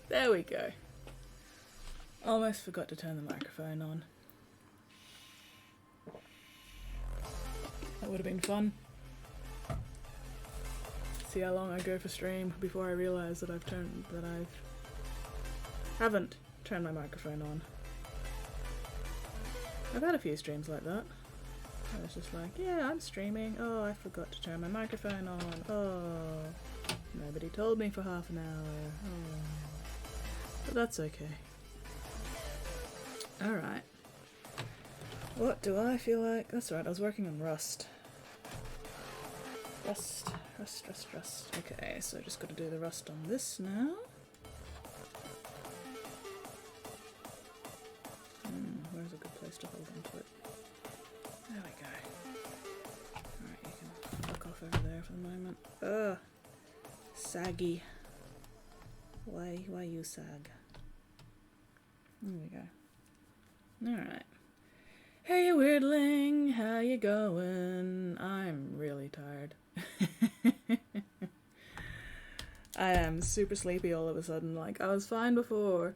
There we go. Almost forgot to turn the microphone on. That would have been fun. See how long I go for stream before I realise that I haven't turned my microphone on. I've had a few streams like that. I was just like, yeah, I'm streaming. Oh, I forgot to turn my microphone on. Oh, nobody told me for half an hour. Oh. But that's okay. Alright. What do I feel like? That's right, I was working on Rust. Rust. Okay, so just got to do the Rust on this now. Where's a good place to hold on to it? There we go. Alright, you can fuck off over there for the moment. Ugh! Saggy. Why you sag? There we go. Alright. Hey weirdling, how you going? I'm really tired. I am super sleepy all of a sudden. Like, I was fine before.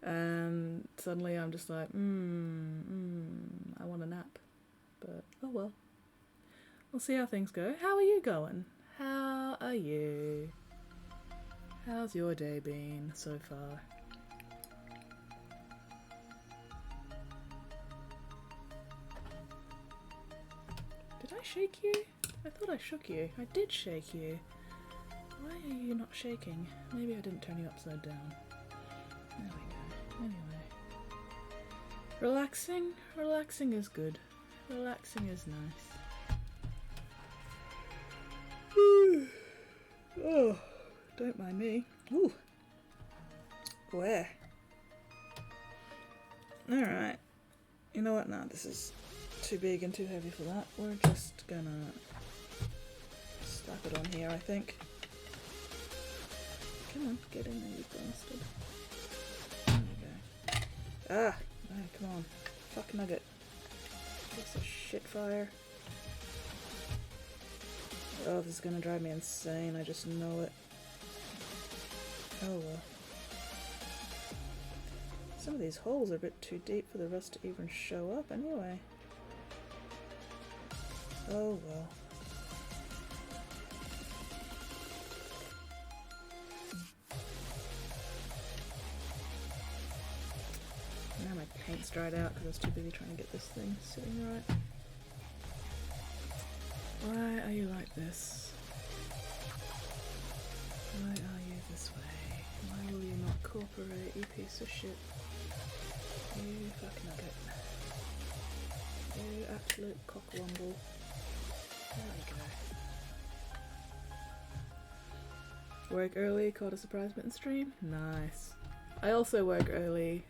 And suddenly I'm just like, I want a nap. But, oh well. We'll see how things go. How are you going? How are you? How's your day been so far? Did I shake you? I thought I shook you. I did shake you. Why are you not shaking? Maybe I didn't turn you upside down. There we go. Anyway. Relaxing? Relaxing is good. Relaxing is nice. Oh, don't mind me. Ooh. Where? Alright. You know what? No, this is too big and too heavy for that. We're just gonna slap it on here, I think. Come on, get in there, you bastard. There we go. Ah! Oh, come on. Fuck nugget. Piece of shit fire. Oh, this is gonna drive me insane, I just know it. Oh well. Some of these holes are a bit too deep for the rust to even show up anyway. Oh well. Now my paint's dried out because I was too busy trying to get this thing sitting right. Why are you like this? Why are you this way? Why will you not cooperate, you piece of shit? You fuck nugget. You absolute cockwomble. There we go. Work early, caught a surprise button stream. Nice. I also woke early,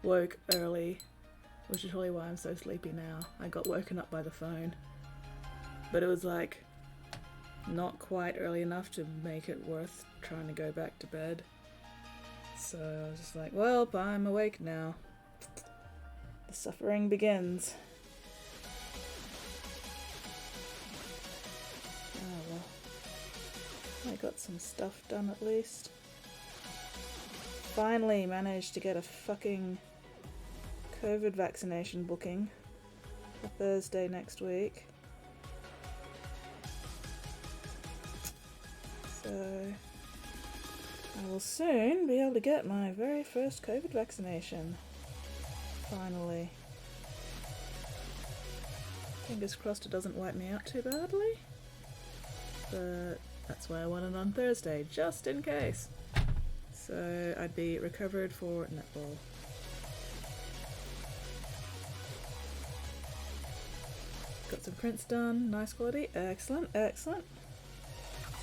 which is probably why I'm so sleepy now. I got woken up by the phone. But it was like not quite early enough to make it worth trying to go back to bed. So I was just like, well, I'm awake now. The suffering begins. Oh well. I got some stuff done at least. Finally managed to get a fucking COVID vaccination booking for Thursday next week. So I will soon be able to get my very first COVID vaccination. Finally. Fingers crossed it doesn't wipe me out too badly. But that's why I want it on Thursday, just in case. So I'd be recovered for netball. Got some prints done, nice quality, excellent, excellent.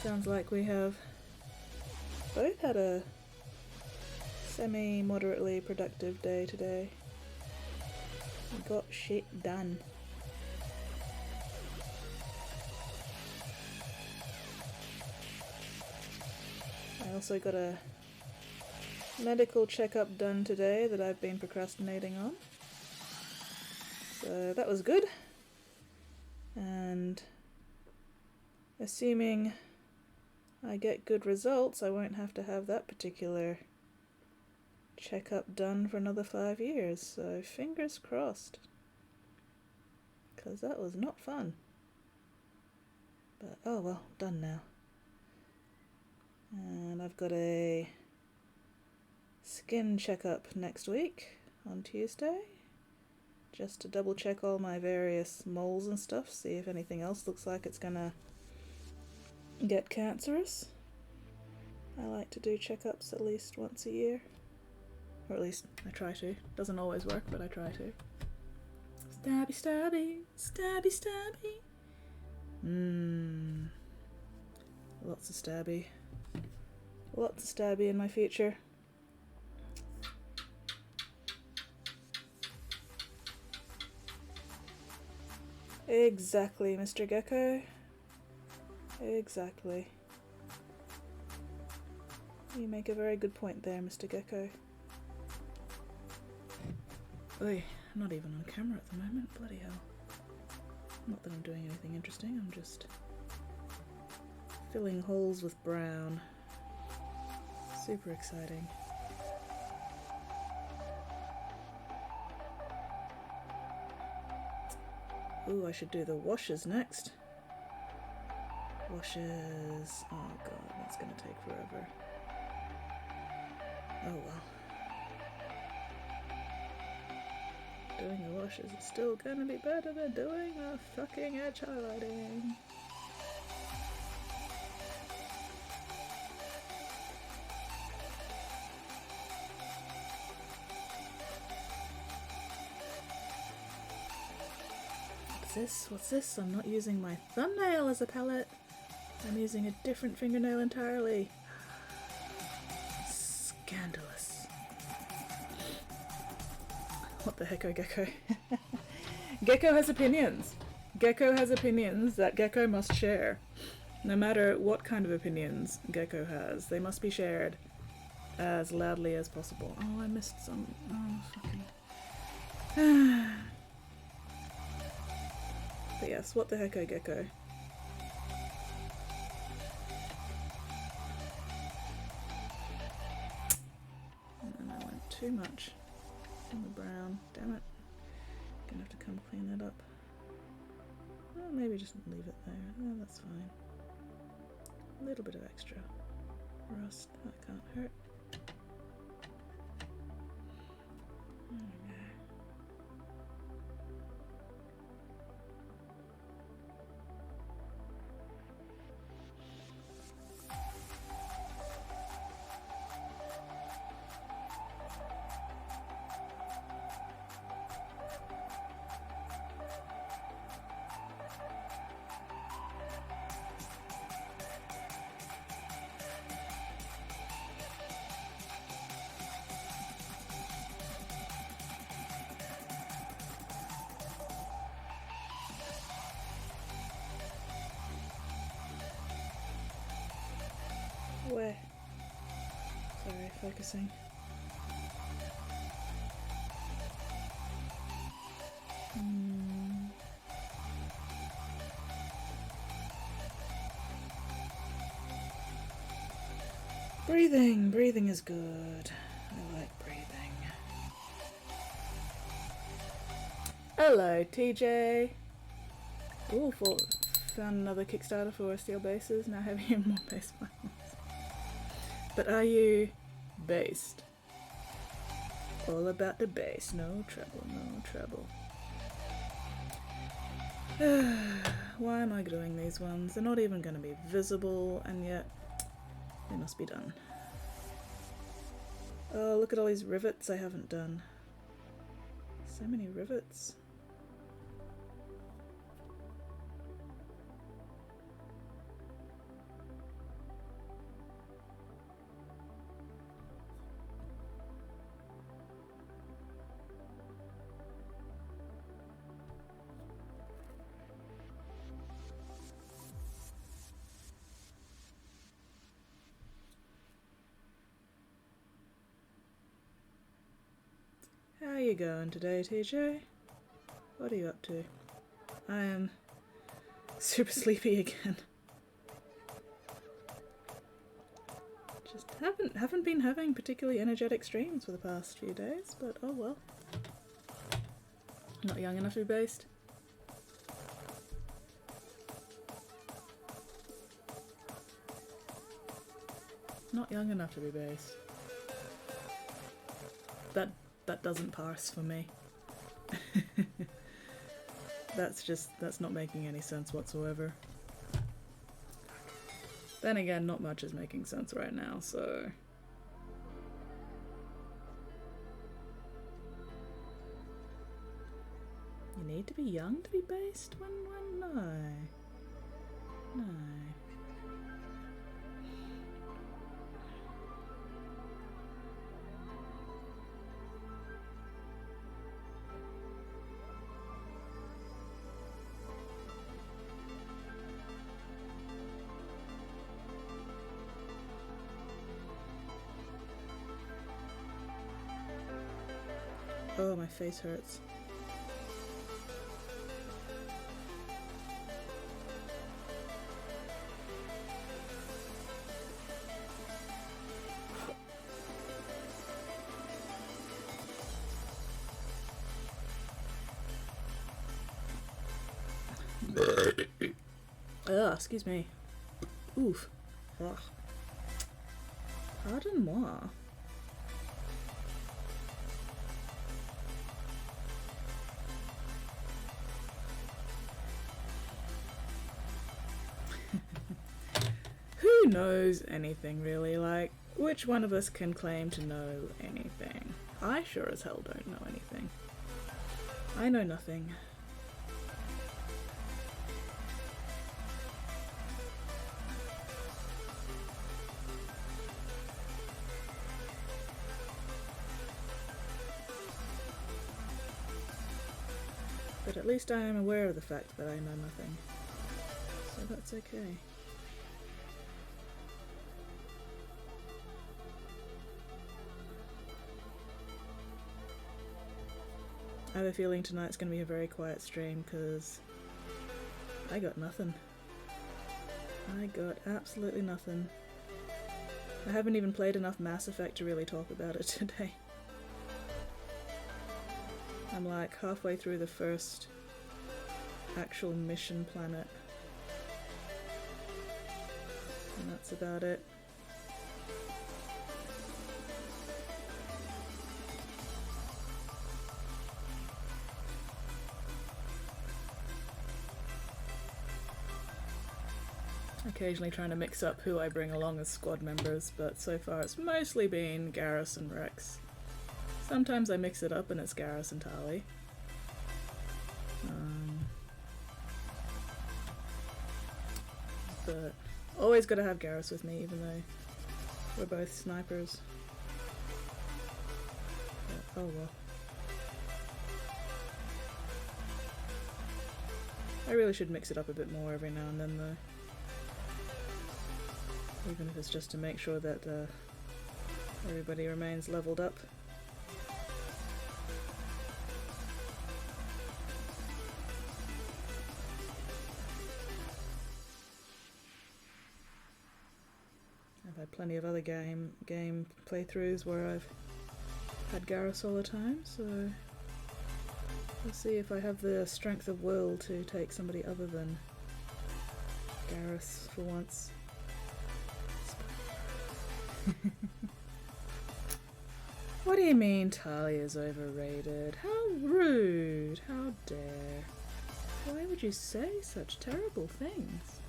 Sounds like we have both had a semi-moderately productive day today. We got shit done. I also got a medical checkup done today that I've been procrastinating on. So that was good. And assuming I get good results, I won't have to have that particular checkup done for another 5 years, so fingers crossed. Because that was not fun. But oh well, done now. And I've got a skin checkup next week on Tuesday, just to double check all my various moles and stuff, see if anything else looks like it's gonna get cancerous. I like to do checkups at least once a year, or at least I try to. Doesn't always work, but I try to. Stabby, stabby, stabby, stabby. Lots of stabby. Lots of stabby in my future. Exactly, Mr. Gecko. Exactly. You make a very good point there, Mr. Gecko. Oy, I'm not even on camera at the moment, bloody hell. Not that I'm doing anything interesting, I'm just filling holes with brown. Super exciting. Ooh, I should do the washes next. Washes. Oh god, that's gonna take forever. Oh well. Doing the washes is still gonna be better than doing the fucking edge highlighting. What's this? What's this? I'm not using my thumbnail as a palette. I'm using a different fingernail entirely. Scandalous. What the heck, oh Gecko? Gecko has opinions. Gecko has opinions that Gecko must share. No matter what kind of opinions Gecko has, they must be shared as loudly as possible. Oh, I missed some. Oh, fucking. But yes, what the heck, oh Gecko? And then I went too much in the brown. Damn it. Gonna have to come clean that up. Well, maybe just leave it there. Oh, that's fine. A little bit of extra rust. That can't hurt. There we go. Where? Sorry, focusing. Breathing. Breathing is good. I like breathing. Hello, TJ. Ooh, found another Kickstarter for Steel Bases. Now having even more base files. But are you based? All about the base. No trouble, no trouble. Why am I doing these ones? They're not even going to be visible, and yet they must be done. Oh, look at all these rivets I haven't done. So many rivets. How you going today, TJ? What are you up to? I am super sleepy again. Haven't been having particularly energetic streams for the past few days, but oh well. Not young enough to be based. Not young enough to be based. That doesn't parse for me. That's not making any sense whatsoever. Then again, not much is making sense right now, so... You need to be young to be based? When, no. No. Oh, my face hurts. Excuse me. Oof. Ugh. Pardon-moi. Who knows anything, really? Like, which one of us can claim to know anything? I sure as hell don't know anything. I know nothing. But at least I am aware of the fact that I know nothing. So that's okay. I have a feeling tonight's going to be a very quiet stream because I got nothing. I got absolutely nothing. I haven't even played enough Mass Effect to really talk about it today. I'm like halfway through the first actual mission planet. And that's about it. Occasionally trying to mix up who I bring along as squad members, but so far it's mostly been Garrus and Rex. Sometimes I mix it up and it's Garrus and Tali. But always gotta have Garrus with me, even though we're both snipers. But, oh well. I really should mix it up a bit more every now and then though. Even if it's just to make sure that everybody remains leveled up. I've had plenty of other game playthroughs where I've had Garrus all the time, so we'll see if I have the strength of will to take somebody other than Garrus for once. What do you mean Talia's overrated? How rude! How dare! Why would you say such terrible things?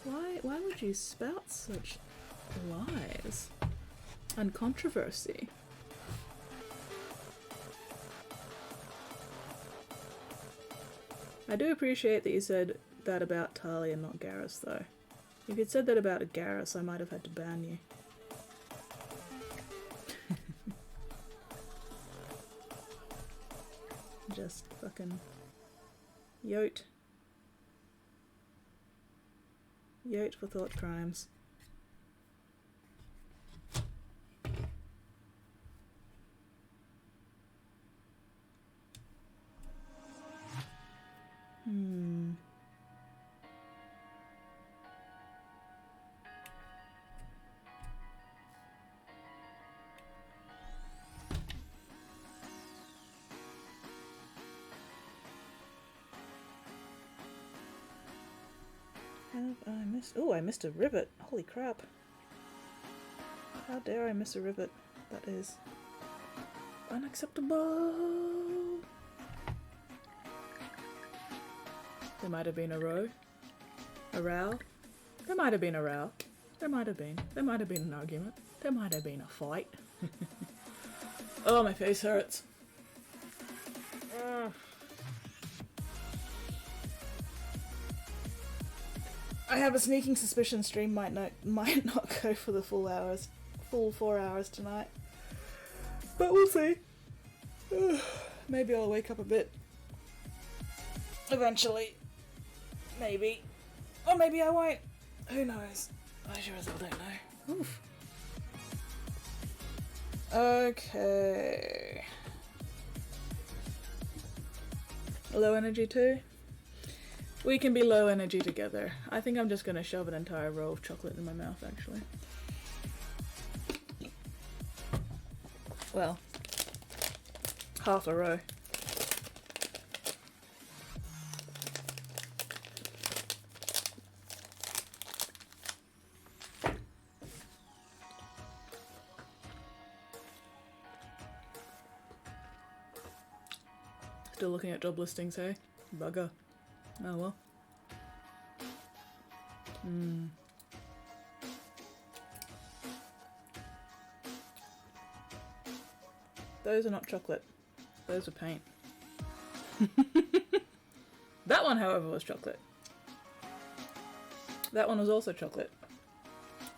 Why would you spout such lies and controversy? I do appreciate that you said that about Talia and not Garrus though. If you'd said that about a Garrus, I might have had to ban you. Just fucking yote. Yote for thought crimes. I missed a rivet. Holy crap. How dare I miss a rivet? That is unacceptable. There might have been a row. A row. There might have been a row. There might have been. There might have been an argument. There might have been a fight. Oh, my face hurts. I have a sneaking suspicion stream might not go for the full 4 hours tonight. But we'll see. Maybe I'll wake up a bit. Eventually. Maybe. Or maybe I won't. Who knows? I sure as hell don't know. Oof. Okay. Low energy too? We can be low energy together. I think I'm just gonna shove an entire row of chocolate in my mouth, actually. Well, half a row. Still looking at job listings, hey? Bugger. Oh well. Those are not chocolate. Those are paint. That one, however, was chocolate. That one was also chocolate.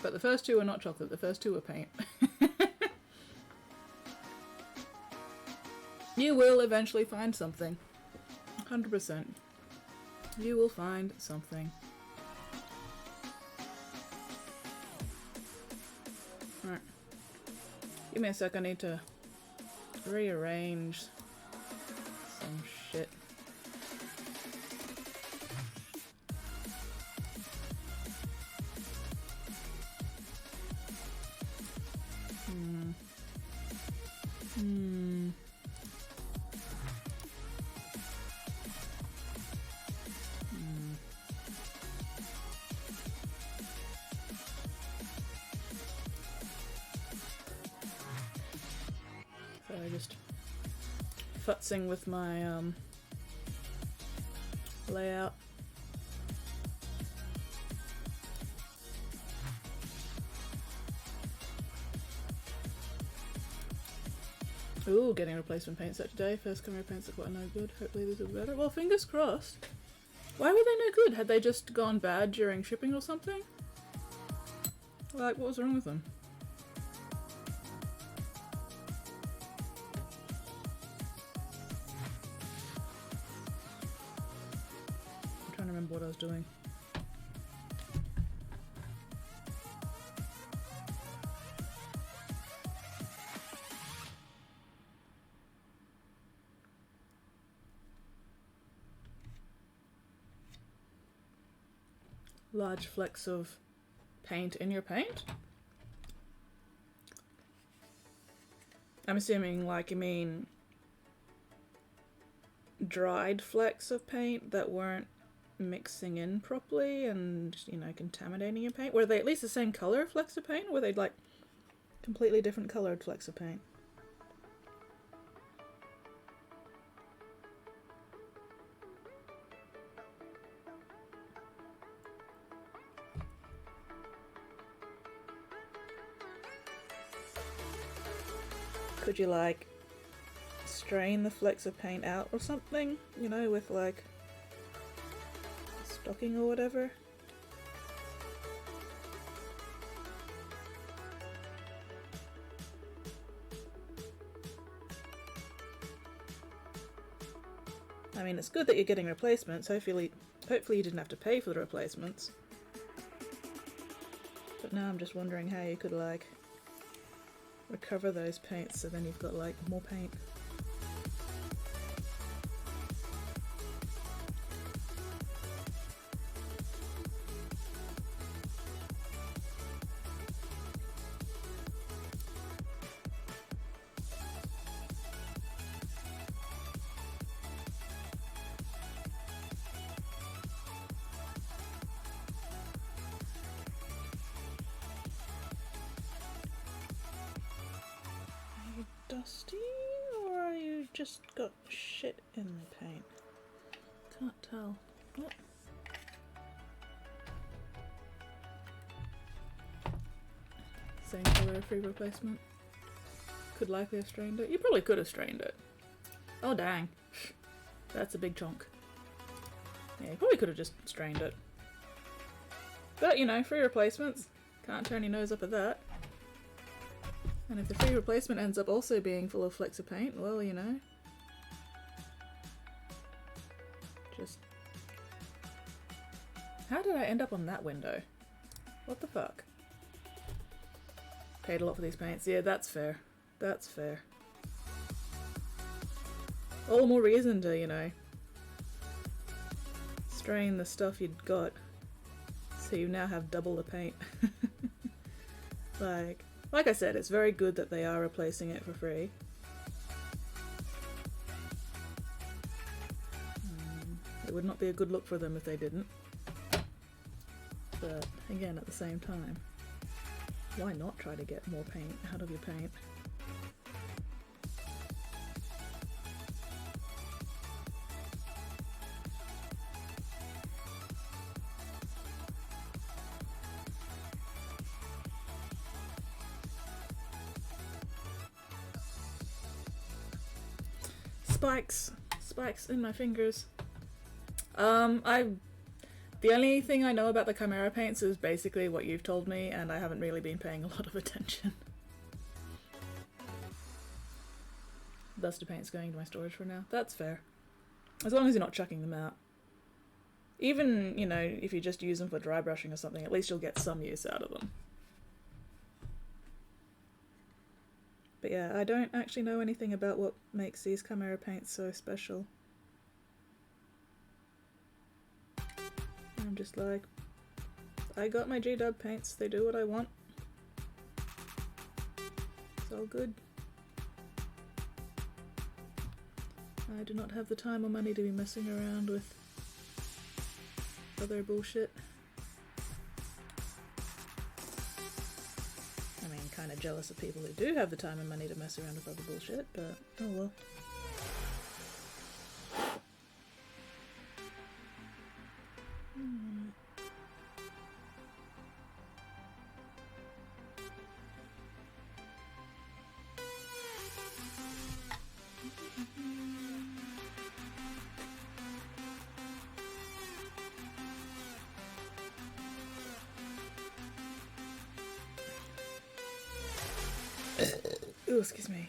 But the first two were not chocolate. The first two were paint. You will eventually find something. 100%. You will find something. Alright. Give me a sec, I need to rearrange some shit. Just futzing with my layout. Ooh, getting replacement paint set today. First camera paints that were no good. Hopefully these will be better. Well, fingers crossed. Why were they no good? Had they just gone bad during shipping or something? Like, what was wrong with them? What I was doing. Large flecks of paint in your paint? I'm assuming, like, you mean dried flecks of paint that weren't mixing in properly and, you know, contaminating your paint? Were they at least the same color flecks of paint, or were they like completely different colored flecks of paint? Could you like strain the flecks of paint out or something, you know, with like stocking or whatever? I mean, it's good that you're getting replacements. Hopefully you didn't have to pay for the replacements. But now I'm just wondering how you could like recover those paints so then you've got like more paint. dusty, or are you just got shit in the paint? Can't tell. Oh. Same colour, free replacement. Could likely have strained it. You probably could have strained it. Oh dang. That's a big chunk. Yeah, you probably could have just strained it. But, you know, free replacements. Can't turn your nose up at that. And if the free replacement ends up also being full of flecks of paint, well, you know. Just... How did I end up on that window? What the fuck? Paid a lot for these paints. Yeah, that's fair. That's fair. All the more reason to, you know, strain the stuff you'd got. So you now have double the paint. Like I said, it's very good that they are replacing it for free. It would not be a good look for them if they didn't. But again, at the same time, why not try to get more paint out of your paint? Spikes in my fingers. The only thing I know about the Chimera paints is basically what you've told me, and I haven't really been paying a lot of attention. Duster paint's going to my storage for now. That's fair. As long as you're not chucking them out. Even, you know, if you just use them for dry brushing or something, at least you'll get some use out of them. But yeah, I don't actually know anything about what makes these Chimera paints so special. I'm just like, I got my G-dub paints, they do what I want. It's all good. I do not have the time or money to be messing around with other bullshit. I mean, kind of jealous of people who do have the time and money to mess around with other bullshit, but oh well. Ooh, excuse me.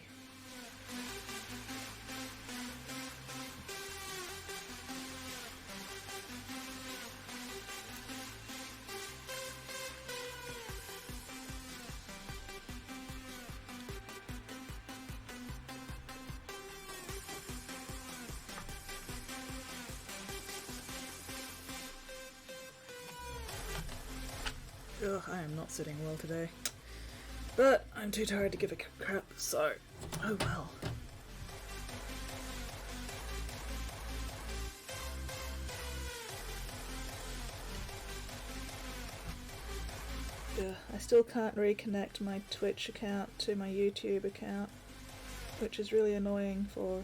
Ugh, I am not sitting well today. But I'm too tired to give a crap, so oh well. I still can't reconnect my Twitch account to my YouTube account, which is really annoying for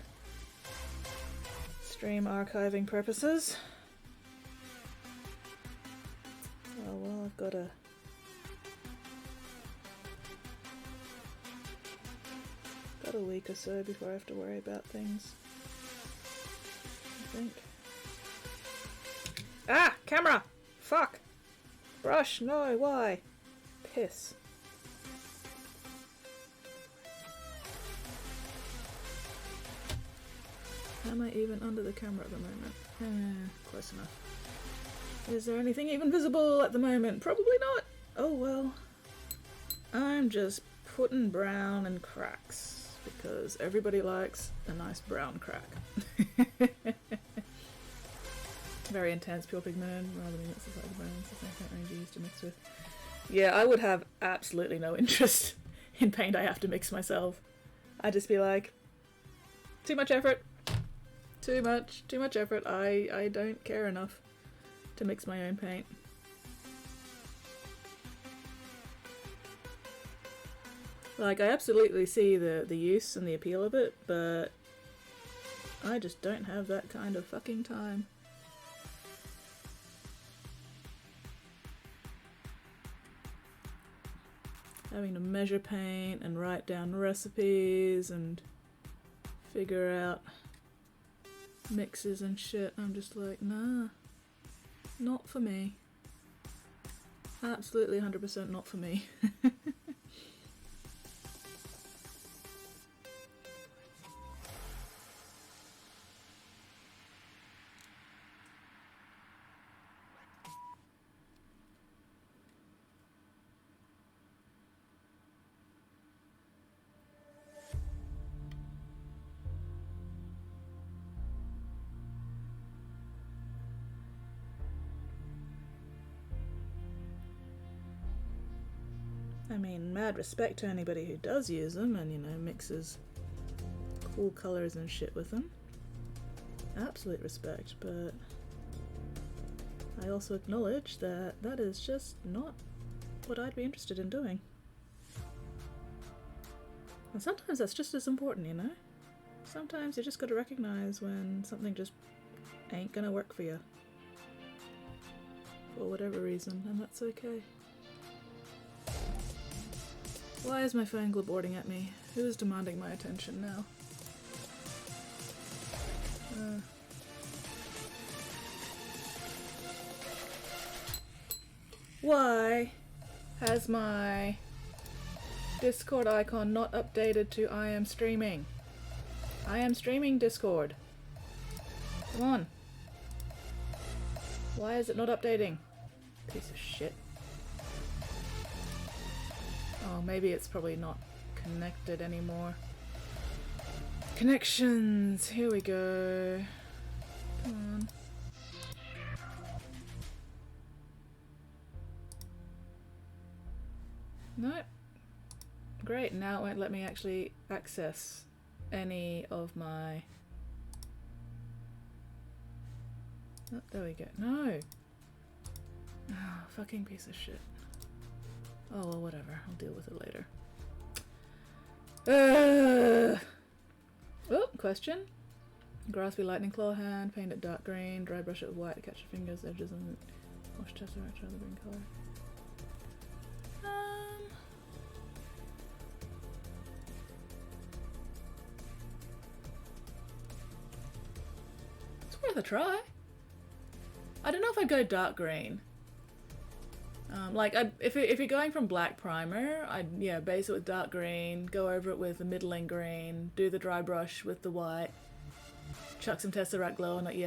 stream archiving purposes. Oh well, I've got a week or so before I have to worry about things, I think. Ah! Camera! Fuck! Brush! No, why? Piss. How am I even under the camera at the moment? Close enough. Is there anything even visible at the moment? Probably not! Oh well. I'm just putting brown in cracks. Because everybody likes a nice brown crack. Very intense pure pigment, rather than mix the browns, the same paint range you used to mix with. Yeah, I would have absolutely no interest in paint I have to mix myself. I'd just be like, too much effort. Too much effort. I don't care enough to mix my own paint. Like, I absolutely see the use and the appeal of it, but I just don't have that kind of fucking time. Having to measure paint and write down recipes and figure out mixes and shit. I'm just like, nah, not for me. Absolutely 100% not for me. I mean, mad respect to anybody who does use them and, you know, mixes cool colours and shit with them. Absolute respect, but I also acknowledge that that is just not what I'd be interested in doing. And sometimes that's just as important, you know? Sometimes you just gotta recognise when something just ain't gonna work for you. For whatever reason, and that's okay. Why is my phone glibboarding at me? Who is demanding my attention now? Why has my Discord icon not updated to I am streaming? I am streaming Discord. Come on. Why is it not updating? Piece of shit. Oh, maybe it's probably not connected anymore. Connections! Here we go. Come on. Nope. Great, now it won't let me actually access any of my... Oh, there we go. No! Oh, fucking piece of shit. Oh, well, whatever. I'll deal with it later. Oh, question. Graspy lightning claw hand, paint it dark green, dry brush it with white to catch your fingers, edges on it. Wash tesseract, try the green colour. It's worth a try. I don't know if I'd go dark green. Like, if you're going from black primer, I'd base it with dark green, go over it with a middling green, do the dry brush with the white, chuck some tesseract glow on it,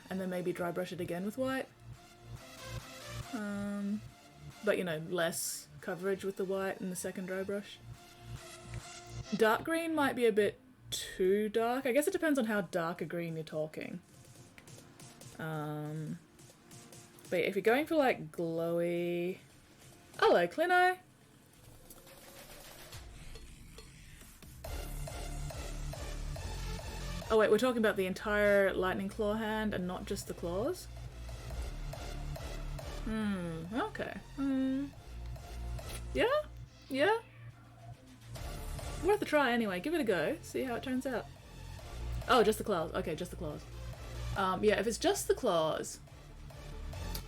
and then maybe dry brush it again with white. But you know, less coverage with the white in the second dry brush. Dark green might be a bit too dark. I guess it depends on how dark a green you're talking. But if you're going for like glowy... Hello, Clino! Oh wait, we're talking about the entire lightning claw hand and not just the claws? Okay. Yeah? Yeah? Worth a try anyway, give it a go, see how it turns out. Oh, just the claws. Okay, just the claws. Yeah, if it's just the claws...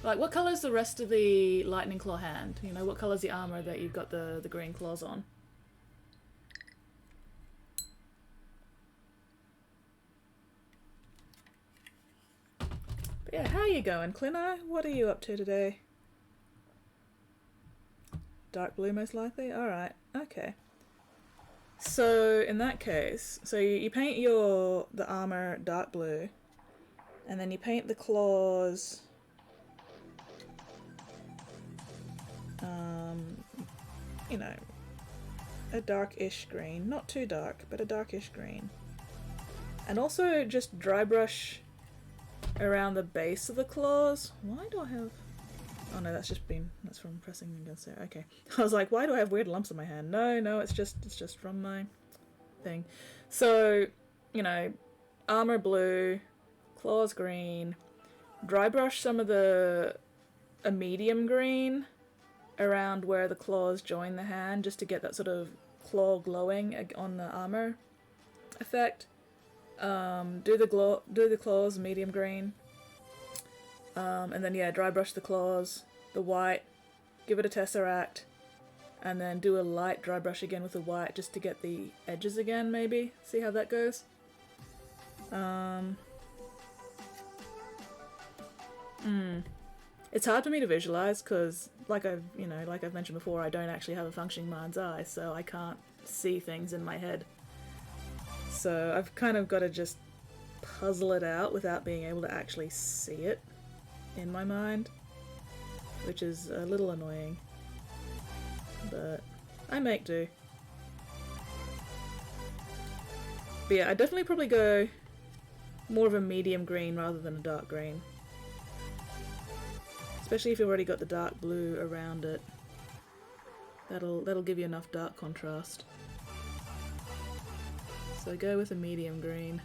Like, what colour's the rest of the lightning claw hand? You know, what colour's the armour that you've got the green claws on? But yeah, how are you going, Clino? What are you up to today? Dark blue, most likely? Alright, okay. So, in that case, so you paint the armour dark blue, and then you paint the claws... you know, a darkish green. Not too dark, but a darkish green. And also just dry brush around the base of the claws. Why do I have... Oh no, that's from pressing against there. Okay. I was like, why do I have weird lumps on my hand? No, it's just from my thing. So, you know, armor blue, claws green, dry brush some of a medium green around where the claws join the hand, just to get that sort of claw glowing on the armor effect. Do the claws medium green. And then yeah, dry brush the claws, the white, give it a tesseract, and then do a light dry brush again with the white just to get the edges again, maybe. See how that goes. It's hard for me to visualize because, like I've mentioned before, I don't actually have a functioning mind's eye, so I can't see things in my head. So I've kind of got to just puzzle it out without being able to actually see it in my mind, which is a little annoying, but I make do. But yeah, I'd definitely probably go more of a medium green rather than a dark green. Especially if you've already got the dark blue around it. That'll give you enough dark contrast. So go with a medium green.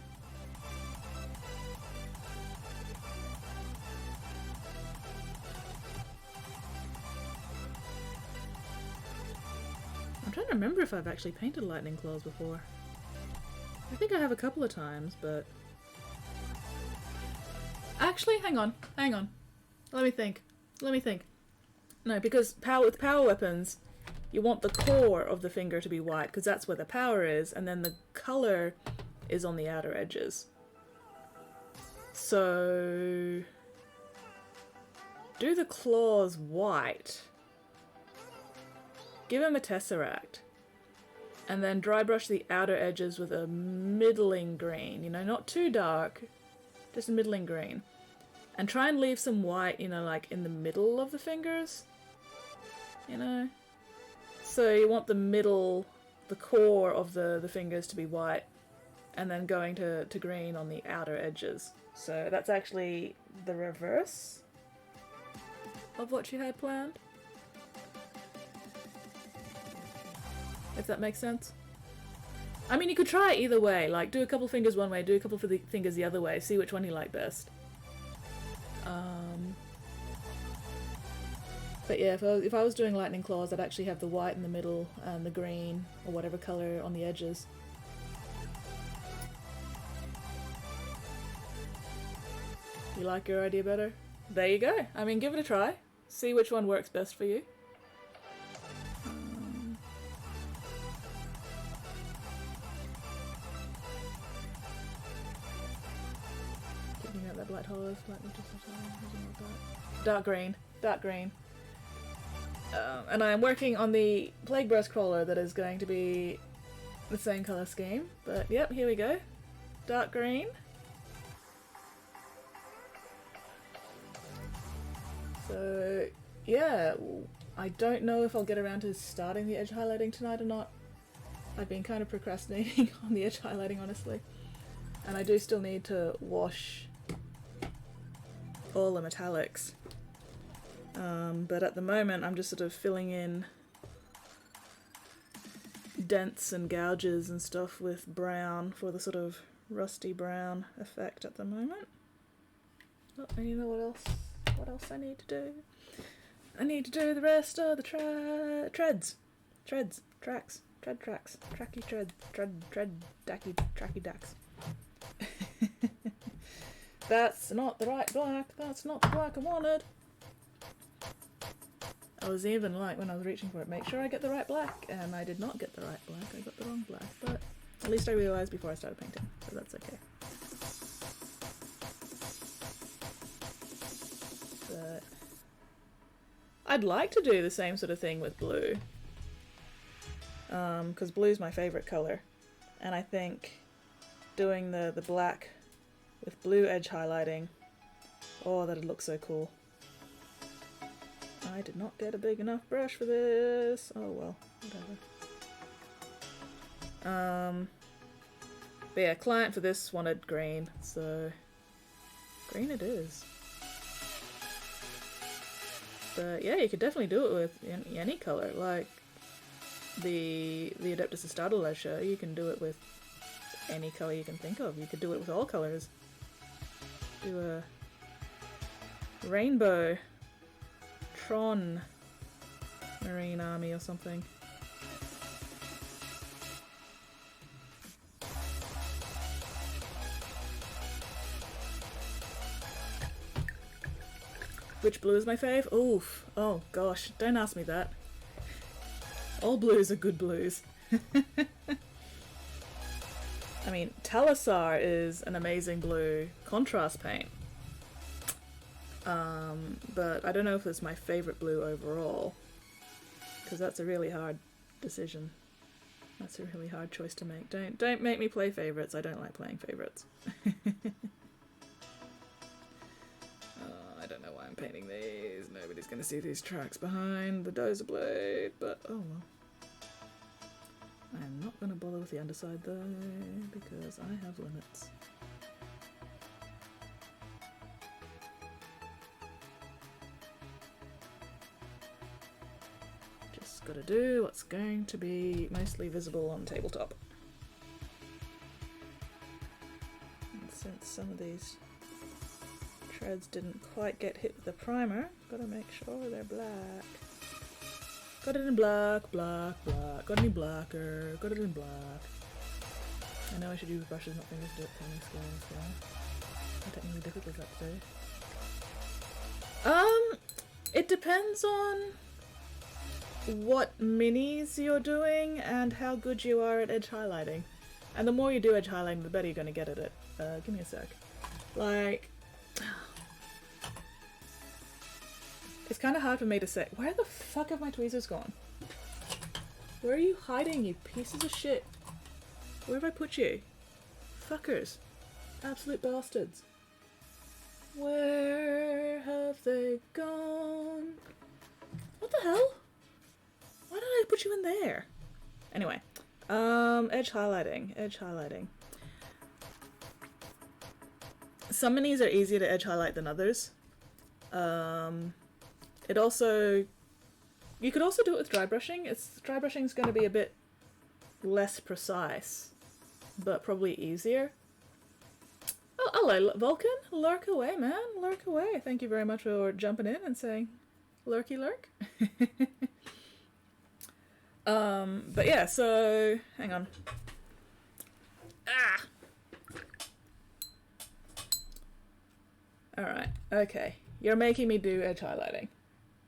I'm trying to remember if I've actually painted lightning claws before. I think I have a couple of times, but... Actually, hang on. Let me think. No, because with power weapons, you want the core of the finger to be white, because that's where the power is, and then the color is on the outer edges. So... do the claws white. Give him a tesseract. And then dry brush the outer edges with a middling green. You know, not too dark, just a middling green. And try and leave some white, you know, like in the middle of the fingers. You know? So you want the middle, the core of the fingers to be white. And then going to green on the outer edges. So that's actually the reverse of what you had planned. If that makes sense. I mean, you could try it either way. Like, do a couple fingers one way, do a couple fingers the other way. See which one you like best. But yeah, if I was doing lightning claws, I'd actually have the white in the middle and the green, or whatever colour, on the edges. You like your idea better? There you go. I mean, give it a try. See which one works best for you. Keeping out that black hollows, dark green. And I am working on the Plague Breast Crawler that is going to be the same colour scheme. But yep, here we go. Dark green. So yeah, I don't know if I'll get around to starting the edge highlighting tonight or not. I've been kind of procrastinating on the edge highlighting, honestly. And I do still need to wash all the metallics. But at the moment I'm just sort of filling in dents and gouges and stuff with brown for the sort of rusty brown effect at the moment. Oh, and you know what else? What else I need to do? I need to do the rest of the treads. Tread tracks. Tracky tread, dacky, tracky dacks. That's not the right black. That's not the black I wanted. I was even like, when I was reaching for it, make sure I get the right black, and I did not get the right black. I got the wrong black, but at least I realised before I started painting, so that's okay. But I'd like to do the same sort of thing with blue, because blue's my favourite colour, and I think doing the black with blue edge highlighting, oh, that'd look so cool. I did not get a big enough brush for this. Oh well, whatever. But yeah, client for this wanted green, so green it is. But yeah, you could definitely do it with any colour. Like the Adeptus Astartes I show, you can do it with any colour you can think of. You could do it with all colours. Do a rainbow Tron Marine Army or something. Which blue is my fave? Oof. Oh gosh, don't ask me that. All blues are good blues. I mean, Talisar is an amazing blue contrast paint. But I don't know if it's my favorite blue overall, because that's a really hard decision. That's a really hard choice to make. Don't make me play favorites. I don't like playing favorites. I don't know why I'm painting these. Nobody's gonna see these tracks behind the dozer blade, but oh well. I'm not gonna bother with the underside though, because I have limits. Just gotta do what's going to be mostly visible on tabletop. And since some of these treads didn't quite get hit with the primer, gotta make sure they're black. Got it in black, black, black. Got any blacker? Got it in black. I know I should use brushes, not fingers, to do it painting skill as well. How technically difficult is that to do? It depends on what minis you're doing and how good you are at edge highlighting. And the more you do edge highlighting, the better you're gonna get at it. Give me a sec. Like, it's kind of hard for me to say. Where the fuck have my tweezers gone? Where are you hiding, you pieces of shit? Where have I put you? Fuckers. Absolute bastards. Where have they gone? What the hell? Why did I put you in there? Anyway. Edge highlighting. Edge highlighting. Some minis are easier to edge highlight than others. It also, you could also do it with dry brushing. Dry brushing is going to be a bit less precise, but probably easier. Oh, hello, Vulcan. Lurk away, man. Lurk away. Thank you very much for jumping in and saying lurky lurk. But yeah, so hang on. Ah. All right. Okay. You're making me do edge highlighting.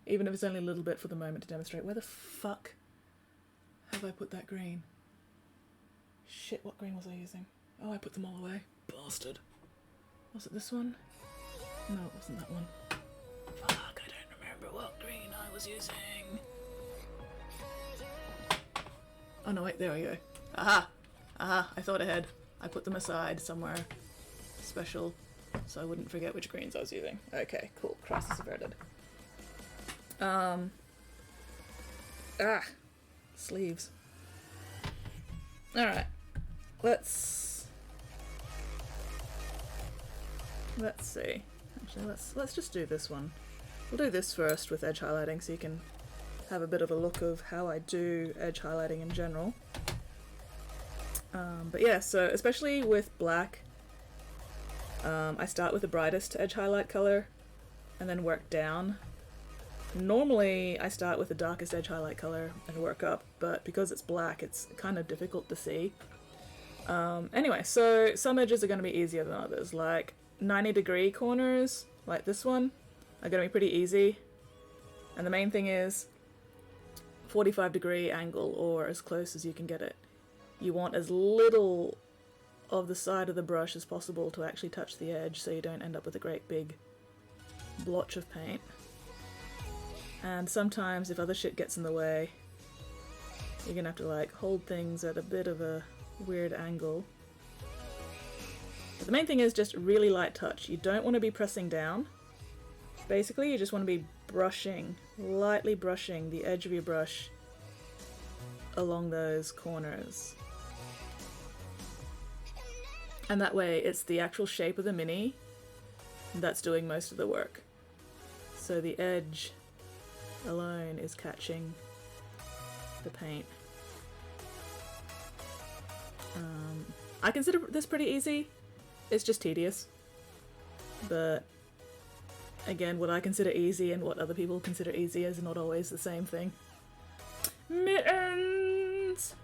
Even if it's only a little bit for the moment to demonstrate. Where the fuck have I put that green? Shit, what green was I using? Oh, I put them all away. Bastard. Was it this one? No, it wasn't that one. Fuck, I don't remember what green I was using. Oh no, wait, there we go. Aha! Aha, I thought ahead. I put them aside somewhere special so I wouldn't forget which greens I was using. Okay, cool. Crisis averted. Sleeves. Alright. Let's see. Actually, let's just do this one. We'll do this first with edge highlighting so you can have a bit of a look of how I do edge highlighting in general. But yeah, so especially with black, I start with the brightest edge highlight color and then work down. Normally I start with the darkest edge highlight color and work up, but because it's black it's kind of difficult to see. Anyway, so some edges are going to be easier than others, like 90-degree corners, like this one, are going to be pretty easy. And the main thing is 45-degree angle, or as close as you can get it. You want as little of the side of the brush as possible to actually touch the edge so you don't end up with a great big blotch of paint. And sometimes if other shit gets in the way, you're gonna have to like hold things at a bit of a weird angle. But the main thing is just really light touch. You don't want to be pressing down. Basically, you just want to be brushing, lightly brushing the edge of your brush along those corners. And that way it's the actual shape of the mini that's doing most of the work. So the edge alone is catching the paint. I consider this pretty easy. It's just tedious. But again, what I consider easy and what other people consider easy is not always the same thing. Mittens!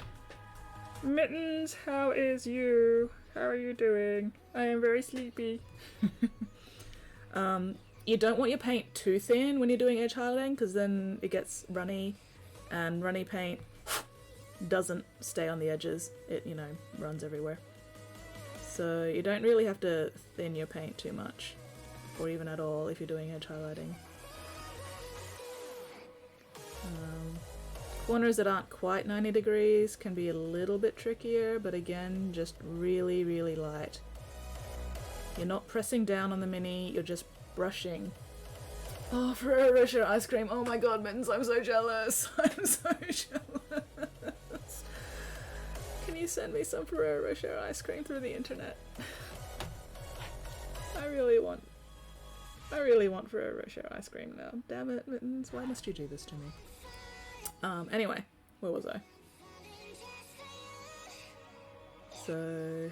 Mittens, how is you? How are you doing? I am very sleepy. you don't want your paint too thin when you're doing edge highlighting, because then it gets runny, and runny paint doesn't stay on the edges. It, you know, runs everywhere. So you don't really have to thin your paint too much, or even at all if you're doing edge highlighting. Corners that aren't quite 90 degrees can be a little bit trickier, but again, just really, really light. You're not pressing down on the mini, you're just brushing. Oh, Ferrero Rocher ice cream. Oh my god, Mittens, I'm so jealous. I'm so jealous. Can you send me some Ferrero Rocher ice cream through the internet? I really want Ferrero Rocher ice cream now. Damn it, Mittens, why must you do this to me? Anyway, where was I? So,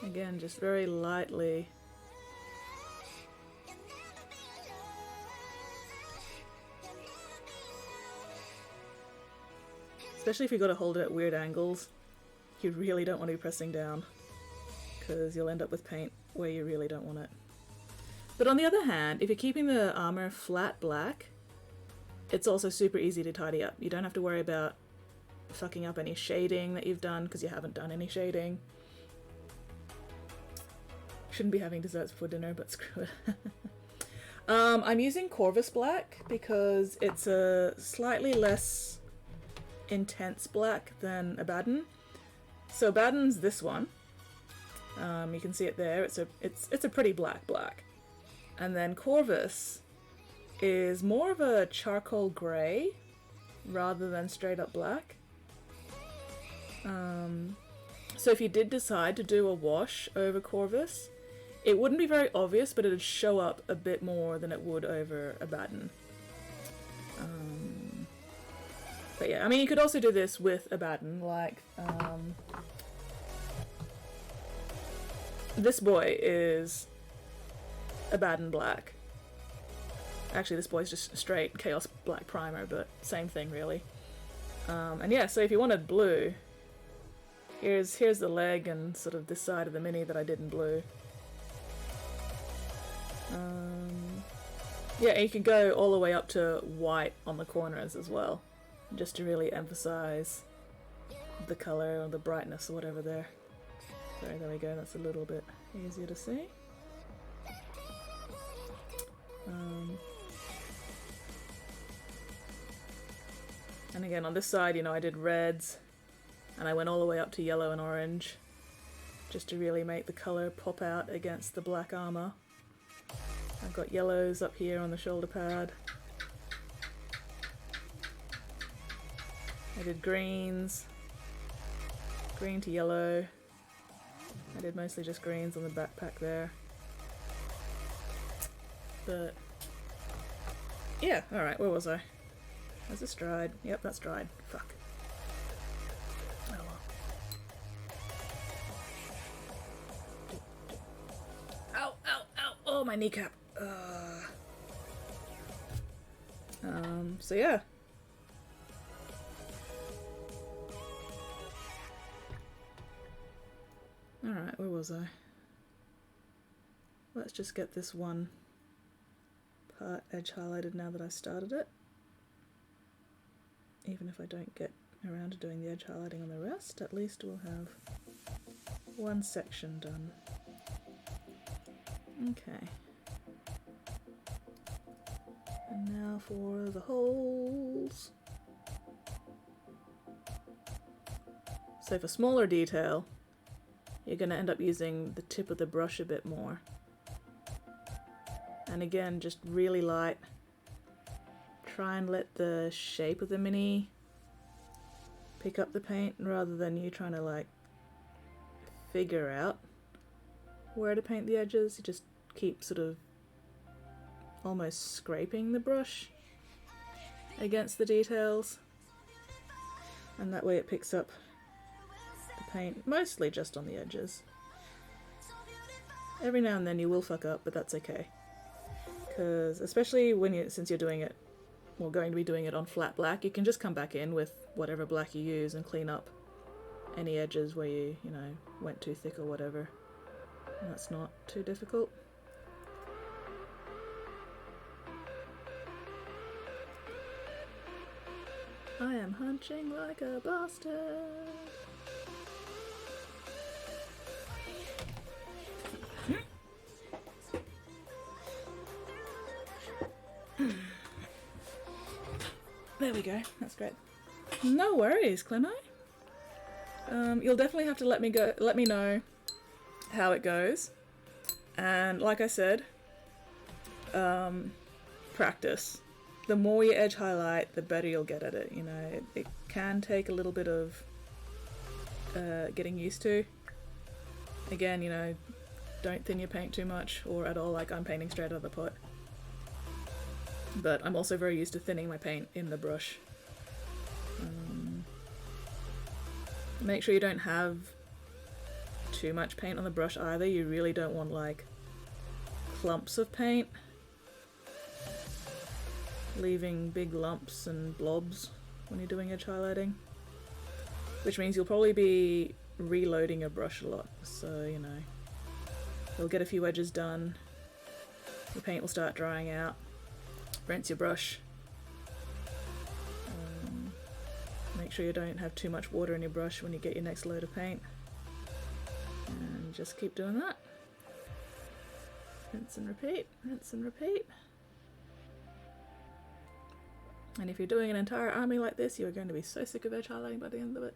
again, just very lightly. Especially if you've got to hold it at weird angles, you really don't want to be pressing down, because you'll end up with paint where you really don't want it. But on the other hand, if you're keeping the armor flat black, it's also super easy to tidy up. You don't have to worry about fucking up any shading that you've done, because you haven't done any shading. Shouldn't be having desserts before dinner, but screw it. I'm using Corvus black because it's a slightly less intense black than Abaddon. So Abaddon's this one. You can see it there. It's a pretty black. And then Corvus is more of a charcoal grey rather than straight up black. So if you did decide to do a wash over Corvus, it wouldn't be very obvious, but it would show up a bit more than it would over Abaddon. But yeah, I mean, you could also do this with Abaddon, like, this boy is Abaddon black. Actually, this boy's just straight Chaos black primer, but same thing really. And yeah, so if you wanted blue, here's the leg and sort of this side of the mini that I did in blue. Yeah, and you can go all the way up to white on the corners as well, just to really emphasize the color or the brightness or whatever there. Sorry, there we go, that's a little bit easier to see. And again, on this side, you know, I did reds, and I went all the way up to yellow and orange, just to really make the colour pop out against the black armour. I've got yellows up here on the shoulder pad. I did greens, green to yellow. I did mostly just greens on the backpack there. But yeah, alright, where was I? Was this dried? Yep, that's dried. Fuck. Oh well. Ow, ow, ow! Oh, my kneecap! So yeah. Alright, where was I? Let's just get this one part edge highlighted now that I started it. Even if I don't get around to doing the edge highlighting on the rest, at least we'll have one section done. Okay. And now for the holes. So for smaller detail, you're going to end up using the tip of the brush a bit more. And again, just really light. Try and let the shape of the mini pick up the paint rather than you trying to like figure out where to paint the edges. You just keep sort of almost scraping the brush against the details, and that way it picks up the paint mostly just on the edges. Every now and then you will fuck up, but that's okay, because especially since you're doing it, or going to be doing it on flat black, you can just come back in with whatever black you use and clean up any edges where you know, went too thick or whatever. That's not too difficult. I am hunching like a bastard. There we go. That's great. No worries, Clemo. You'll definitely have to let me know how it goes. And like I said, practice. The more you edge highlight, the better you'll get at it. You know, it can take a little bit of getting used to. Again, you know, don't thin your paint too much or at all, like I'm painting straight out of the pot. But I'm also very used to thinning my paint in the brush. Make sure you don't have too much paint on the brush either. You really don't want like clumps of paint, leaving big lumps and blobs when you're doing edge highlighting, which means you'll probably be reloading your brush a lot. So, you know, you'll get a few edges done, your paint will start drying out, rinse your brush. Make sure you don't have too much water in your brush when you get your next load of paint. And just keep doing that. Rinse and repeat, rinse and repeat. And if you're doing an entire army like this, you're going to be so sick of edge highlighting by the end of it.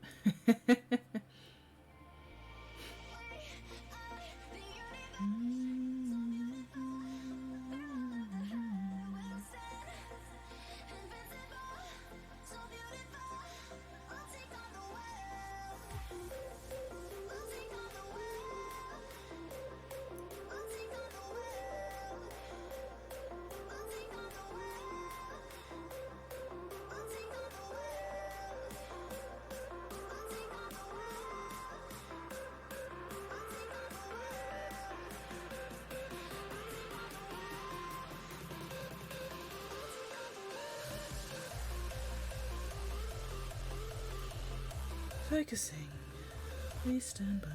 Focusing. Please stand by.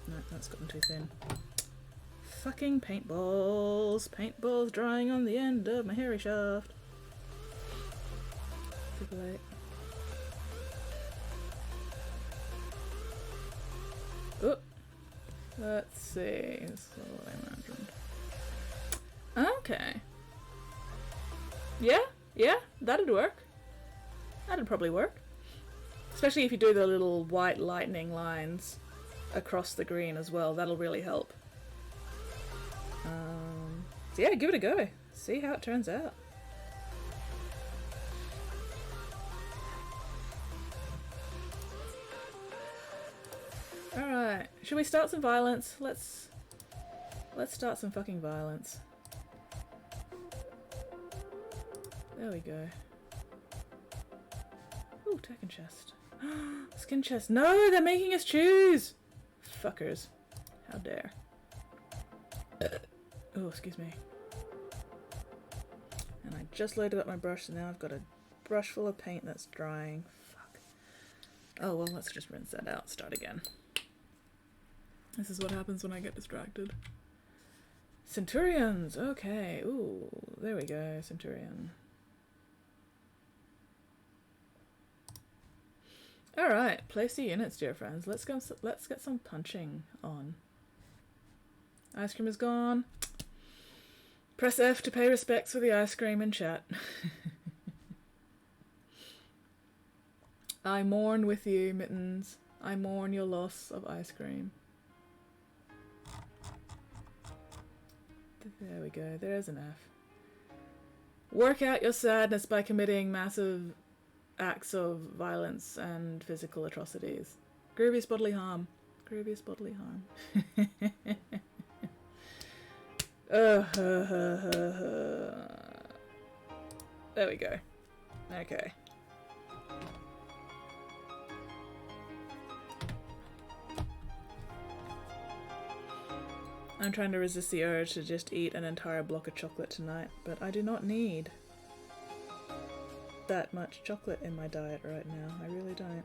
No, that's gotten too thin. Fucking paintballs. Paintballs drying on the end of my hairy shaft. Super late. Oh. Let's see. This is what I imagined. Okay. Yeah, that'd work. That'd probably work. Especially if you do the little white lightning lines across the green as well, that'll really help. So yeah, give it a go. See how it turns out. Alright, should we start some violence? Let's start some fucking violence. There we go. Ooh, Tekken chest. Skin chest. No, they're making us choose! Fuckers. How dare. Oh, excuse me. And I just loaded up my brush, so now I've got a brush full of paint that's drying. Fuck. Oh, well, let's just rinse that out. Start again. This is what happens when I get distracted. Centurions! Okay. Ooh, there we go. Centurion. Alright, place the units, dear friends. Let's get some punching on. Ice cream is gone. Press F to pay respects for the ice cream in chat. I mourn with you, Mittens. I mourn your loss of ice cream. There we go, there's an F. Work out your sadness by committing massive acts of violence and physical atrocities. Grievous bodily harm. Grievous bodily harm. There we go. Okay. I'm trying to resist the urge to just eat an entire block of chocolate tonight, but I do not need that much chocolate in my diet right now. I really don't.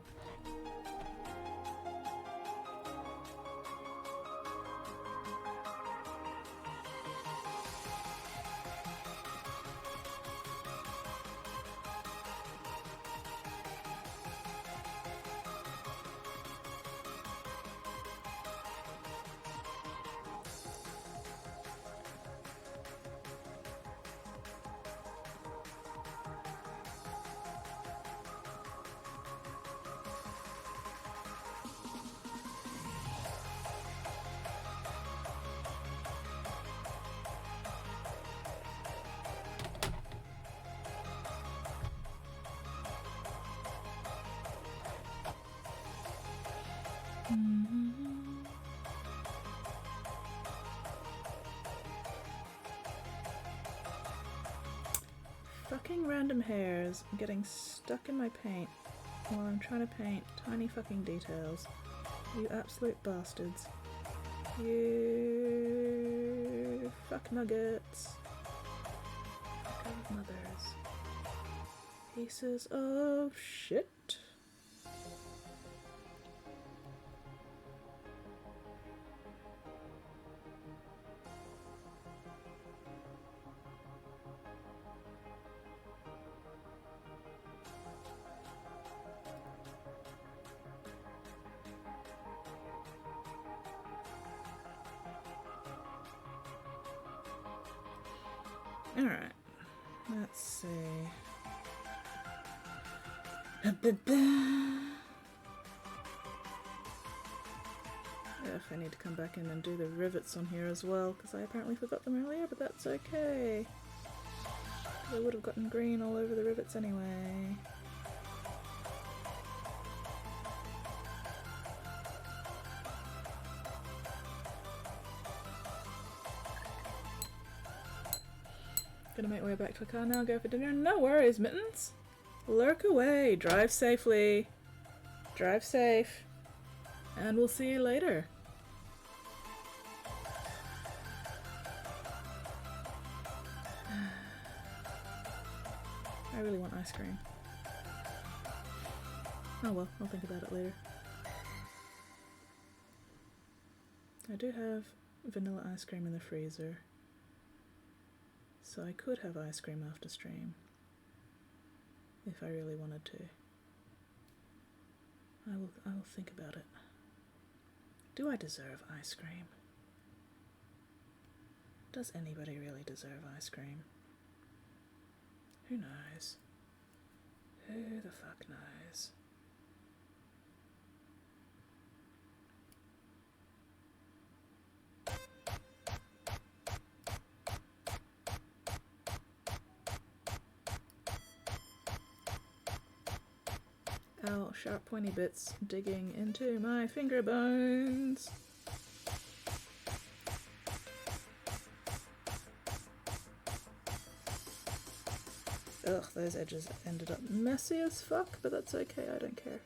Fucking random hairs getting stuck in my paint while I'm trying to paint tiny fucking details. You absolute bastards. You fuck nuggets. Fuck mothers. Pieces of shit. Alright, let's see. If I need to come back in and do the rivets on here as well, because I apparently forgot them earlier, but that's okay. I would have gotten green all over the rivets anyway. Gonna make my way back to the car now, go for dinner. No worries, Mittens. Lurk away. Drive safely. Drive safe. And we'll see you later. I really want ice cream. Oh well, I'll think about it later. I do have vanilla ice cream in the freezer. So I could have ice cream after stream, if I really wanted to. I will think about it. Do I deserve ice cream? Does anybody really deserve ice cream? Who knows? Who the fuck knows? Ow, sharp pointy bits digging into my finger bones. Ugh, those edges ended up messy as fuck, but that's okay, I don't care.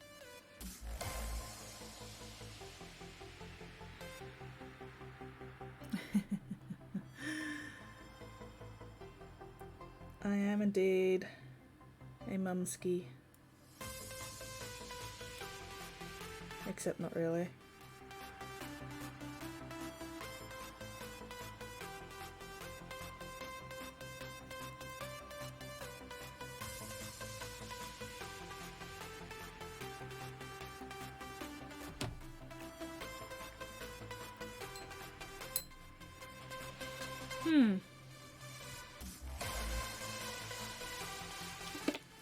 I am indeed a mumski. Except not really.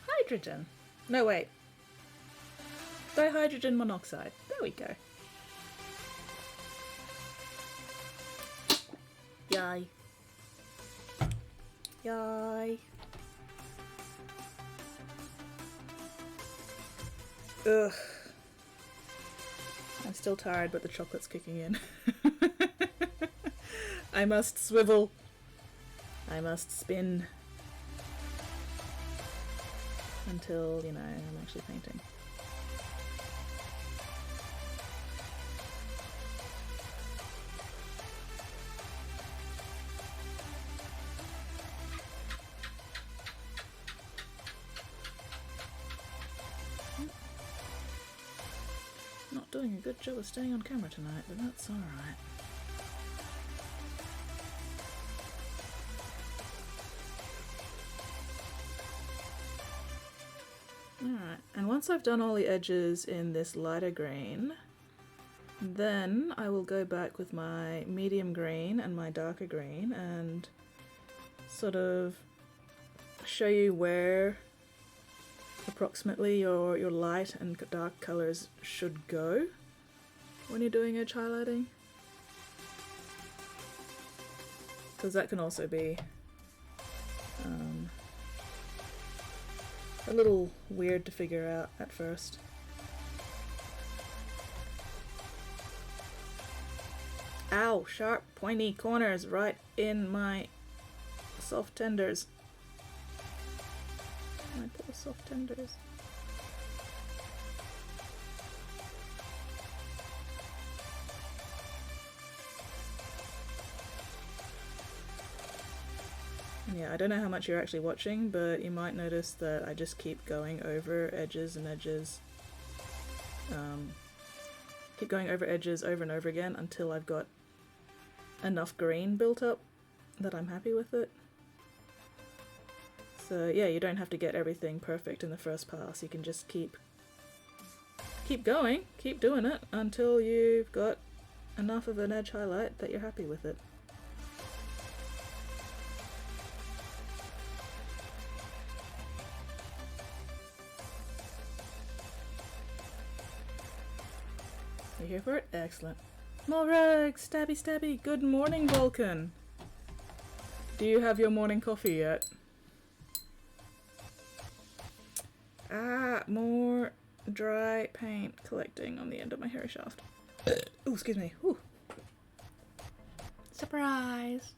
Hydrogen. No, wait. Dihydrogen monoxide. There we go. Yay. Yay. Ugh. I'm still tired, but the chocolate's kicking in. I must swivel. I must spin. Until, you know, I'm actually painting. Not doing a good job of staying on camera tonight, but that's alright. Alright, and once I've done all the edges in this lighter green, then I will go back with my medium green and my darker green and sort of show you where approximately your light and dark colours should go when you're doing edge highlighting. Because that can also be a little weird to figure out at first. Ow, sharp, pointy corners right in my soft tenders. My poor soft tenders. Yeah, I don't know how much you're actually watching, but you might notice that I just keep going over edges and edges. Keep going over edges over and over again until I've got enough green built up that I'm happy with it. So yeah, you don't have to get everything perfect in the first pass. You can just keep going, keep doing it until you've got enough of an edge highlight that you're happy with it. You here for it? Excellent. Morrigan, stabby stabby. Good morning, Vulcan. Do you have your morning coffee yet? Ah, more dry paint collecting on the end of my hairy shaft. Oh, excuse me. Whew. Surprise!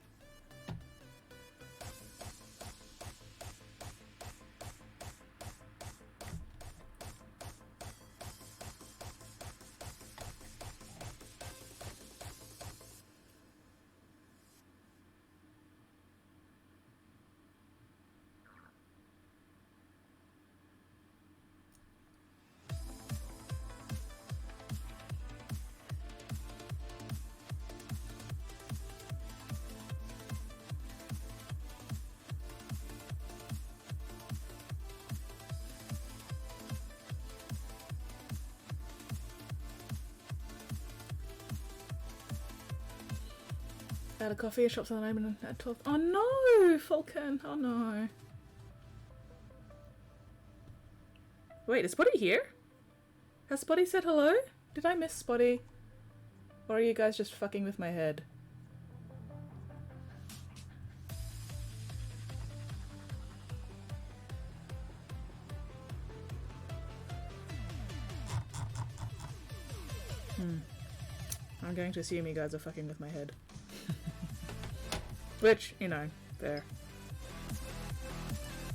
Out of coffee, shops on open at 12. Oh no, Falcon! Oh no. Wait, is Spotty here? Has Spotty said hello? Did I miss Spotty? Or are you guys just fucking with my head? I'm going to assume you guys are fucking with my head. Which, you know, there.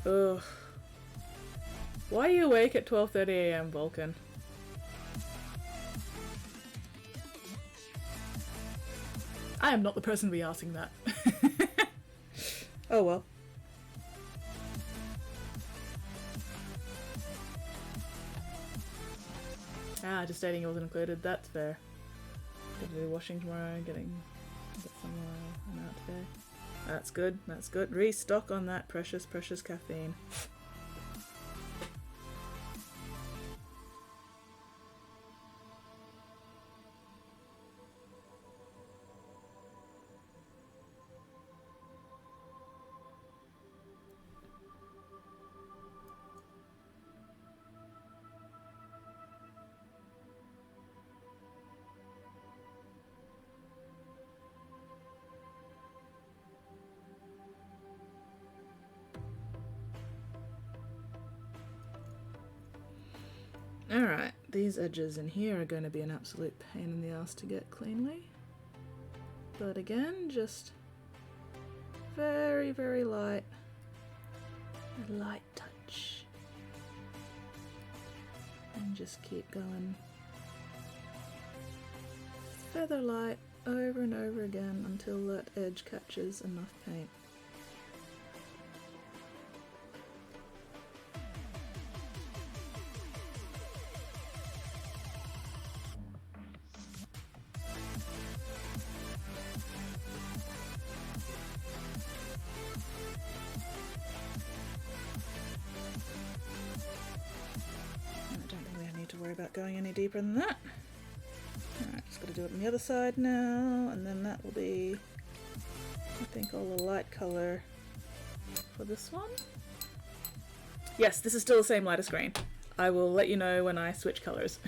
Ugh. Why are you awake at 12:30 AM, Vulcan? I am not the person to be asking that. Oh well. Ah, just stating it wasn't included. That's fair. Gotta do washing tomorrow, get somewhere out today. That's good, that's good. Restock on that precious, precious caffeine. Alright, these edges in here are going to be an absolute pain in the ass to get cleanly. But again, just very, very light. A light touch. And just keep going. Feather light over and over again until that edge catches enough paint. About going any deeper than that. Alright, just gotta do it on the other side now, and then that will be, I think, all the light colour for this one. Yes, this is still the same lightest green. I will let you know when I switch colours.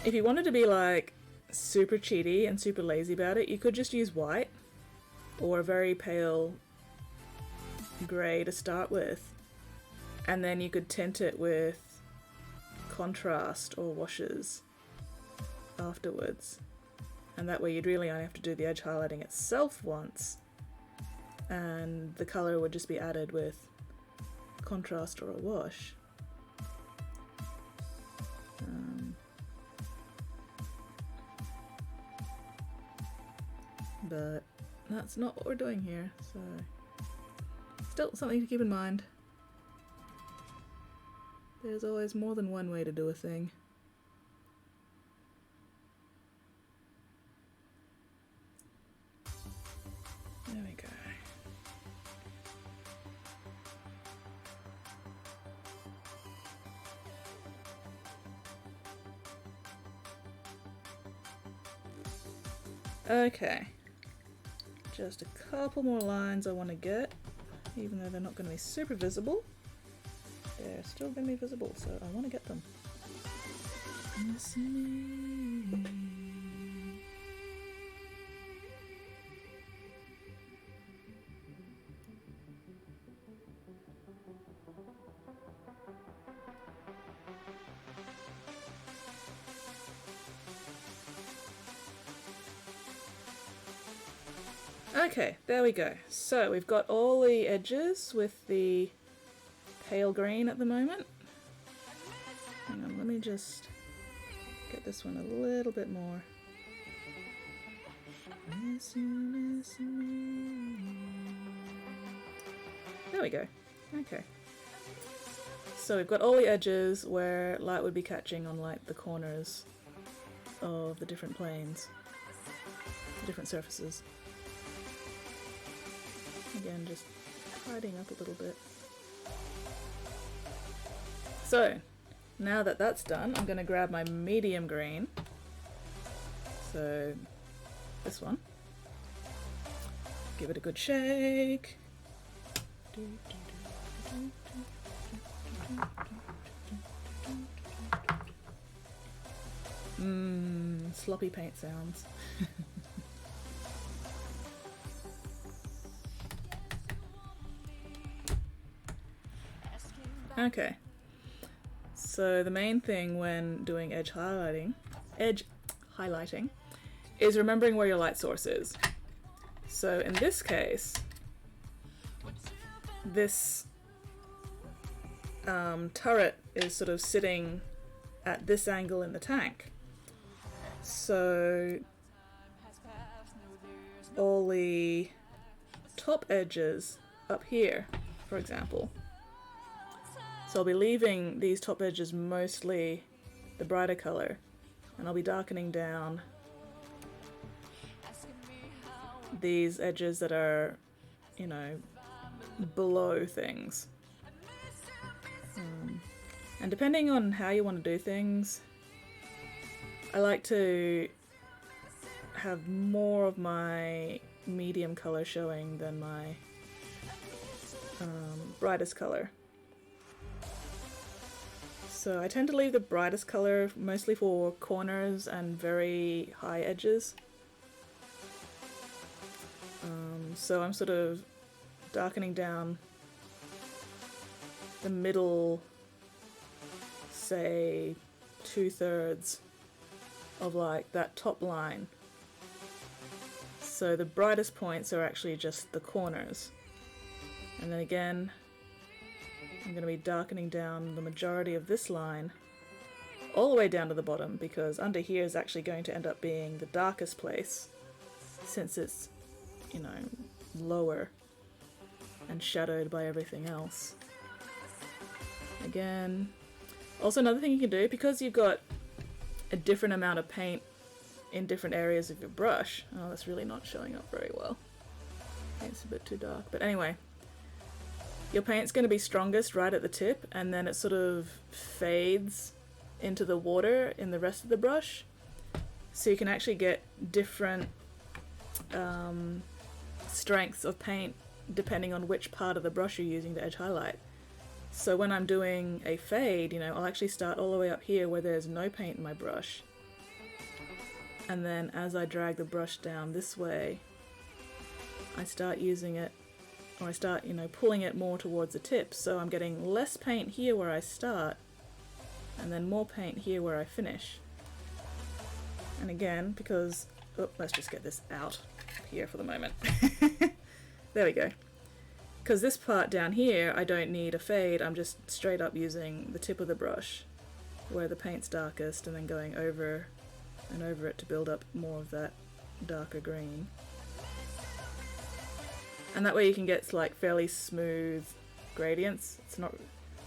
If you wanted to be like super cheaty and super lazy about it, you could just use white. Or a very pale grey to start with, And then you could tint it with contrast or washes afterwards. And that way you'd really only have to do the edge highlighting itself once, and the colour would just be added with contrast or a wash. But that's not what we're doing here, so still something to keep in mind. There's always more than one way to do a thing. There we go. Okay, just a couple more lines I want to get, even though they're not going to be super visible. They're still going to be visible, so I want to get them. Miss me. Okay, there we go. So we've got all the edges with the pale green at the moment. Hang on, let me just get this one a little bit more. Miss you, miss me. There we go. Okay. So we've got all the edges where light would be catching on like the corners of the different planes, the different surfaces. Again, just tidying up a little bit. So, now that that's done, I'm going to grab my medium green. So, this one. Give it a good shake. Sloppy paint sounds. Okay, so the main thing when doing edge highlighting is remembering where your light source is. So in this case, this turret is sort of sitting at this angle in the tank. So all the top edges up here, for example, so I'll be leaving these top edges mostly the brighter colour, and I'll be darkening down these edges that are, you know, below things. And depending on how you want to do things, I like to have more of my medium colour showing than my brightest colour. So I tend to leave the brightest colour mostly for corners and very high edges. So I'm sort of darkening down the middle, say 2/3 of like that top line. So the brightest points are actually just the corners. And then again, I'm going to be darkening down the majority of this line all the way down to the bottom, because under here is actually going to end up being the darkest place since it's, you know, lower and shadowed by everything else. Again, also another thing you can do, because you've got a different amount of paint in different areas of your brush. Oh, that's really not showing up very well. It's a bit too dark, but anyway. Your paint's going to be strongest right at the tip, and then it sort of fades into the water in the rest of the brush. So you can actually get different strengths of paint depending on which part of the brush you're using to edge highlight. So when I'm doing a fade, you know, I'll actually start all the way up here where there's no paint in my brush. And then as I drag the brush down this way, I start using it or I start, you know, pulling it more towards the tip, so I'm getting less paint here where I start, and then more paint here where I finish. And again, because, oh, let's just get this out here for the moment. There we go. Because this part down here, I don't need a fade, I'm just straight up using the tip of the brush where the paint's darkest and then going over and over it to build up more of that darker green. And that way you can get like fairly smooth gradients. It's not,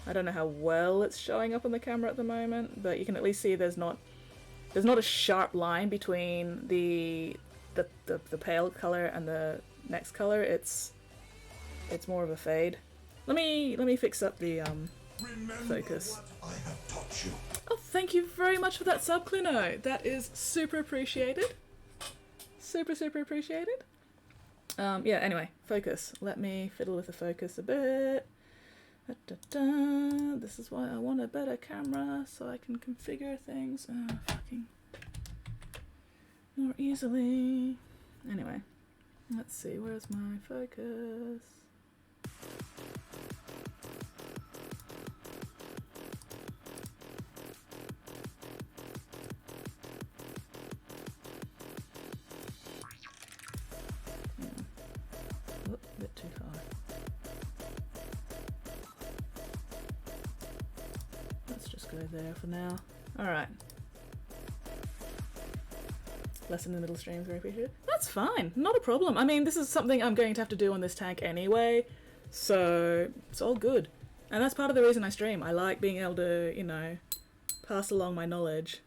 I don't know how well it's showing up on the camera at the moment, but you can at least see there's not a sharp line between the pale color and the next color. It's more of a fade. Let me fix up the focus. I have taught you. Oh, thank you very much for that sub, Cluno. That is super appreciated. Super appreciated. Yeah, anyway, focus. Let me fiddle with the focus a bit. This is why I want a better camera, so I can configure things fucking more easily. Anyway, let's see, where's my focus? Oh, a bit too far. Let's just go there for now. Alright. Less in the middle streams very appreciated. That's fine, not a problem. I mean, this is something I'm going to have to do on this tank anyway, so it's all good. And that's part of the reason I stream. I like being able to, you know, pass along my knowledge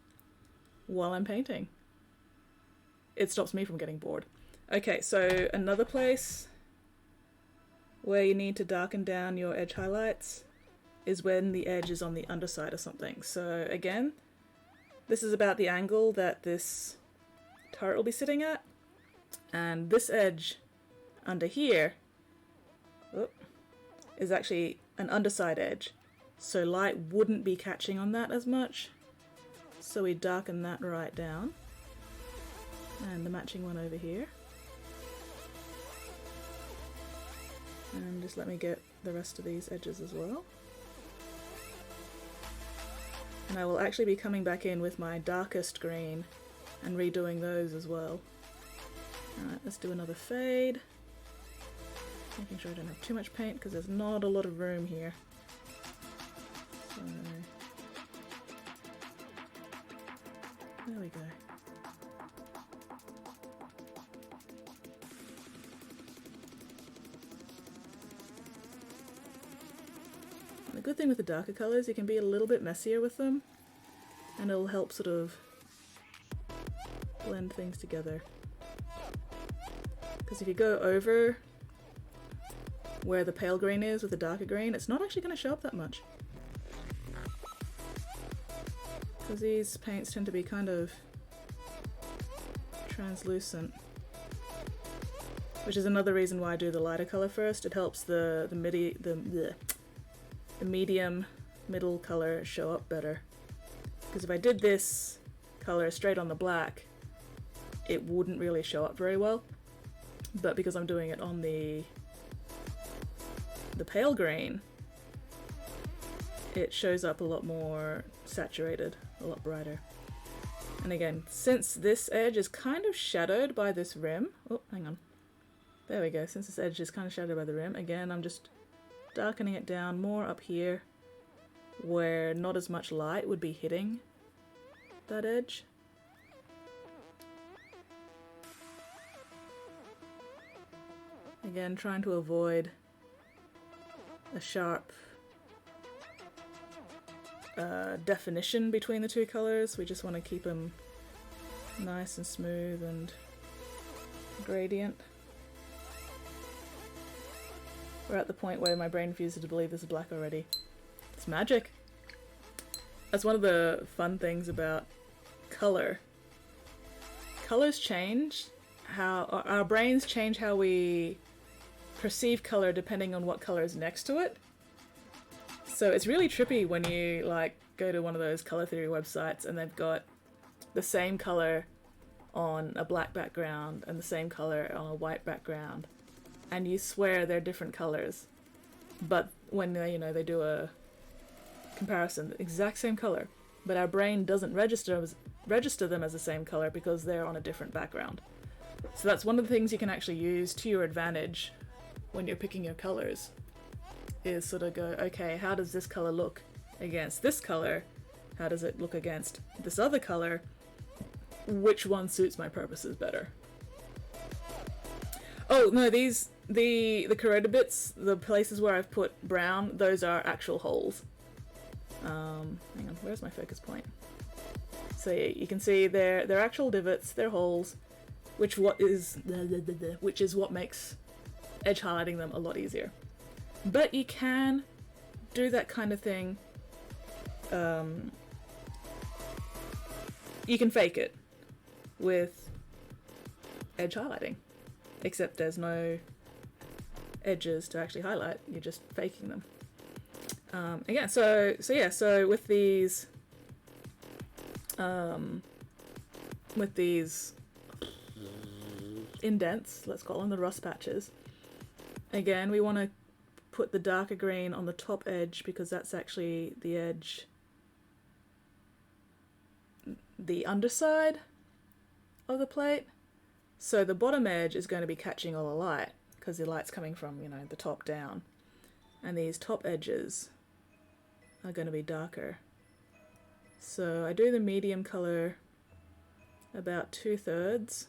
while I'm painting. It stops me from getting bored. Okay, so another place where you need to darken down your edge highlights is when the edge is on the underside of something. So again, this is about the angle that this turret will be sitting at, and this edge under here is actually an underside edge, so light wouldn't be catching on that as much, so we darken that right down, and the matching one over here, and just let me get the rest of these edges as well. And I will actually be coming back in with my darkest green and redoing those as well. Alright, let's do another fade. Making sure I don't have too much paint because there's not a lot of room here. So, there we go. And the good thing with the darker colours, you can be a little bit messier with them, and it'll help sort of blend things together. Because if you go over where the pale green is with the darker green, it's not actually going to show up that much. Because these paints tend to be kind of translucent. Which is another reason why I do the lighter colour first. It helps the medium middle colour show up better. Because if I did this colour straight on the black, it wouldn't really show up very well. But because I'm doing it on the pale green, it shows up a lot more saturated, a lot brighter. And again, since this edge is kind of shadowed by this rim, oh, hang on. There we go, since this edge is kind of shadowed by the rim, again, I'm just darkening it down more up here where not as much light would be hitting that edge. Again, trying to avoid a sharp definition between the two colors. We just want to keep them nice and smooth and gradient. We're at the point where my brain refuses to believe this is black already. It's magic. That's one of the fun things about color. Colors change how our brains change how we perceive color depending on what color is next to it. So it's really trippy when you like go to one of those color theory websites and they've got the same color on a black background and the same color on a white background. and you swear they're different colors, but when they, they do a comparison, the exact same color, but our brain doesn't register them as the same color because they're on a different background. So that's one of the things you can actually use to your advantage when you're picking your colors, is sort of go, okay, how does this color look against this color? How does it look against this other color? Which one suits my purposes better? Oh no, the corroded bits, the places where I've put brown, those are actual holes. Hang on, where's my focus point? So yeah, you can see they're actual divots, they're holes, which is what makes edge highlighting them a lot easier. But you can do that kind of thing. You can fake it with edge highlighting, except there's no edges to actually highlight. You're just faking them. Again, so with these indents, let's call them the rust patches. Again, we want to put the darker green on the top edge because that's actually the edge, the underside of the plate. So the bottom edge is going to be catching all the light because the light's coming from, the top down. And these top edges are going to be darker. So I do the medium color about 2/3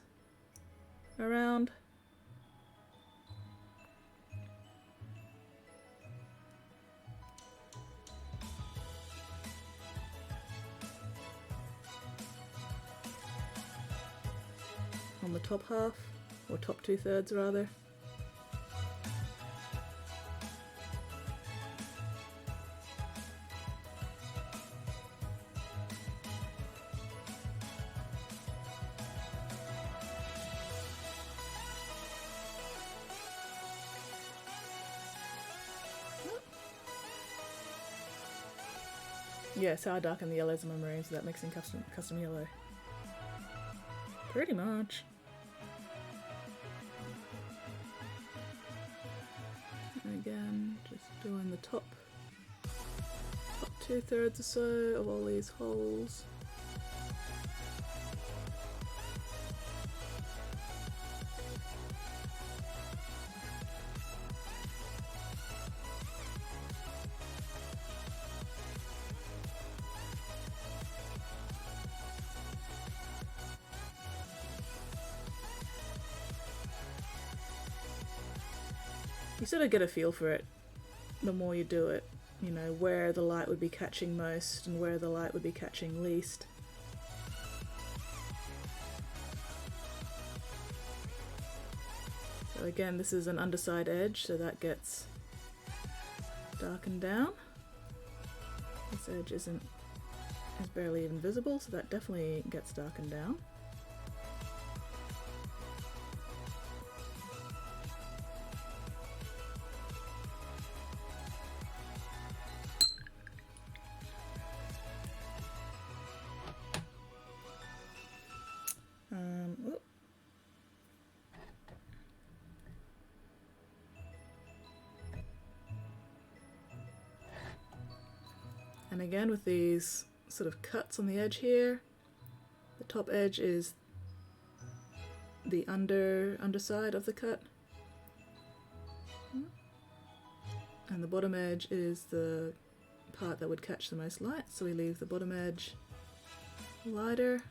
around. On the top half, or top 2/3 rather. Yeah, so I darken the yellows in my maroons without mixing custom yellow. Pretty much. And again, just doing the top 2/3 or so of all these holes. You sort of get a feel for it the more you do it, where the light would be catching most and where the light would be catching least. So again, this is an underside edge, so that gets darkened down. This edge is barely even visible, so that definitely gets darkened down. And again, with these sort of cuts on the edge here, the top edge is the underside of the cut, and the bottom edge is the part that would catch the most light, so we leave the bottom edge lighter.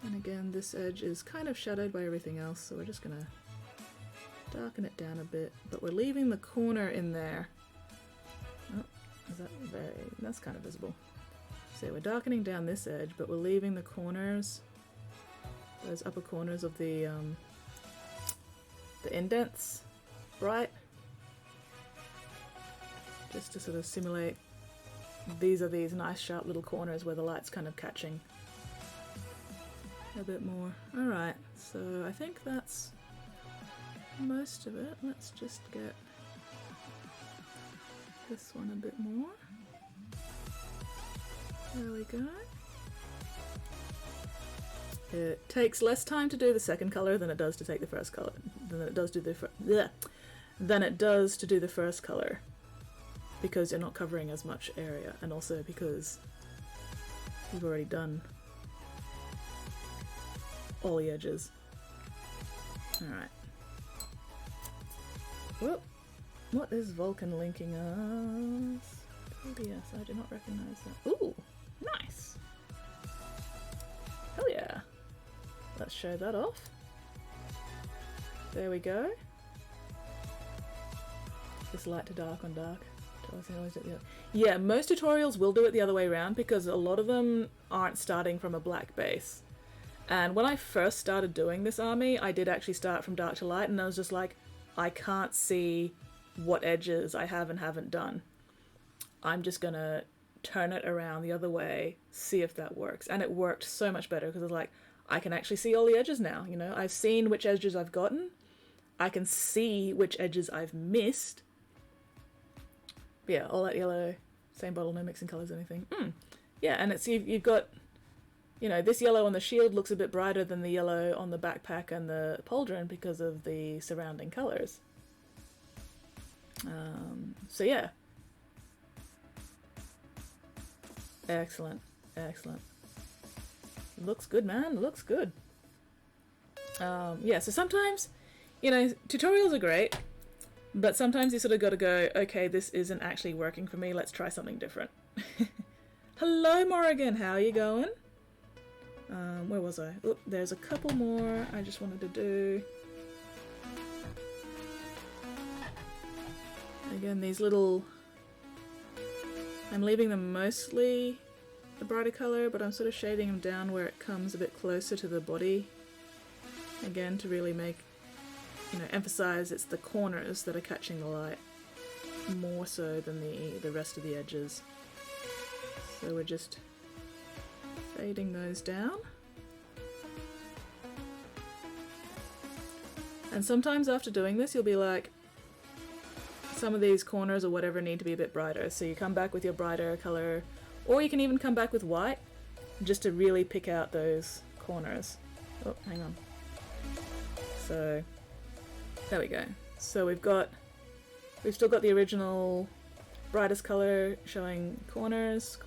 And again, this edge is kind of shadowed by everything else, so we're just gonna darken it down a bit, but we're leaving the corner in there. Oh, that's kind of visible. So we're darkening down this edge, but we're leaving the corners, those upper corners of the indents bright, just to sort of simulate these are these nice sharp little corners where the light's kind of catching a bit more. Alright, so I think that's most of it. Let's just get this one a bit more. There we go. It takes less time to do the second color than it does to take the first color, than it does to do the first color, because you're not covering as much area, and also because you've already done all the edges. Alright. Whoop! What is Vulcan linking us? PBS, I do not recognize that. Ooh! Nice! Hell yeah! Let's show that off. There we go. Just light to dark on dark. Yeah, most tutorials will do it the other way around because a lot of them aren't starting from a black base. And when I first started doing this army, I did actually start from dark to light, and I was just like, I can't see what edges I have and haven't done. I'm just gonna turn it around the other way, see if that works. And it worked so much better because I was like, I can actually see all the edges now, you know? I've seen which edges I've gotten. I can see which edges I've missed. But yeah, all that yellow, same bottle, no mixing colours, anything. Yeah, and it's you've got, you know, this yellow on the shield looks a bit brighter than the yellow on the backpack and the pauldron because of the surrounding colours. So yeah. Excellent, excellent. Looks good, man, looks good. Yeah, so sometimes, you know, tutorials are great, but sometimes you sort of got to go, okay, this isn't actually working for me, let's try something different. Hello, Morrigan, how are you going? Where was I? Oop, there's a couple more I just wanted to do. Again, these little... I'm leaving them mostly the brighter colour, but I'm sort of shading them down where it comes a bit closer to the body. Again, to really make, you know, emphasize it's the corners that are catching the light more so than the rest of the edges. So we're just fading those down. And sometimes after doing this, you'll be like, some of these corners or whatever need to be a bit brighter. So you come back with your brighter color, or you can even come back with white, just to really pick out those corners. Oh, hang on. So, there we go. So we've still got the original brightest color showing corners,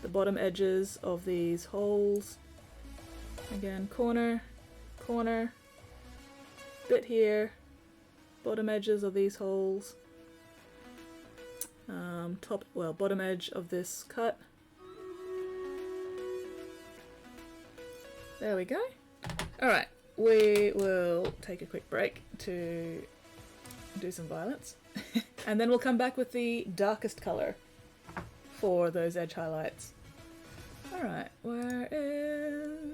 the bottom edges of these holes. Again, corner, bit here, bottom edges of these holes, bottom edge of this cut. There we go. Alright, we will take a quick break to do some violence, and then we'll come back with the darkest colour for those edge highlights. Alright, where is...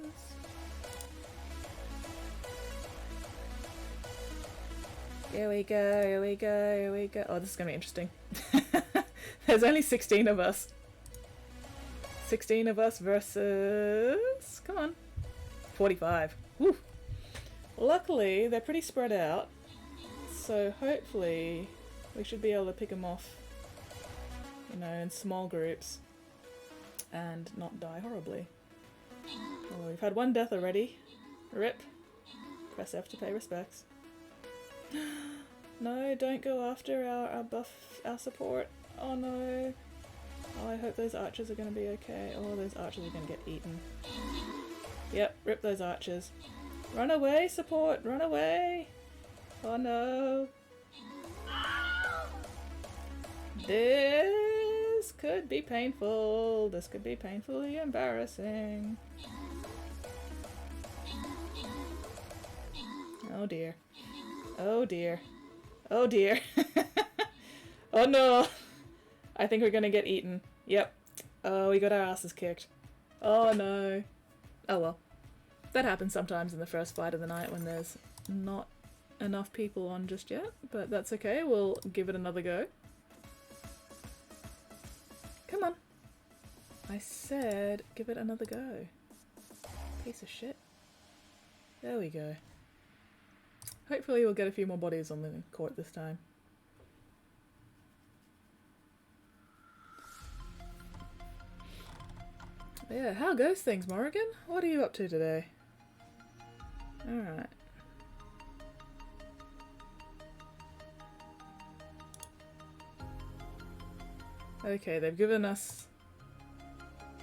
Here we go, here we go, here we go. Oh, this is going to be interesting. There's only 16 of us. 16 of us versus... Come on. 45. Woo! Luckily, they're pretty spread out. So hopefully we should be able to pick them off, you know, in small groups and not die horribly. Oh, we've had one death already. RIP. Press F to pay respects. No, don't go after our support. Oh no. Oh, I hope those archers are going to be okay. Oh, those archers are going to get eaten. Yep, rip those archers. Run away, support, run away. Oh no. This could be painful. This could be painfully embarrassing. Oh dear. Oh dear. Oh dear. Oh no. I think we're gonna get eaten. Yep. Oh, we got our asses kicked. Oh no. Oh well. That happens sometimes in the first fight of the night when there's not enough people on just yet, but that's okay. We'll give it another go. Come on. I said give it another go. Piece of shit. There we go. Hopefully we'll get a few more bodies on the court this time. Yeah, how goes things, Morrigan? What are you up to today? Alright. Okay, they've given us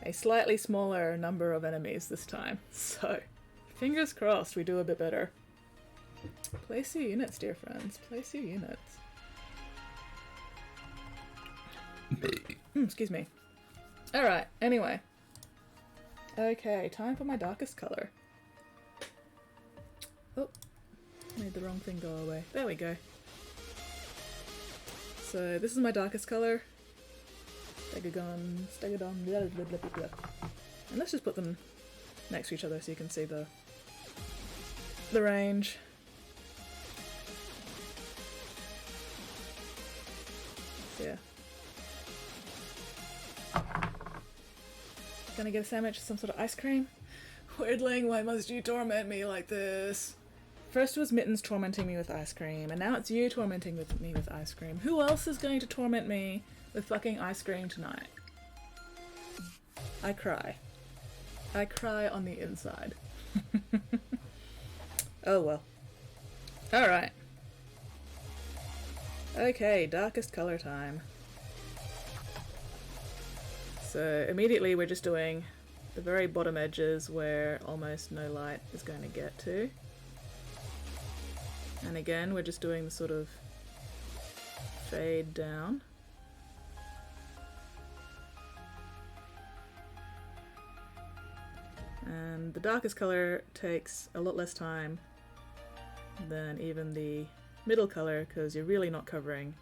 a slightly smaller number of enemies this time, so fingers crossed we do a bit better. Place your units, dear friends. Place your units. Excuse me. Alright, anyway. Okay, time for my darkest colour. Oh, made the wrong thing go away. There we go. So this is my darkest colour. Stegadon, blah, blah, blah, blah, blah. And let's just put them next to each other so you can see the range. Yeah. Gonna get a sandwich, some sort of ice cream. Weirdling, why must you torment me like this? First was Mittens tormenting me with ice cream, and now it's you tormenting me with ice cream. Who else is going to torment me with fucking ice cream tonight? I cry. I cry on the inside. Oh well. Alright. Okay, darkest colour time. So immediately we're just doing the very bottom edges where almost no light is going to get to. And again, we're just doing the sort of fade down. And the darkest colour takes a lot less time than even the middle colour because you're really not covering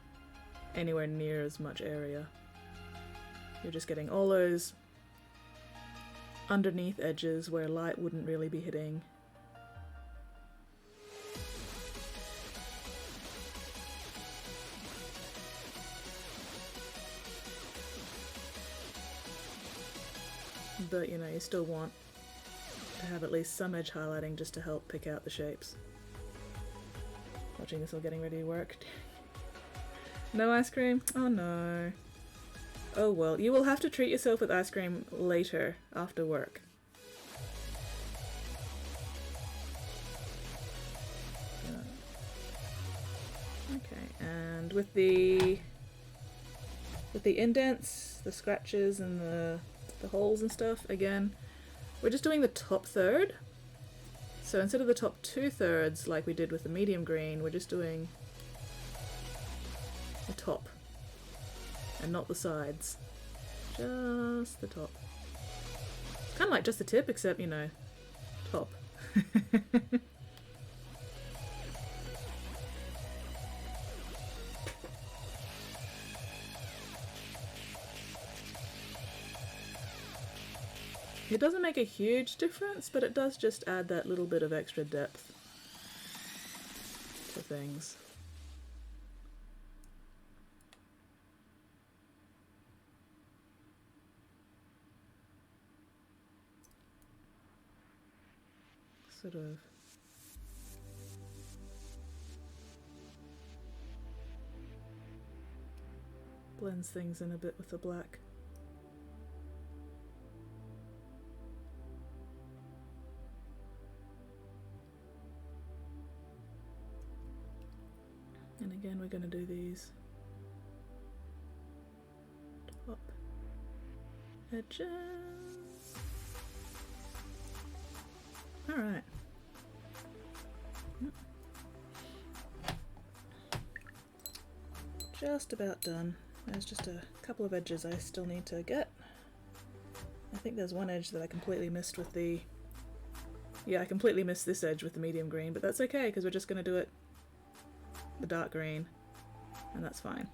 anywhere near as much area. You're just getting all those underneath edges where light wouldn't really be hitting. But you know, you still want to have at least some edge highlighting just to help pick out the shapes. Watching this all getting ready to work. No ice cream? Oh no. Oh well, you will have to treat yourself with ice cream later, after work. Okay, and with the indents, the scratches and the holes and stuff, again, we're just doing the top third. So instead of the top 2/3 like we did with the medium green, we're just doing the top and not the sides. Just the top. Kind of like just the tip, except, you know, top. It doesn't make a huge difference, but it does just add that little bit of extra depth to things. Sort of blends things in a bit with the black. And again, we're going to do these top edges. Alright. Just about done. There's just a couple of edges I still need to get. I think there's one edge that I completely missed with the... Yeah, I completely missed this edge with the medium green, but that's okay because we're just going to do it the dark green, and that's fine.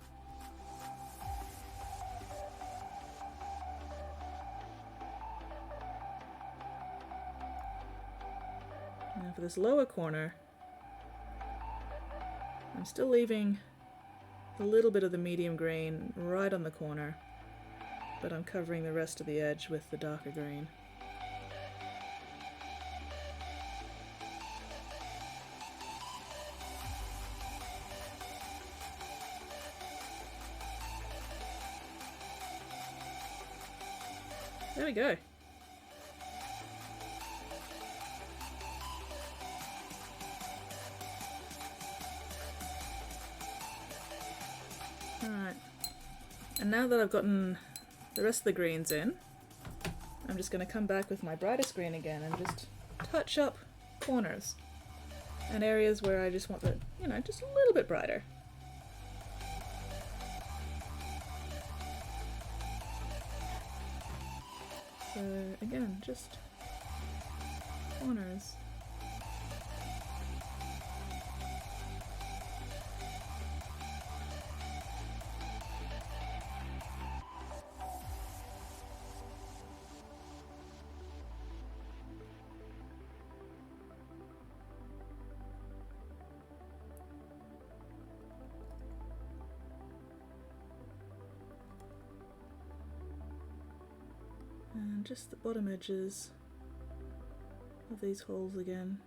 Now for this lower corner, I'm still leaving a little bit of the medium green right on the corner, but I'm covering the rest of the edge with the darker green. There we go. Alright. And now that I've gotten the rest of the greens in, I'm just going to come back with my brightest green again and just touch up corners and areas where I just want it, you know, just a little bit brighter. So again, just corners. And just the bottom edges of these holes again.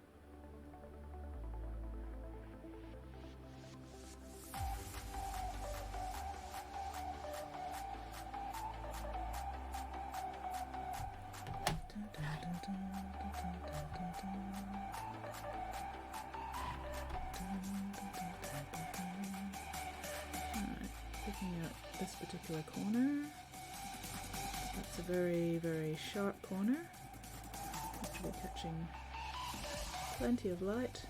Alright, picking out this particular corner. That's a very, very sharp corner, actually catching plenty of light.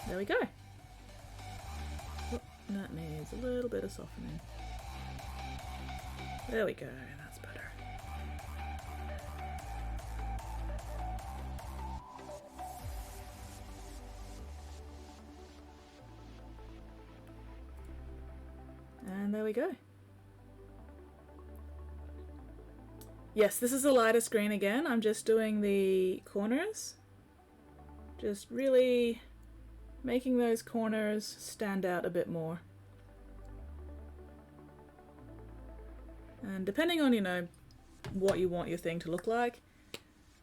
There we go. Oh, that needs a little bit of softening. There we go, that's better. And there we go. Yes, this is the lightest green again. I'm just doing the corners. Just really making those corners stand out a bit more. And depending on, you know, what you want your thing to look like,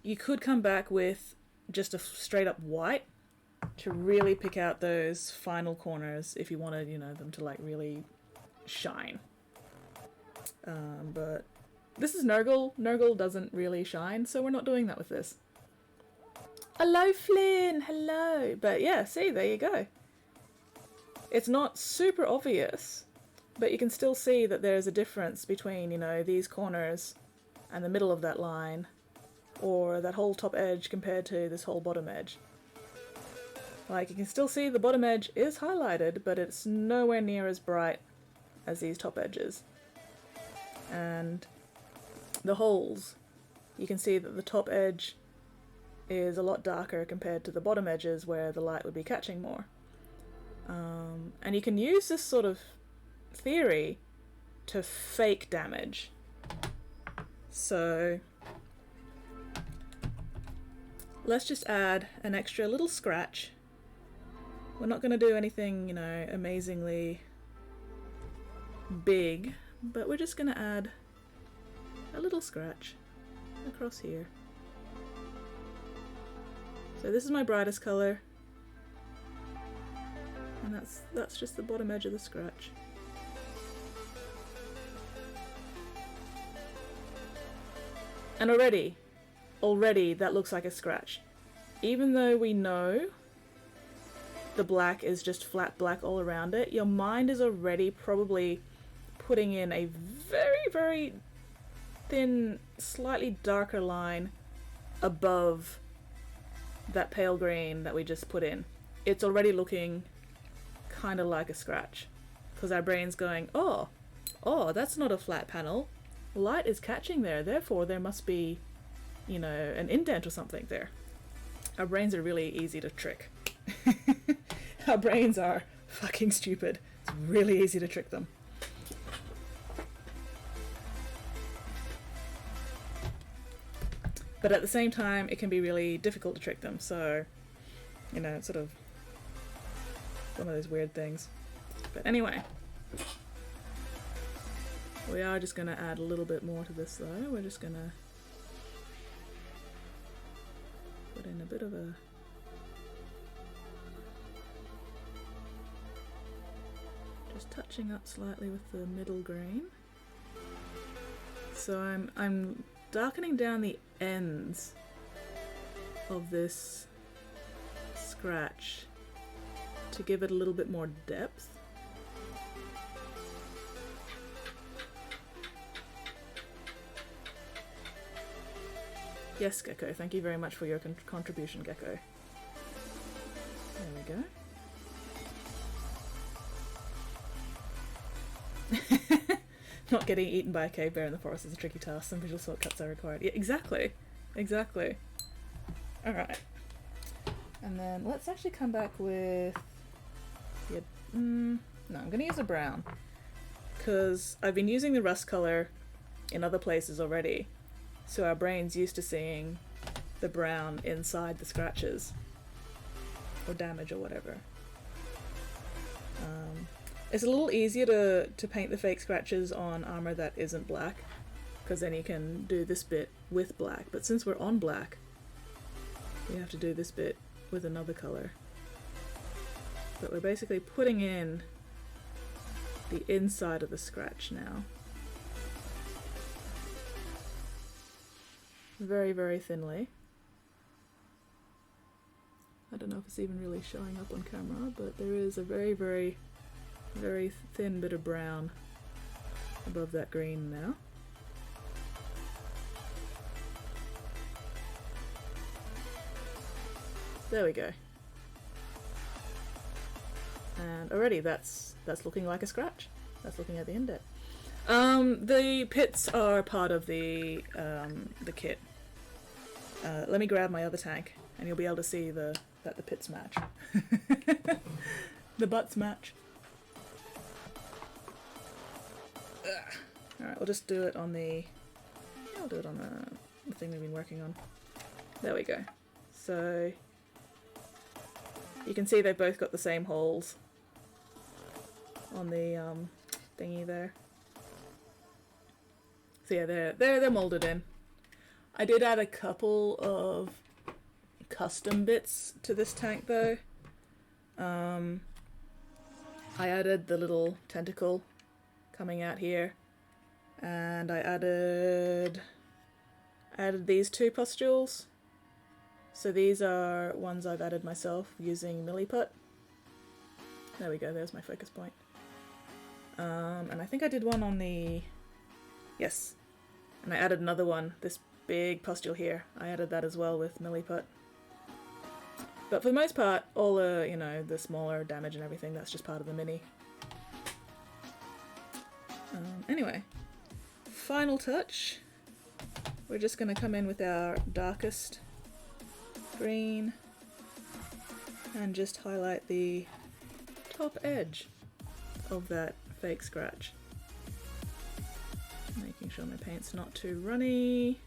you could come back with just a straight up white to really pick out those final corners if you wanted, you know, them to like really shine. But this is Nurgle. Nurgle doesn't really shine, so we're not doing that with this. Hello, Flynn! Hello! But yeah, see, there you go. It's not super obvious, but you can still see that there's a difference between, you know, these corners and the middle of that line, or that whole top edge compared to this whole bottom edge. Like, you can still see the bottom edge is highlighted, but it's nowhere near as bright as these top edges. And the holes, you can see that the top edge is a lot darker compared to the bottom edges where the light would be catching more. And you can use this sort of theory to fake damage. So let's just add an extra little scratch. We're not going to do anything, you know, amazingly big, but we're just going to add a little scratch across here. So this is my brightest colour, and that's just the bottom edge of the scratch. And already that looks like a scratch. Even though we know the black is just flat black all around it, your mind is already probably putting in a very, very thin, slightly darker line above that pale green that we just put in. It's already looking kind of like a scratch, because our brain's going, oh, that's not a flat panel. Light is catching there, therefore there must be, you know, an indent or something there. Our brains are really easy to trick. Our brains are fucking stupid. It's really easy to trick them. But at the same time, it can be really difficult to trick them, so, You know, it's sort of one of those weird things. But anyway, we are just going to add a little bit more to this though. We're just going to put in a bit of a just touching up slightly with the middle green. So I'm darkening down the ends of this scratch to give it a little bit more depth. Yes, Gecko, thank you very much for your contribution, Gecko. There we go. Not getting eaten by a cave bear in the forest is a tricky task. Some visual shortcuts are required. Yeah, exactly. Exactly. Alright. And then let's actually come back with... Yeah, no, I'm going to use a brown. Because I've been using the rust colour in other places already. So our brain's used to seeing the brown inside the scratches. Or damage or whatever. It's a little easier to paint the fake scratches on armor that isn't black, because then you can do this bit with black. But since we're on black, we have to do this bit with another color. But we're basically putting in the inside of the scratch now. Very, very thinly. I don't know if it's even really showing up on camera, but there is a very, very, very thin bit of brown above that green now. There we go. And already that's looking like a scratch. That's looking at the indent. The pits are part of the kit. Let me grab my other tank, and you'll be able to see that the pits match. The butts match. Alright, we'll just do it on the... Yeah, I'll do it on the thing we've been working on. There we go. So you can see they've both got the same holes on the thingy there. So yeah, they're molded in. I did add a couple of custom bits to this tank though. I added the little tentacle coming out here, and I added these two pustules. So these are ones I've added myself using Milliput. There we go, there's my focus point. And I think I did one on the... Yes. And I added another one, this big pustule here. I added that as well with Milliput. But for the most part, all the, you know, the smaller damage and everything, that's just part of the mini. Anyway, final touch. We're just going to come in with our darkest green and just highlight the top edge of that fake scratch. Making sure my paint's not too runny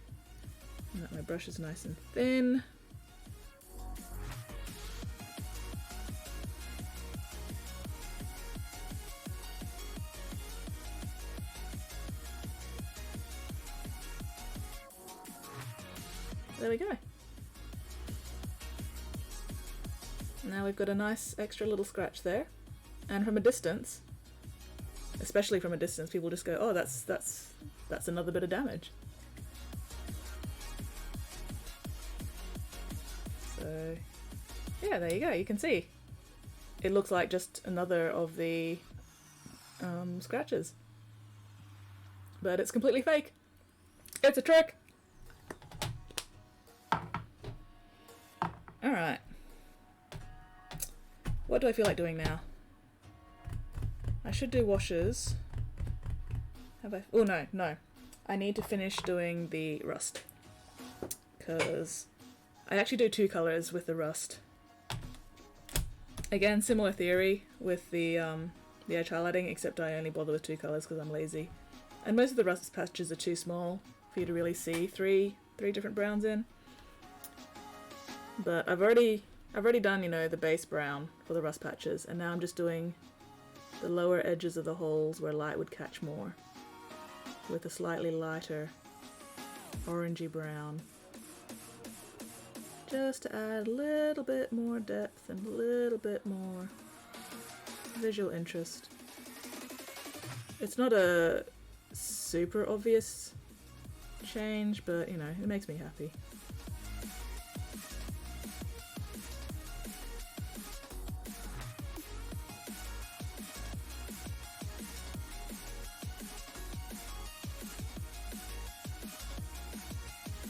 and that my brush is nice and thin. There we go. Now we've got a nice extra little scratch there, and from a distance, especially from a distance, people just go, "Oh, that's another bit of damage." So yeah, there you go. You can see it looks like just another of the scratches, but it's completely fake. It's a trick. Alright. What do I feel like doing now? I should do washes. Have I? Oh no. I need to finish doing the rust. Because I actually do two colours with the rust. Again, similar theory with the edge highlighting, except I only bother with two colours because I'm lazy. And most of the rust patches are too small for you to really see three different browns in. But I've already I've already done, you know, the base brown for the rust patches, and now I'm just doing the lower edges of the holes where light would catch more with a slightly lighter orangey brown, just to add a little bit more depth and a little bit more visual interest. It's not a super obvious change, but you know, it makes me happy.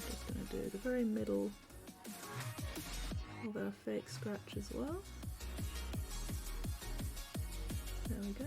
Just gonna do the very middle of our fake scratch as well. There we go.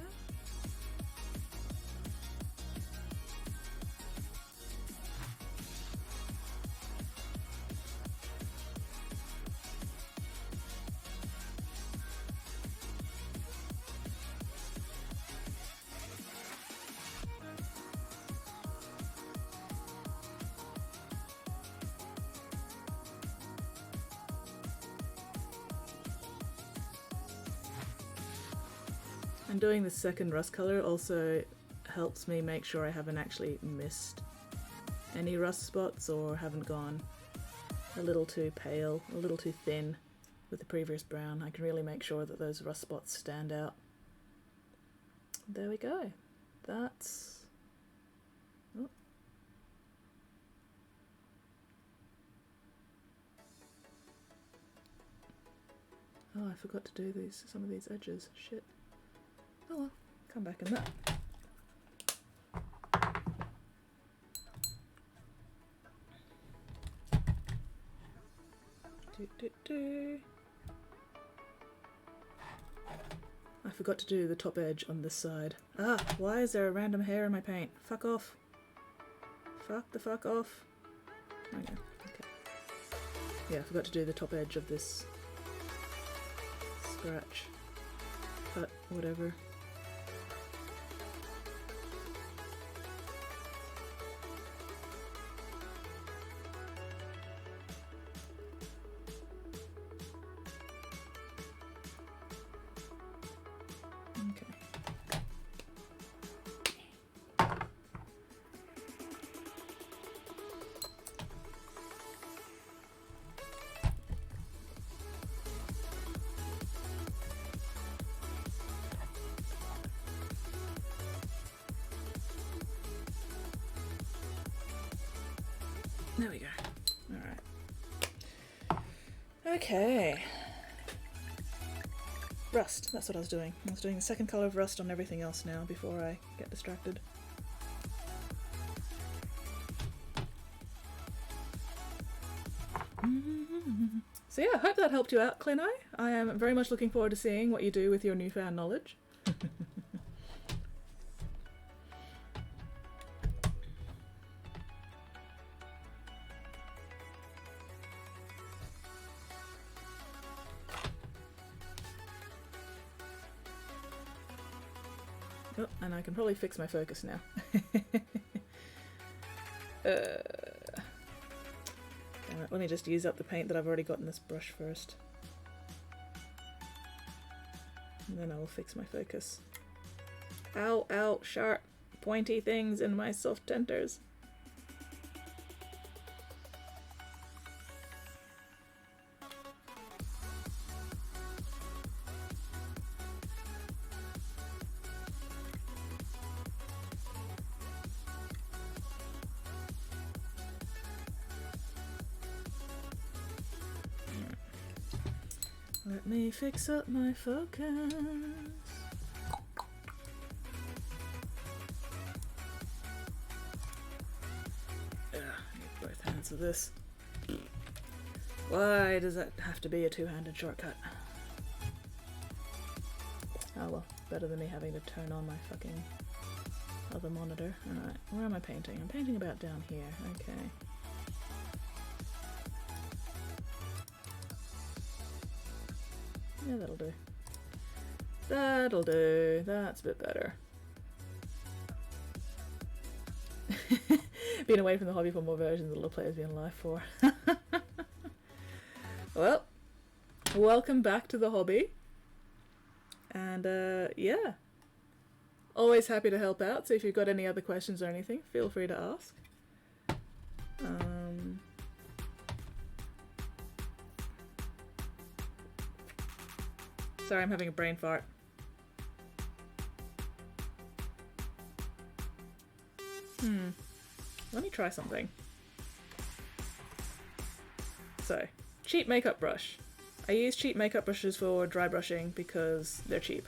And doing the second rust color also helps me make sure I haven't actually missed any rust spots or haven't gone a little too pale, a little too thin with the previous brown. I can really make sure that those rust spots stand out. There we go. That's... Oh. Oh, I forgot to do some of these edges. Shit. Oh well, come back in that. I forgot to do the top edge on this side. Ah, why is there a random hair in my paint? Fuck off. Fuck the fuck off. Okay. Yeah, I forgot to do the top edge of this scratch. Cut, whatever. There we go. Alright. Okay. Rust, that's what I was doing. I was doing the second colour of rust on everything else now before I get distracted. So yeah, I hope that helped you out, Clino. I am very much looking forward to seeing what you do with your newfound knowledge. Oh, and I can probably fix my focus now. Alright, let me just use up the paint that I've already got in this brush first. And then I will fix my focus. Ow, ow, sharp, pointy things in my soft tinters. Let me fix up my focus. I need both hands of this. Why does that have to be a two-handed shortcut? Oh well, better than me having to turn on my fucking other monitor. Alright, where am I painting? I'm painting about down here, okay. Yeah, that'll do. That'll do. That's a bit better. Being away from the hobby for more versions of little players being alive for. Well, welcome back to the hobby. And yeah, always happy to help out, so if you've got any other questions or anything, feel free to ask. Sorry, I'm having a brain fart. Let me try something. So, cheap makeup brush. I use cheap makeup brushes for dry brushing because they're cheap.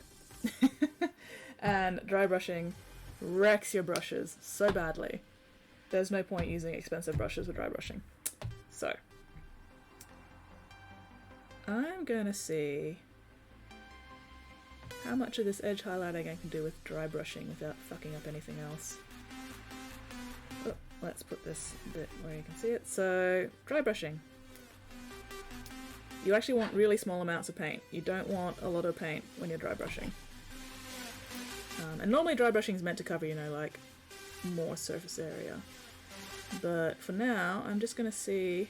And dry brushing wrecks your brushes so badly. There's no point using expensive brushes for dry brushing. So, I'm gonna see how much of this edge highlighting I can do with dry brushing without fucking up anything else. Oh, let's put this bit where you can see it. So, dry brushing. You actually want really small amounts of paint. You don't want a lot of paint when you're dry brushing. And normally dry brushing is meant to cover, you know, like, more surface area. But for now, I'm just going to see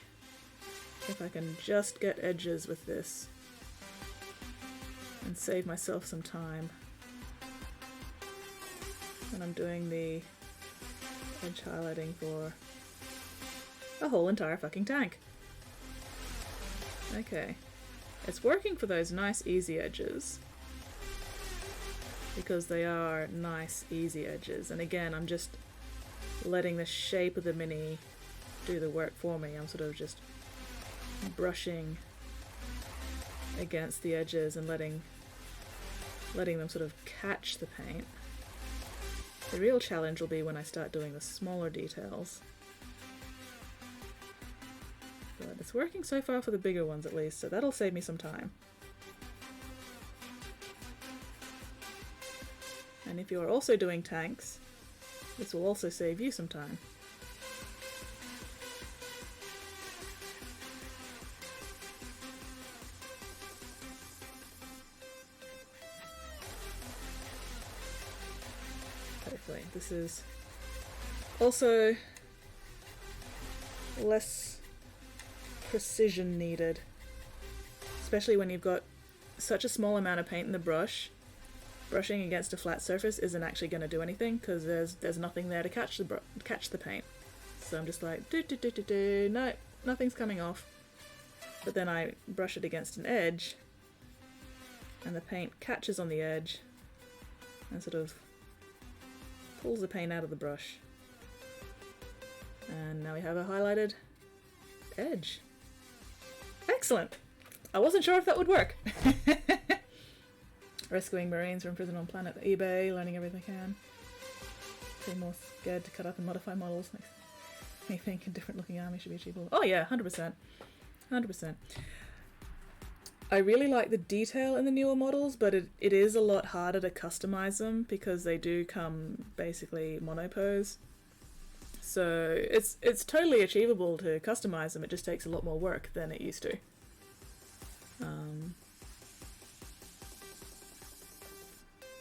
if I can just get edges with this and save myself some time when I'm doing the edge highlighting for a whole entire fucking tank. Okay, it's working for those nice easy edges because they are nice easy edges, and again I'm just letting the shape of the mini do the work for me. I'm sort of just brushing against the edges and letting them sort of catch the paint. The real challenge will be when I start doing the smaller details. But it's working so far for the bigger ones at least, so that'll save me some time. And if you're also doing tanks, this will also save you some time. Hopefully, this is also less precision needed, especially when you've got such a small amount of paint in the brush. Brushing against a flat surface isn't actually going to do anything because there's nothing there to catch the paint. So I'm just like no, nothing's coming off. But then I brush it against an edge, and the paint catches on the edge and sort of pulls the paint out of the brush. And now we have a highlighted edge. Excellent! I wasn't sure if that would work. Rescuing Marines from prison on planet eBay, learning everything I can. Being more scared to cut up and modify models. Makes me think a different looking army should be achievable. Oh yeah, 100%. 100%. I really like the detail in the newer models, but it is a lot harder to customize them because they do come basically monopose. So it's totally achievable to customize them, it just takes a lot more work than it used to.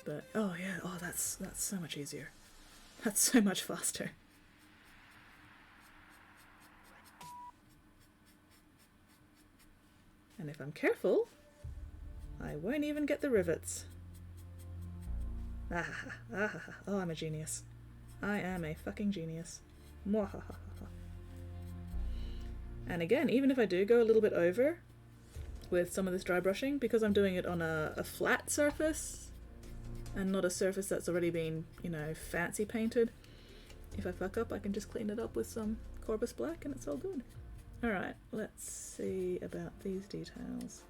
But oh yeah, oh that's so much easier. That's so much faster. And if I'm careful, I won't even get the rivets. Oh, I'm a genius. I am a fucking genius. Mwahaha. And again, even if I do go a little bit over with some of this dry brushing, because I'm doing it on a flat surface and not a surface that's already been, you know, fancy painted, if I fuck up I can just clean it up with some Corbus Black and it's all good. Alright, let's see about these details.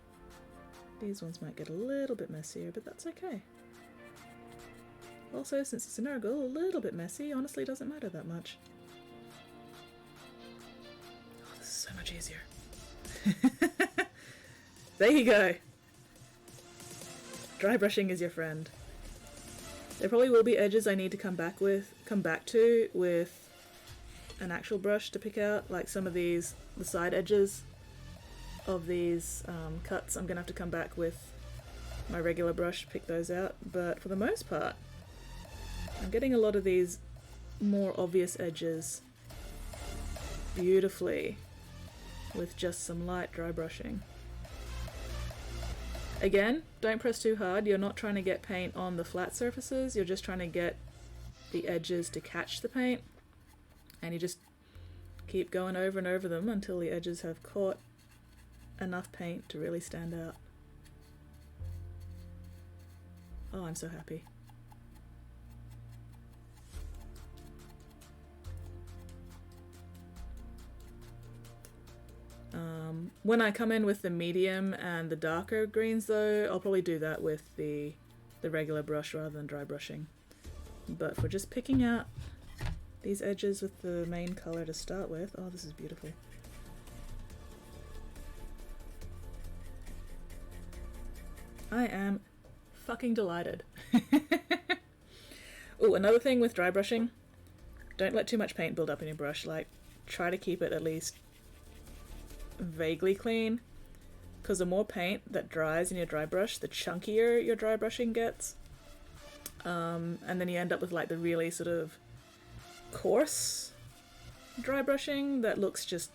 These ones might get a little bit messier, but that's okay. Also, since it's an Nurgle, a little bit messy honestly doesn't matter that much. Oh, this is so much easier. There you go. Dry brushing is your friend. There probably will be edges I need to come back to with an actual brush to pick out, like some of these, the side edges of these cuts. I'm gonna have to come back with my regular brush to pick those out, but for the most part, I'm getting a lot of these more obvious edges beautifully with just some light dry brushing. Again, don't press too hard. You're not trying to get paint on the flat surfaces, you're just trying to get the edges to catch the paint. And you just keep going over and over them until the edges have caught enough paint to really stand out. Oh, I'm so happy. When I come in with the medium and the darker greens though, I'll probably do that with the regular brush rather than dry brushing. But for just picking out these edges with the main color to start with, oh, this is beautiful. I am fucking delighted. Oh, another thing with dry brushing, don't let too much paint build up in your brush. Like, try to keep it at least vaguely clean, because the more paint that dries in your dry brush, the chunkier your dry brushing gets. And then you end up with like the really sort of coarse dry brushing that looks just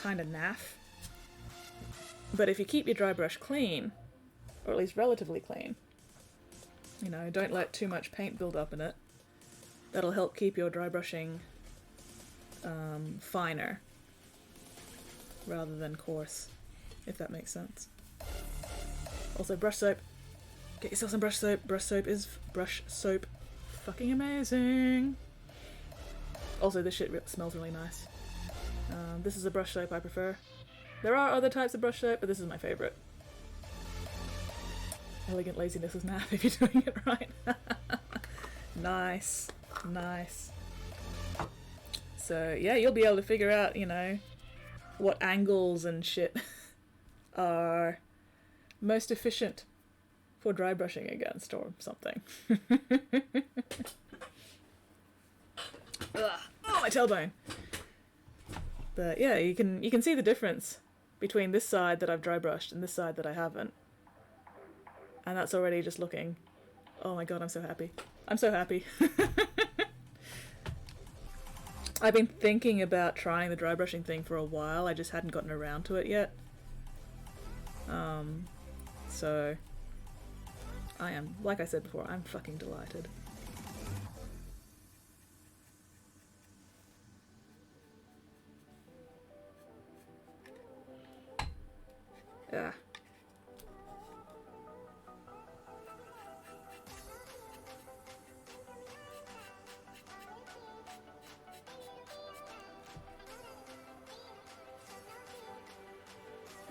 kind of naff. But if you keep your dry brush clean, or at least relatively clean, you know, don't let too much paint build up in it, that'll help keep your dry brushing finer rather than coarse, if that makes sense. Also, brush soap. Get yourself some brush soap. Brush soap fucking amazing. Also, this shit smells really nice. This is a brush soap I prefer. There are other types of brush soap, but this is my favourite. Elegant laziness is naff if you're doing it right. Nice. Nice. So, yeah, you'll be able to figure out, you know, what angles and shit are most efficient for dry brushing against or something. Ugh. Oh, my tailbone. But yeah, you can see the difference between this side that I've dry brushed and this side that I haven't. And that's already just looking, oh my god, I'm so happy. I'm so happy. I've been thinking about trying the dry brushing thing for a while, I just hadn't gotten around to it yet. So I am, like I said before, I'm fucking delighted. Yeah.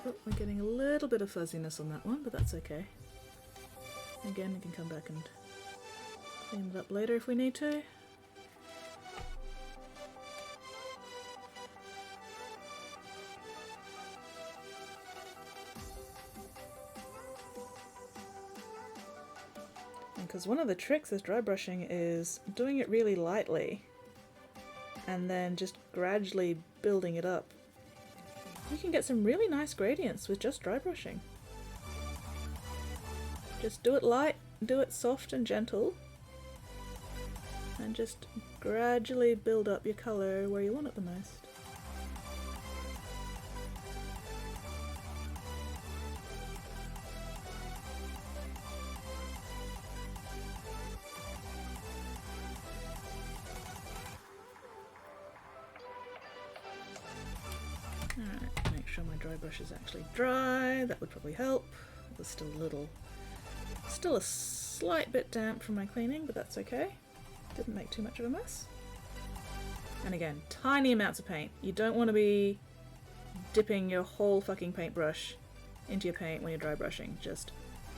Oh, we're getting a little bit of fuzziness on that one, but that's okay. Again, we can come back and clean it up later if we need to. Because one of the tricks with dry brushing is doing it really lightly and then just gradually building it up. You can get some really nice gradients with just dry brushing. Just do it light, do it soft and gentle, and just gradually build up your colour where you want it the most. Alright, make sure my dry brush is actually dry, that would probably help. It was still a slight bit damp from my cleaning, but that's okay. Didn't make too much of a mess. And again, tiny amounts of paint. You don't want to be dipping your whole fucking paintbrush into your paint when you're dry brushing. Just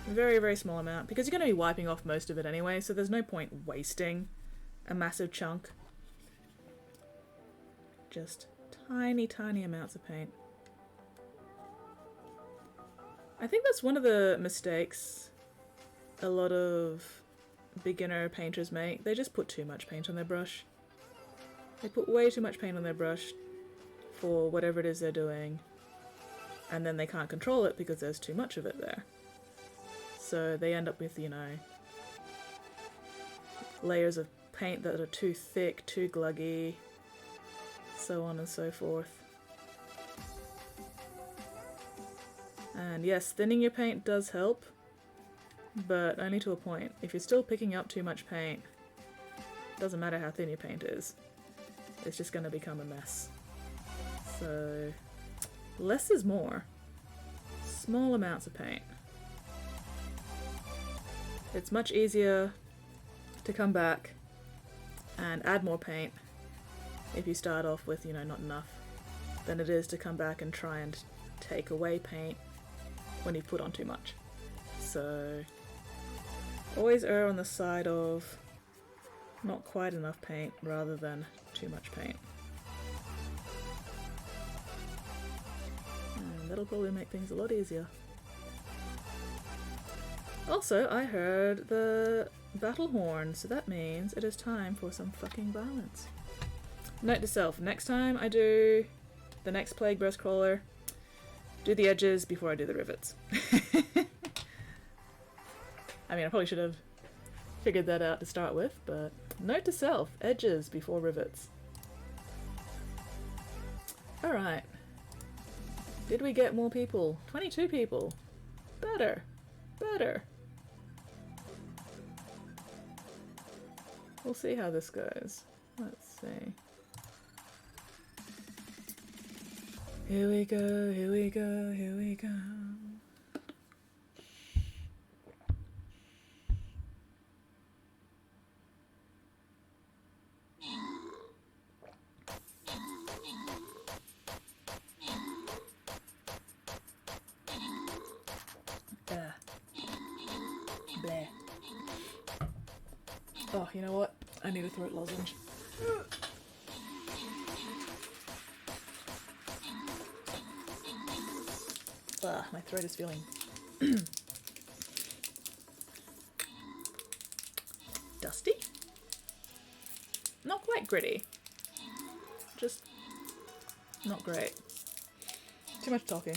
a very, very small amount, because you're going to be wiping off most of it anyway, so there's no point wasting a massive chunk. Just tiny, tiny amounts of paint. I think that's one of the mistakes a lot of beginner painters make. They just put too much paint on their brush. They put way too much paint on their brush for whatever it is they're doing, and then they can't control it because there's too much of it there. So they end up with, you know, layers of paint that are too thick, too gluggy, so on and so forth. And yes, thinning your paint does help, but only to a point. If you're still picking up too much paint, doesn't matter how thin your paint is, it's just going to become a mess. So less is more. Small amounts of paint. It's much easier to come back and add more paint if you start off with, you know, not enough, than it is to come back and try and take away paint when you've put on too much. So always err on the side of not quite enough paint rather than too much paint. And that'll probably make things a lot easier. Also, I heard the battle horn, so that means it is time for some fucking violence. Note to self, next time I do the next Plague Burst Crawler, do the edges before I do the rivets. I mean, I probably should have figured that out to start with, but note to self, edges before rivets. Alright. Did we get more people? 22 people. Better. Better. We'll see how this goes. Let's see. Here we go, here we go, here we go. Bleh. Oh, you know what? I need a throat lozenge. My throat is feeling dusty? Not quite gritty. Just not great. Too much talking.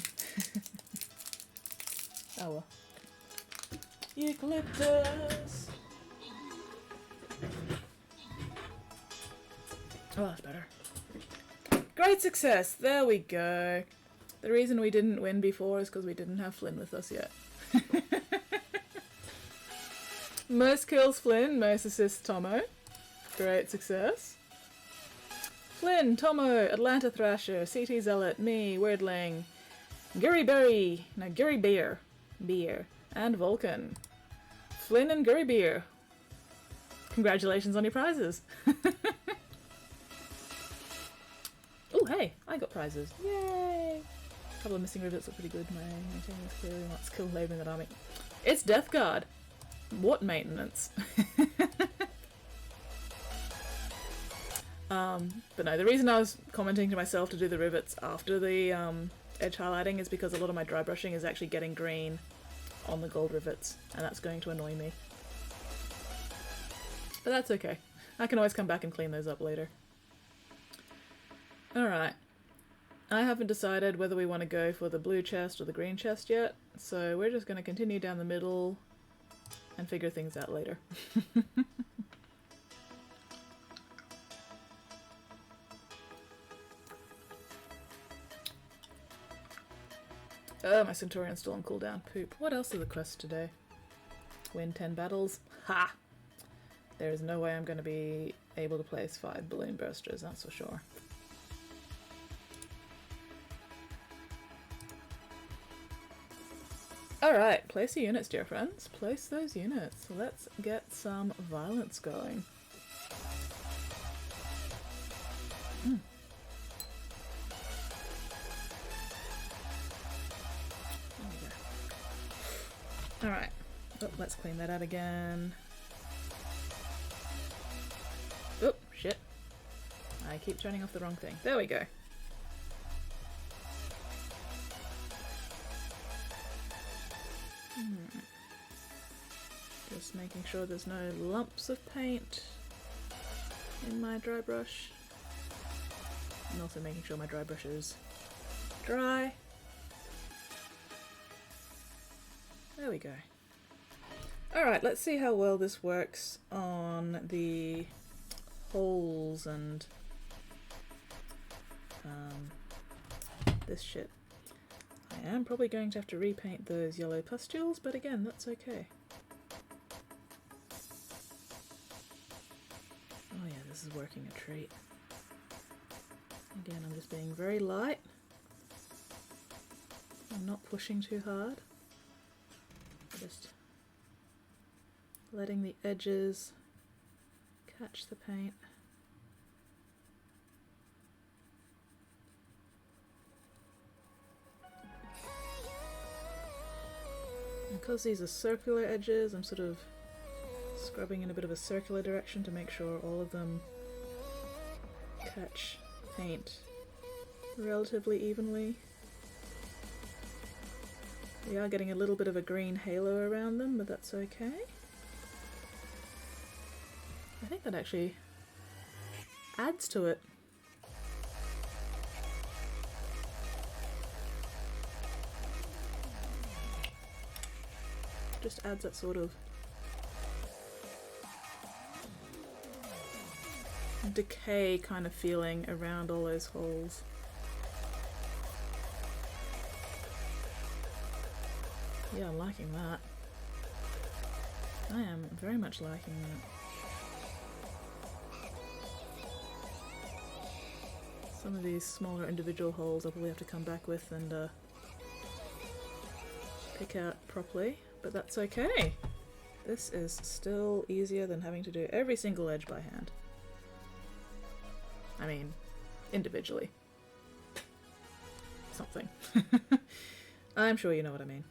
Oh well. Eucalyptus! Oh, that's better. Great success! There we go. The reason we didn't win before is because we didn't have Flynn with us yet. Most kills Flynn, most assists Tomo. Great success. Flynn, Tomo, Atlanta Thrasher, CT Zealot, me, Weirdling, Gary Beer, and Vulcan. Flynn and Gary Beer. Congratulations on your prizes. Oh, hey, I got prizes. Yay! A couple of missing rivets are pretty good. My maintenance clearly not skill laboring that army. It's Death Guard. What maintenance? But no, the reason I was commenting to myself to do the rivets after the edge highlighting is because a lot of my dry brushing is actually getting green on the gold rivets, and that's going to annoy me. But that's okay. I can always come back and clean those up later. Alright. I haven't decided whether we want to go for the blue chest or the green chest yet, so we're just going to continue down the middle and figure things out later. Oh, my Centurion's still on cooldown. Poop. What else are the quests today? Win 10 battles. Ha! There is no way I'm going to be able to place 5 balloon bursters, that's for sure. Alright, place your units, dear friends. Place those units. Let's get some violence going. Alright, oh, let's clean that out again. Oh, shit. I keep turning off the wrong thing. There we go. Just making sure there's no lumps of paint in my dry brush. And also making sure my dry brush is dry. There we go. Alright, let's see how well this works on the holes and this shit. I I am probably going to have to repaint those yellow pustules, but again, that's okay. Oh yeah, this is working a treat. Again, I'm just being very light. I'm not pushing too hard. Just letting the edges catch the paint. Because these are circular edges, I'm sort of scrubbing in a bit of a circular direction to make sure all of them catch paint relatively evenly. We are getting a little bit of a green halo around them, but that's okay. I think that actually adds to it. Just adds that sort of decay kind of feeling around all those holes. Yeah, I'm liking that. I am very much liking that. Some of these smaller individual holes I'll probably have to come back with and pick out properly, but that's okay. This is still easier than having to do every single edge by hand. I mean, individually. Something. I'm sure you know what I mean.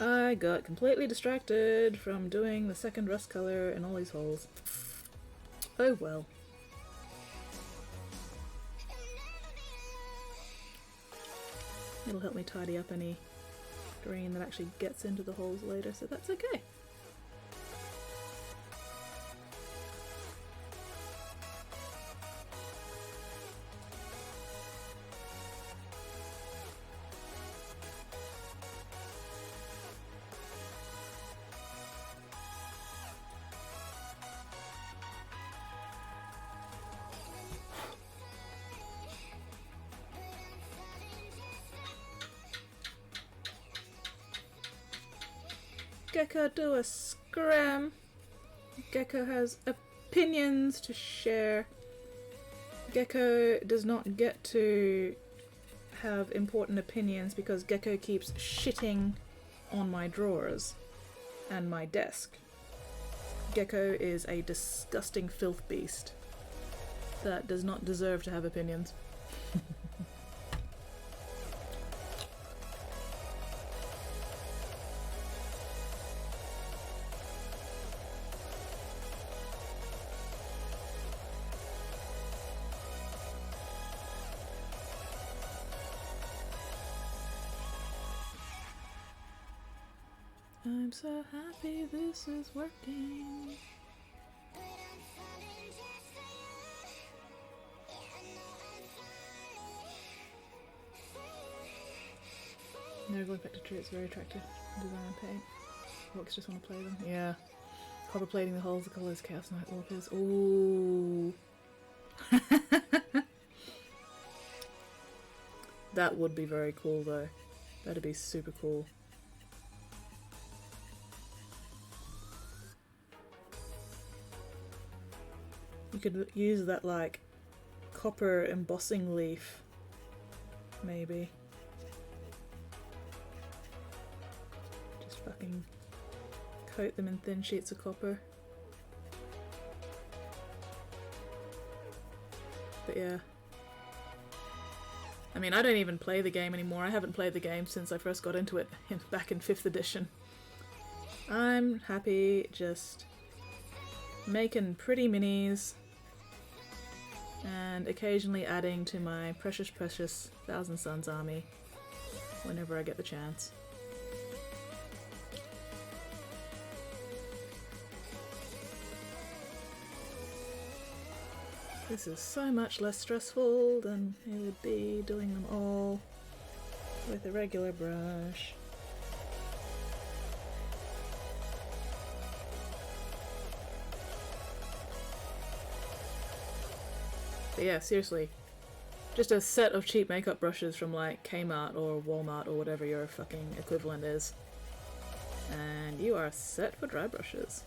I got completely distracted from doing the second rust colour in all these holes. Oh well. It'll help me tidy up any green that actually gets into the holes later, so that's okay. Gecko, do a scram. Gecko has opinions to share. Gecko does not get to have important opinions because Gecko keeps shitting on my drawers and my desk. Gecko is a disgusting filth beast that does not deserve to have opinions. I'm so happy this is working. Never going back to tree, it's very attractive. Design and paint. Folks just want to play them. Yeah. Copper plating the holes, the colours, Chaos Night Walkers. Ooh. That would be very cool though. That'd be super cool. You could use that like copper embossing leaf, maybe. Just fucking coat them in thin sheets of copper. But yeah. I mean, I don't even play the game anymore. I haven't played the game since I first got into it back in 5th edition. I'm happy just making pretty minis and occasionally adding to my precious 1000 Suns army whenever I get the chance. This is so much less stressful than it would be doing them all with a regular brush. But yeah, seriously, just a set of cheap makeup brushes from like Kmart or Walmart or whatever your fucking equivalent is, and you are set for dry brushes.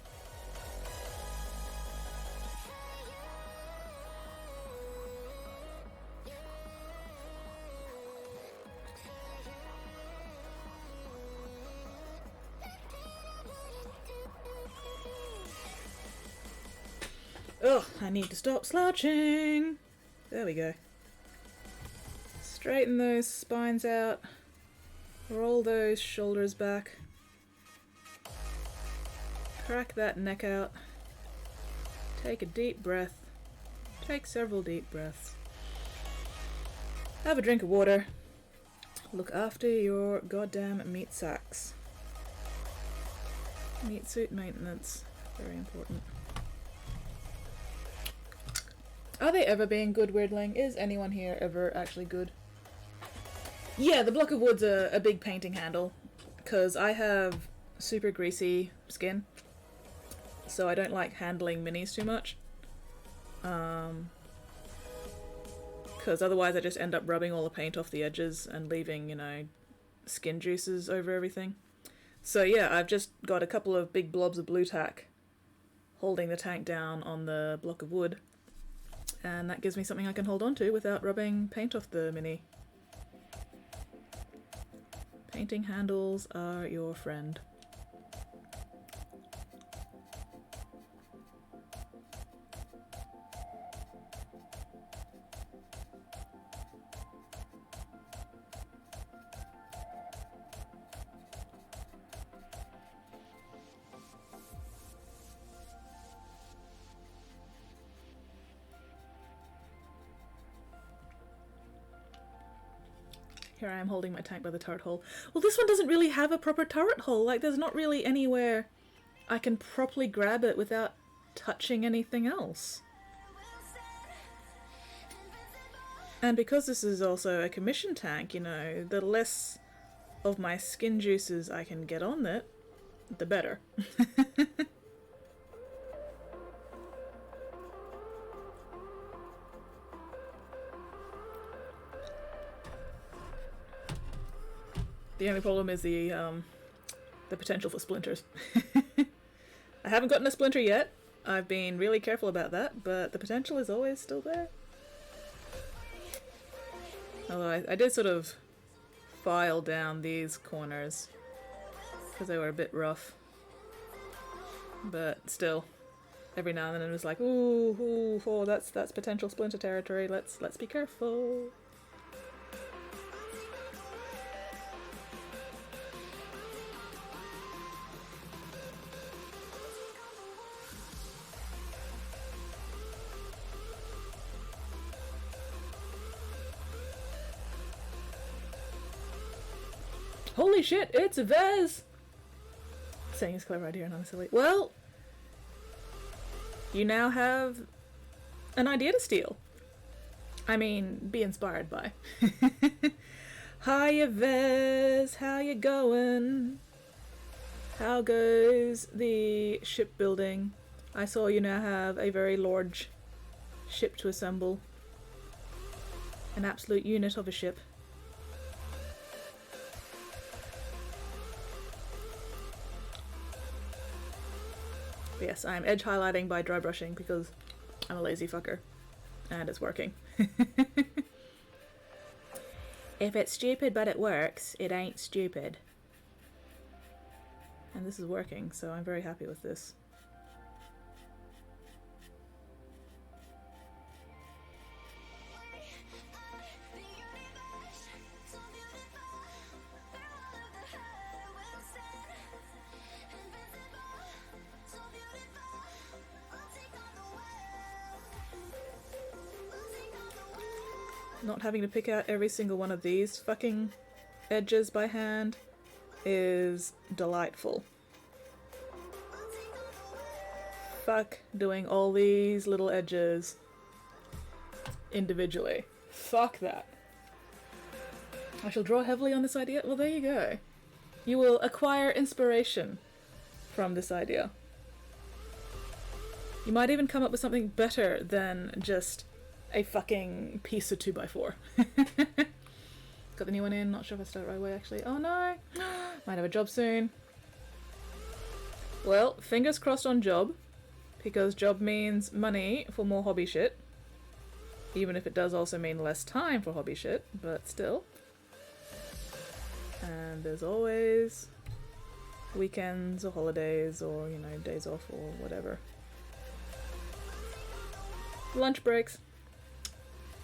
Ugh, I need to stop slouching. There we go. Straighten those spines out. Roll those shoulders back. Crack that neck out. Take a deep breath. Take several deep breaths. Have a drink of water. Look after your goddamn meat sacks. Meat suit maintenance. Very important. Are they ever being good, Weirdling? Is anyone here ever actually good? Yeah, the block of wood's a big painting handle, because I have super greasy skin, so I don't like handling minis too much. Because otherwise I just end up rubbing all the paint off the edges and leaving, you know, skin juices over everything. So yeah, I've just got a couple of big blobs of blue tack holding the tank down on the block of wood. And that gives me something I can hold on to without rubbing paint off the mini. Painting handles are your friend. Here I am holding my tank by the turret hole. Well, this one doesn't really have a proper turret hole. Like, there's not really anywhere I can properly grab it without touching anything else. And because this is also a commission tank, you know, the less of my skin juices I can get on it, the better. The only problem is the potential for splinters. I haven't gotten a splinter yet. I've been really careful about that, but the potential is always still there. Although I did sort of file down these corners because they were a bit rough. But still, every now and then it was like, ooh, oh, that's potential splinter territory. Let's be careful. Holy shit, it's a Vez! Saying is clever idea and I'm silly. Well, you now have an idea to steal. I mean, be inspired by. Hiya Vez, how you going? How goes the shipbuilding? I saw you now have a very large ship to assemble. An absolute unit of a ship. But yes, I'm edge highlighting by dry brushing because I'm a lazy fucker. And it's working. If it's stupid but it works, it ain't stupid. And this is working, so I'm very happy with this. Not having to pick out every single one of these fucking edges by hand is delightful. Fuck doing all these little edges individually. Fuck that. I shall draw heavily on this idea. Well, there you go. You will acquire inspiration from this idea. You might even come up with something better than just a fucking piece of 2x4. Got the new one in, not sure if I start right away actually. Oh no! Might have a job soon. Well, fingers crossed on job, because job means money for more hobby shit. Even if it does also mean less time for hobby shit, but still. And there's always weekends or holidays or, you know, days off or whatever. Lunch breaks.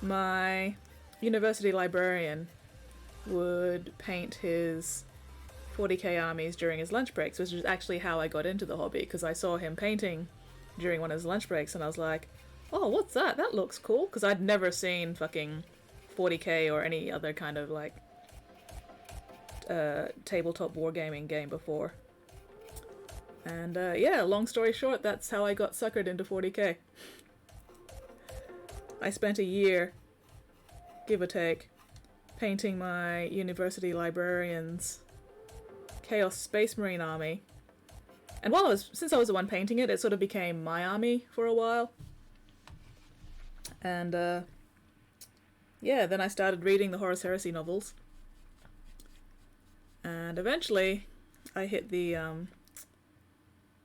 My university librarian would paint his 40k armies during his lunch breaks, which is actually how I got into the hobby, because I saw him painting during one of his lunch breaks and I was like, oh, what's that? That looks cool, because I'd never seen fucking 40k or any other kind of like tabletop wargaming game before. And yeah, long story short, that's how I got suckered into 40k. I spent a year, give or take, painting my university librarian's Chaos Space Marine army. And since I was the one painting it, it sort of became my army for a while. And yeah, then I started reading the Horus Heresy novels. And eventually I hit the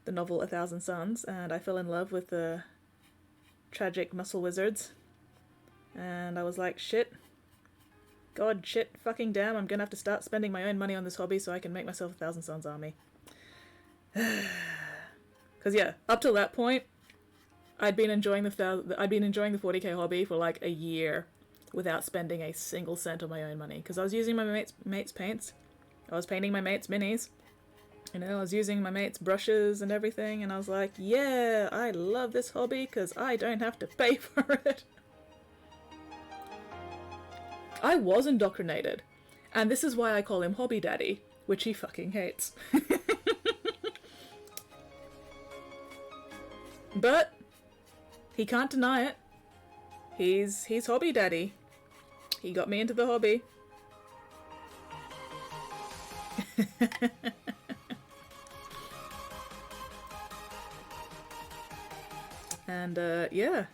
novel A Thousand Suns, and I fell in love with the tragic muscle wizards. And I was like, shit. God, shit, fucking damn, I'm gonna have to start spending my own money on this hobby so I can make myself a Thousand Suns army. Because yeah, up till that point, I'd been enjoying the 40k hobby for like a year without spending a single cent of my own money. Because I was using my mates' paints, I was painting my mates' minis, you know, I was using my mates' brushes and everything, and I was like, yeah, I love this hobby because I don't have to pay for it. I was indoctrinated, and this is why I call him Hobby Daddy, which he fucking hates. But he can't deny it. He's Hobby Daddy. He got me into the hobby. And yeah.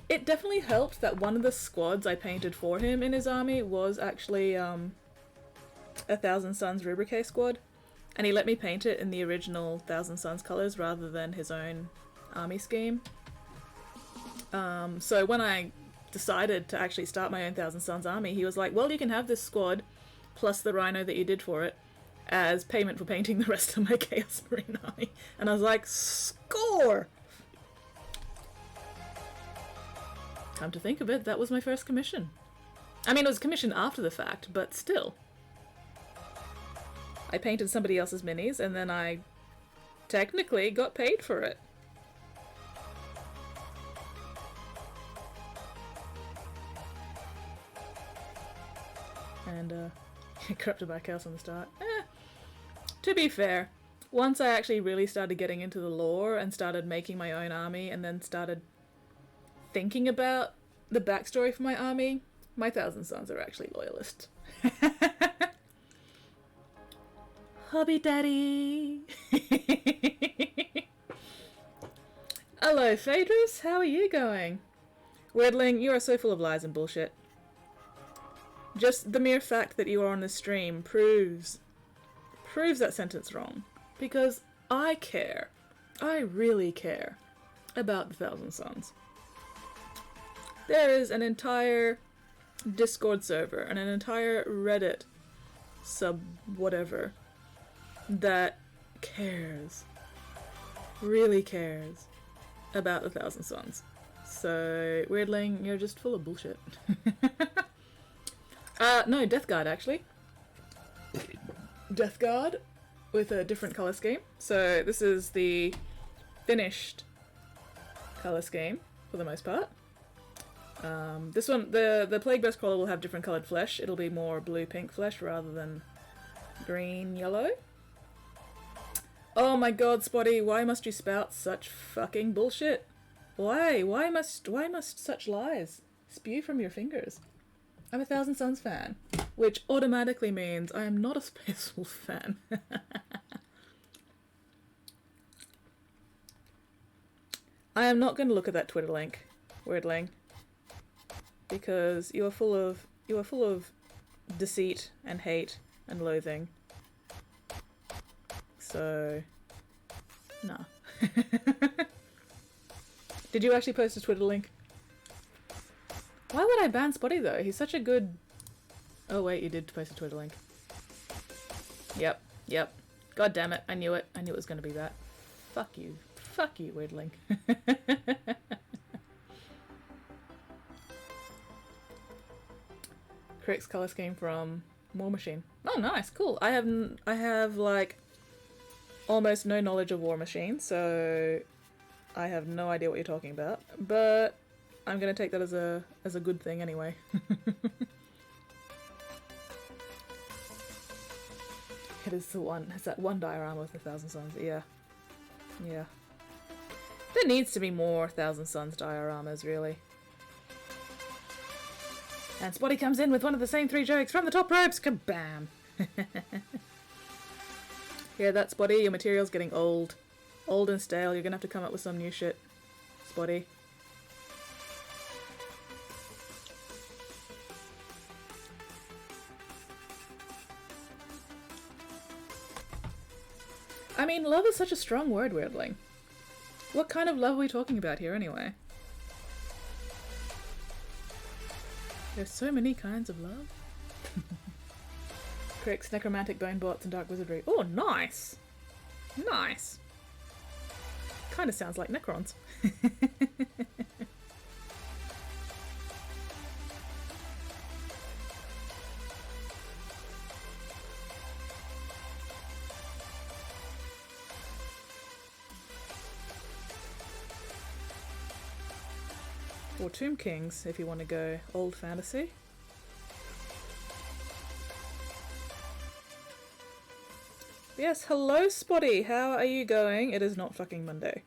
It definitely helped that one of the squads I painted for him in his army was actually a Thousand Suns Rubrique squad, and he let me paint it in the original Thousand Suns colours rather than his own army scheme. So when I decided to actually start my own Thousand Suns army, he was like, well, you can have this squad plus the rhino that you did for it as payment for painting the rest of my Chaos Marine army. And I was like, score! Come to think of it, that was my first commission. I mean, it was commissioned after the fact, but still. I painted somebody else's minis, and then I technically got paid for it. And, corrupted by chaos on the start. To be fair, once I actually really started getting into the lore and started making my own army, and then started thinking about the backstory for my army, my Thousand Suns are actually loyalists. Hobby Daddy! Hello, Phaedrus, how are you going? Weirdling, you are so full of lies and bullshit. Just the mere fact that you are on this stream proves that sentence wrong. Because I care. I really care about the Thousand Suns. There is an entire Discord server and an entire Reddit sub whatever that cares, really cares about the Thousand Suns. So, Weirdling, you're just full of bullshit. No, Death Guard actually. Death Guard with a different colour scheme. So this is the finished colour scheme for the most part. This one, the Plague Burst Crawler will have different coloured flesh. It'll be more blue-pink flesh rather than green-yellow. Oh my god, Spotty, why must you spout such fucking bullshit? Why? Why must such lies spew from your fingers? I'm a Thousand Suns fan, which automatically means I am not a Space Wolf fan. I am not going to look at that Twitter link, Weirdling, because you are full of deceit and hate and loathing. So, no. Did you actually post a Twitter link? Why would I ban Spotty though? He's such a good... Oh wait, you did post a Twitter link. Yep. God damn it, I knew it. I knew it was going to be that. Fuck you, Weirdling. Correct color scheme from War Machine. Oh, nice, cool. I have like almost no knowledge of War Machine, so I have no idea what you're talking about. But I'm gonna take that as a good thing anyway. It's that one diorama with the Thousand Suns. Yeah. There needs to be more Thousand Suns dioramas, really. And Spotty comes in with one of the same 3 jokes from the top ropes. Kabam! Yeah, that Spotty, your material's getting old. Old and stale. You're gonna have to come up with some new shit, Spotty. I mean, love is such a strong word, Weirdling. What kind of love are we talking about here, anyway? There's so many kinds of love. Corrects necromantic bone bots and dark wizardry. Oh, nice! Nice! Kinda sounds like Necrons. Or Tomb Kings, if you want to go old fantasy. Yes, hello Spotty, how are you going? It is not fucking Monday.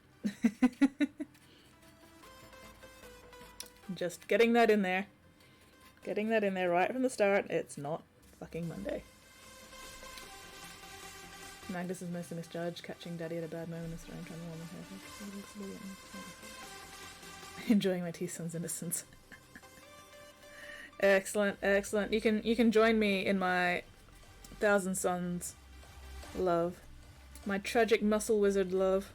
Just getting that in there. Getting that in there right from the start. It's not fucking Monday. Magnus is mostly misjudged, catching Daddy at a bad moment and trying to warm him. Enjoying my T-Son's innocence. Excellent, excellent. You can join me in my Thousand Suns love. My tragic muscle wizard love.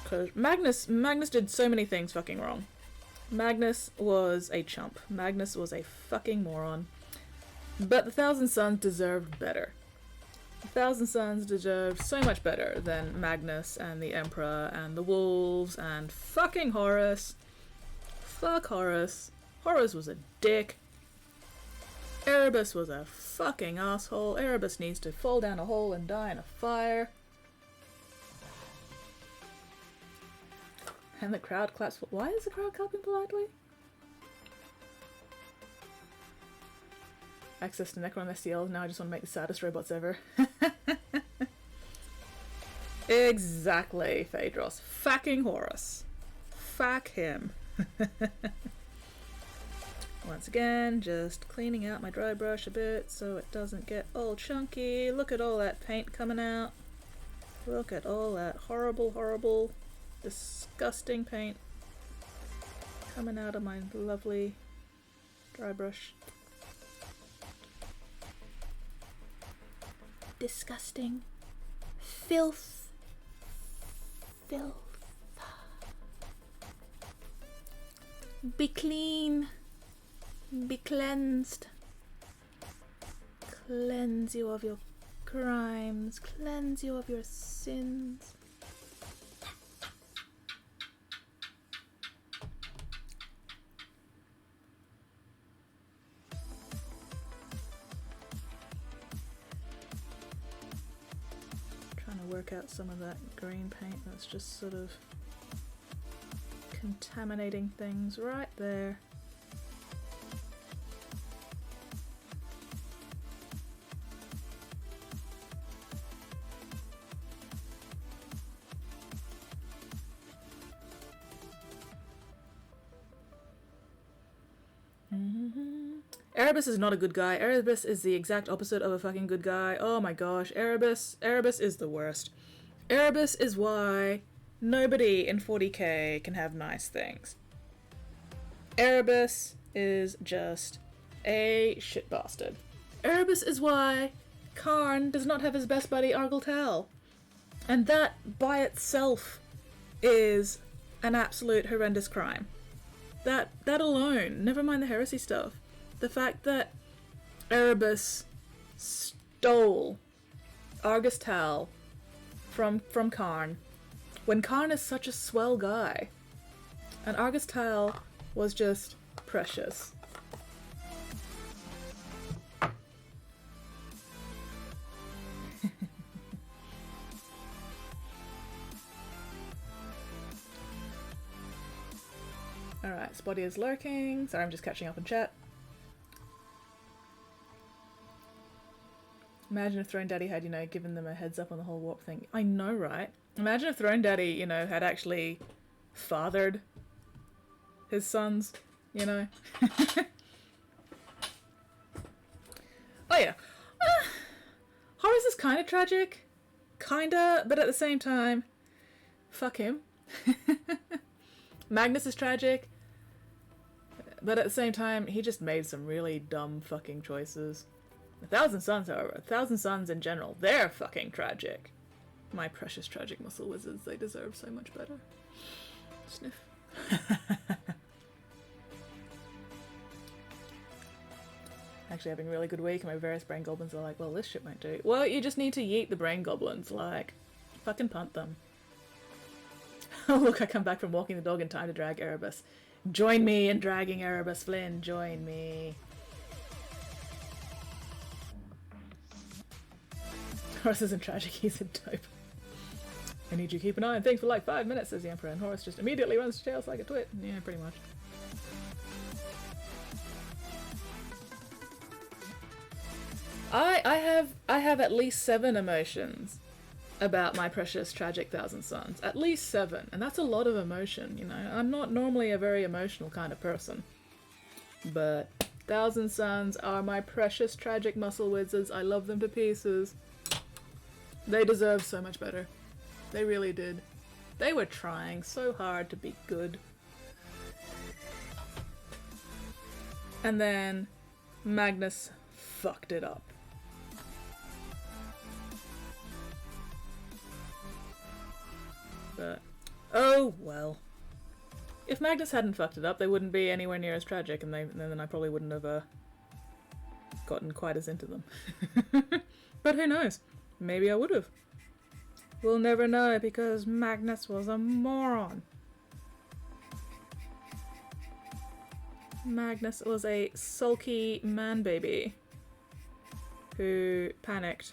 Cause Magnus did so many things fucking wrong. Magnus was a chump. Magnus was a fucking moron. But the Thousand Suns deserved better. The Thousand Suns deserved so much better than Magnus and the Emperor and the Wolves and fucking Horus. Fuck Horus. Horus was a dick. Erebus was a fucking asshole. Erebus needs to fall down a hole and die in a fire. And the crowd claps. Why is the crowd clapping politely? Access to Necron STLs. Now I just want to make the saddest robots ever. Exactly, Phaedros. Fucking Horus. Fuck him. Once again, just cleaning out my dry brush a bit so it doesn't get all chunky. Look at all that paint coming out. Look at all that horrible, horrible, disgusting paint coming out of my lovely dry brush. Disgusting. Filth. Filth. Be clean. Be cleansed. Cleanse you of your crimes. Cleanse you of your sins. Work out some of that green paint that's just sort of contaminating things right there. Erebus is not a good guy. Erebus is the exact opposite of a fucking good guy. Oh my gosh, Erebus is the worst. Erebus is why nobody in 40k can have nice things. Erebus is just a shit bastard. Erebus is why Karn does not have his best buddy Argyltal. And that by itself is an absolute horrendous crime. That alone, never mind the heresy stuff, the fact that Erebus stole Argyltal from Karn when Karn is such a swell guy, and Argyltal was just precious. Alright, Spotty is lurking. Sorry, I'm just catching up in chat. Imagine if Throne Daddy had, you know, given them a heads up on the whole warp thing. I know, right? Imagine if Throne Daddy, you know, had actually fathered his sons, you know? Oh yeah. Horus is kind of tragic. Kinda, but at the same time, fuck him. Magnus is tragic, but at the same time, he just made some really dumb fucking choices. 1,000 Suns, however, 1,000 Suns in general, they're fucking tragic. My precious tragic muscle wizards, they deserve so much better. Sniff. Actually having a really good week, and my various brain goblins are like, well, this shit won't do. Well, you just need to yeet the brain goblins, like, fucking punt them. Oh look, I come back from walking the dog in time to drag Erebus. Join me in dragging Erebus, Flynn, join me. Horus isn't tragic, he's a dope. I need you to keep an eye on things for like 5 minutes, says the Emperor, and Horus just immediately runs to tails like a twit. Yeah, pretty much. I have at least 7 emotions about my precious tragic 1,000 Suns. At least 7, and that's a lot of emotion, you know. I'm not normally a very emotional kind of person, but 1,000 Suns are my precious tragic muscle wizards. I love them to pieces. They deserve so much better. They really did. They were trying so hard to be good. And then Magnus fucked it up. But, oh well. If Magnus hadn't fucked it up, they wouldn't be anywhere near as tragic, and then I probably wouldn't have gotten quite as into them. But who knows? Maybe I would have. We'll never know, because Magnus was a moron. Magnus was a sulky man-baby who panicked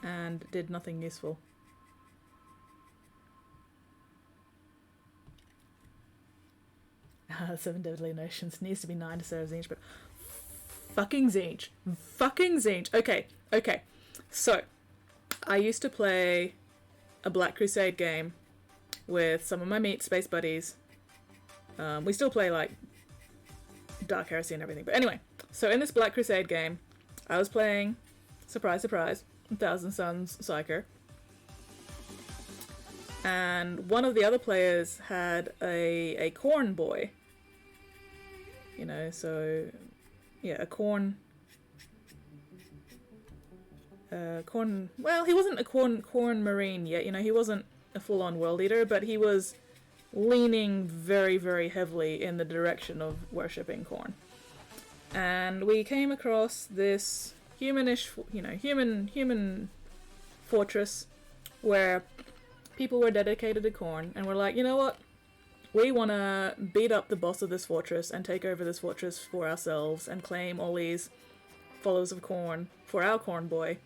and did nothing useful. Seven Deadly Notions needs to be 9 to serve Zinch, but fucking Zinch. Fucking Zinch. Okay. So, I used to play a Black Crusade game with some of my meat space buddies. We still play, like, Dark Heresy and everything. But anyway, so in this Black Crusade game, I was playing, surprise, surprise, 1,000 Suns Psyker. And one of the other players had a corn boy. You know, so, yeah, a corn, well, he wasn't a corn marine yet, you know, he wasn't a full-on world eater, but he was leaning very, very heavily in the direction of worshipping corn. And we came across this humanish, you know, human fortress where people were dedicated to corn, and we're like, you know what? We want to beat up the boss of this fortress and take over this fortress for ourselves and claim all these followers of corn for our corn boy.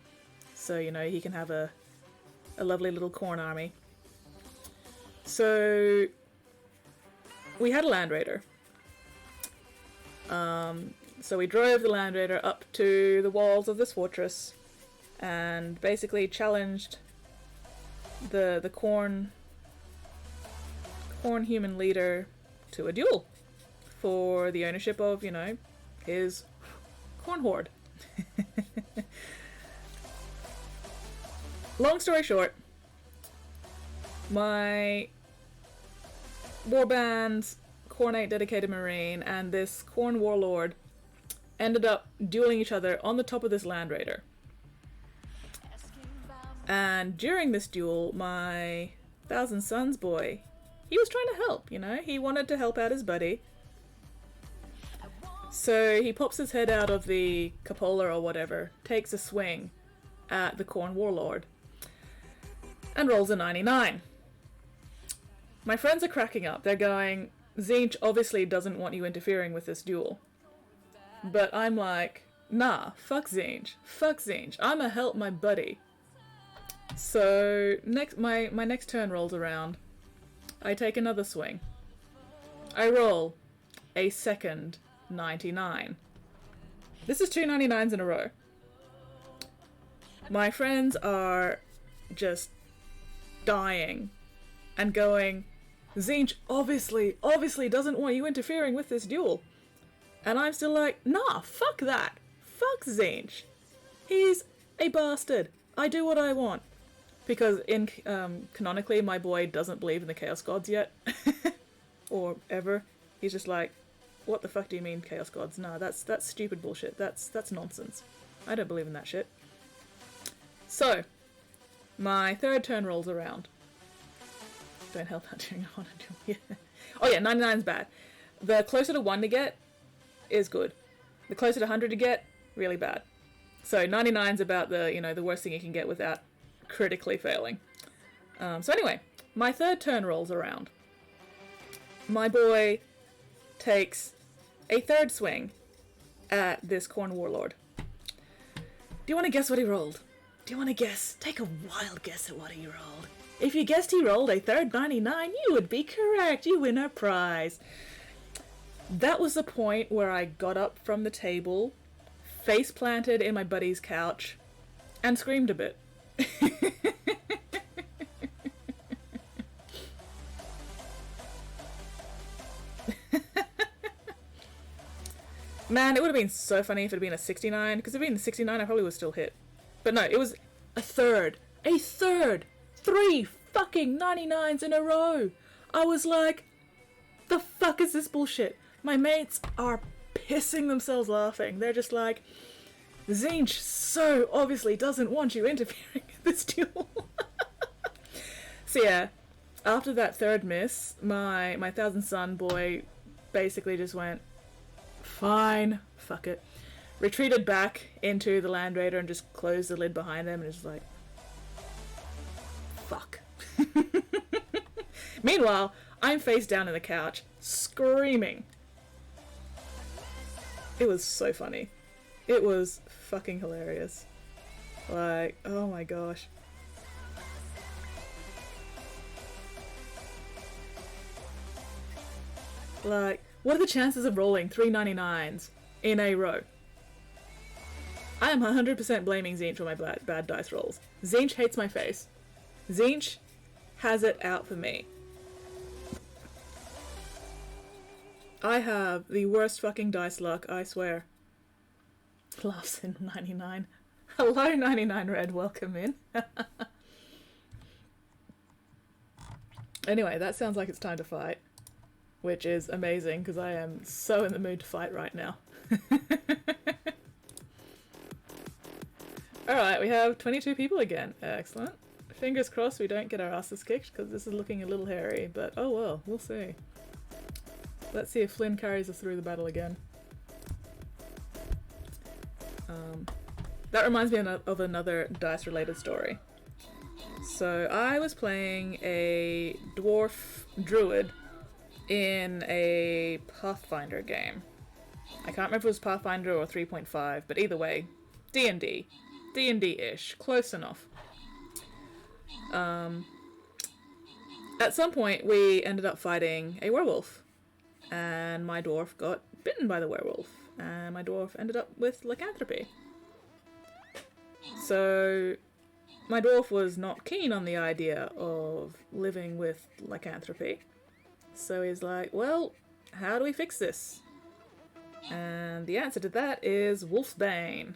So, you know, he can have a lovely little corn army. So, we had a Land Raider. So we drove the Land Raider up to the walls of this fortress and basically challenged the corn human leader to a duel for the ownership of, you know, his corn hoard. Long story short, my warband's Cornate dedicated Marine and this Corn warlord ended up dueling each other on the top of this Land Raider. And during this duel, my Thousand Suns boy, he was trying to help, you know? He wanted to help out his buddy. So he pops his head out of the cupola or whatever, takes a swing at the Corn warlord, and rolls a 99. My friends are cracking up. They're going, Tzeentch obviously doesn't want you interfering with this duel. But I'm like, nah, fuck Tzeentch. Fuck Tzeentch. I'ma help my buddy. So my next turn rolls around. I take another swing. I roll a second 99. This is 2 99s in a row. My friends are just dying and going, Tzeentch obviously doesn't want you interfering with this duel. And I'm still like, nah, fuck that. Fuck Tzeentch. He's a bastard. I do what I want. Because canonically, my boy doesn't believe in the Chaos Gods yet. Or ever. He's just like, what the fuck do you mean, Chaos Gods? Nah, that's stupid bullshit. That's nonsense. I don't believe in that shit. So, my third turn rolls around. Don't help out doing a 1 and 2. Oh yeah, 99's bad. The closer to 1 to get is good. The closer to 100 to get, really bad. So 99's about the, you know, the worst thing you can get without critically failing. So anyway, my third turn rolls around. My boy takes a third swing at this Corn warlord. Do you want to guess what he rolled? Do you want to guess? Take a wild guess at what he rolled. If you guessed he rolled a third 99, you would be correct. You win a prize. That was the point where I got up from the table, face planted in my buddy's couch, and screamed a bit. Man, it would have been so funny if it had been a 69, because if it had been a 69, I probably would still hit. But no, it was a third. A third! 3 fucking 99s in a row! I was like, the fuck is this bullshit? My mates are pissing themselves laughing. They're just like, Tzeentch so obviously doesn't want you interfering in this duel. So yeah, after that third miss, my Thousand Sun boy basically just went, fine, fuck it. Retreated back into the Land Raider and just closed the lid behind him and was like, fuck. Meanwhile, I'm face down in the couch, screaming. It was so funny. It was fucking hilarious. Like, oh my gosh. Like, what are the chances of rolling 3 99s in a row? I am 100% blaming Tzeentch for my bad dice rolls. Tzeentch hates my face. Tzeentch has it out for me. I have the worst fucking dice luck, I swear. Laughs in 99. Hello 99 Red, welcome in. Anyway, that sounds like it's time to fight. Which is amazing, because I am so in the mood to fight right now. Alright, we have 22 people again. Excellent. Fingers crossed we don't get our asses kicked, because this is looking a little hairy, but oh well, we'll see. Let's see if Flynn carries us through the battle again. That reminds me of another dice-related story. So I was playing a dwarf druid in a Pathfinder game. I can't remember if it was Pathfinder or 3.5, but either way, D&D. D&D-ish. Close enough. At some point, we ended up fighting a werewolf. And my dwarf got bitten by the werewolf. And my dwarf ended up with lycanthropy. So my dwarf was not keen on the idea of living with lycanthropy. So he's like, well, how do we fix this? And the answer to that is Wolfsbane.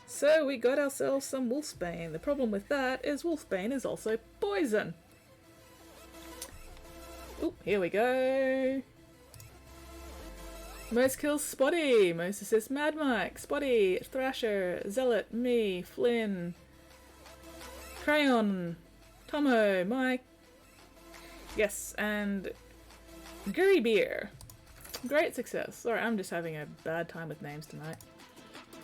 So we got ourselves some Wolfsbane. The problem with that is Wolfsbane is also poison. Oop, here we go. Most kills Spotty, most assists Mad Mike, Spotty, Thrasher, Zealot, me, Flynn, Crayon, Tomo, Mike, yes, and Gurry Beer. Great success. Sorry, I'm just having a bad time with names tonight.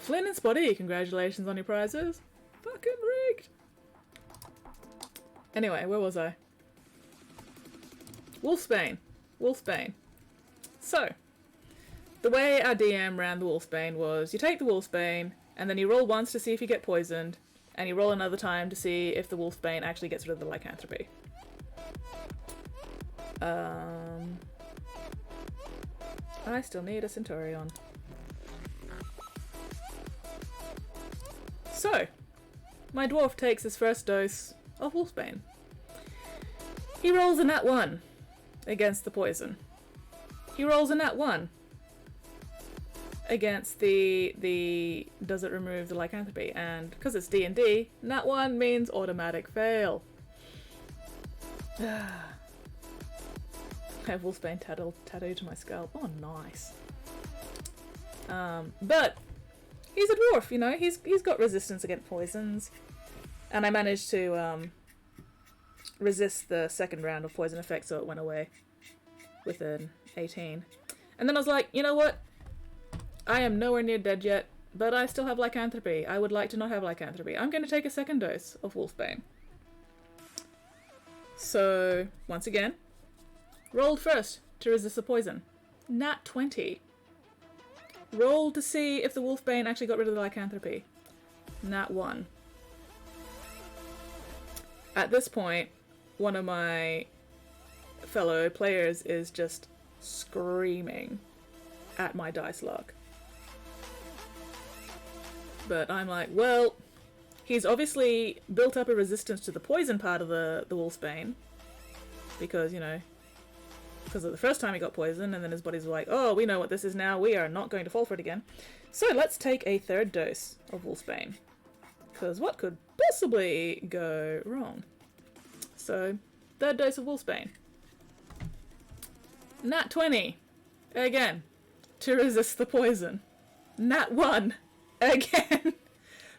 Flynn and Spotty, congratulations on your prizes. Fucking rigged. Anyway, where was I? Wolfsbane. Wolfsbane. So, the way our DM ran the Wolfsbane was you take the Wolfsbane, and then you roll once to see if you get poisoned, and you roll another time to see if the Wolfsbane actually gets rid of the lycanthropy. I still need a Centurion. So, my dwarf takes his first dose of Wolfsbane. He rolls a nat 1 against the poison. He rolls a nat 1 against the does it remove the lycanthropy, and because it's D&D, nat 1 means automatic fail. I have Wolfsbane tattooed to my scalp. Oh, nice. But he's a dwarf, you know. He's got resistance against poisons, and I managed to resist the second round of poison effect, so it went away with an 18. And then I was like, you know what? I am nowhere near dead yet, but I still have lycanthropy. I would like to not have lycanthropy. I'm going to take a second dose of Wolfsbane. So once again, rolled first to resist the poison. Nat 20. Rolled to see if the Wolfsbane actually got rid of the lycanthropy. Nat 1. At this point, one of my fellow players is just screaming at my dice luck. But I'm like, well, he's obviously built up a resistance to the poison part of the Wolfsbane. Because, you know, because of the first time he got poisoned, and then his body's like, oh, we know what this is now, we are not going to fall for it again. So let's take a third dose of Wolfsbane. Because what could possibly go wrong? So, third dose of Wolfsbane. Nat 20. Again. To resist the poison. Nat 1. Again.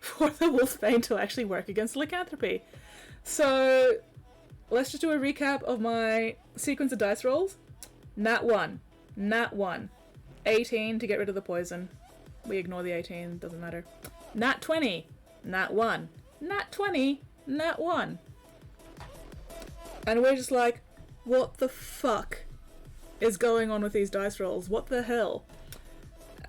For the Wolfsbane to actually work against lycanthropy. So, let's just do a recap of my sequence of dice rolls. Nat 1. Nat 1. 18 to get rid of the poison. We ignore the 18, doesn't matter. Nat 20. Nat 1. Nat 20. Nat 1. And we're just like, what the fuck is going on with these dice rolls? What the hell?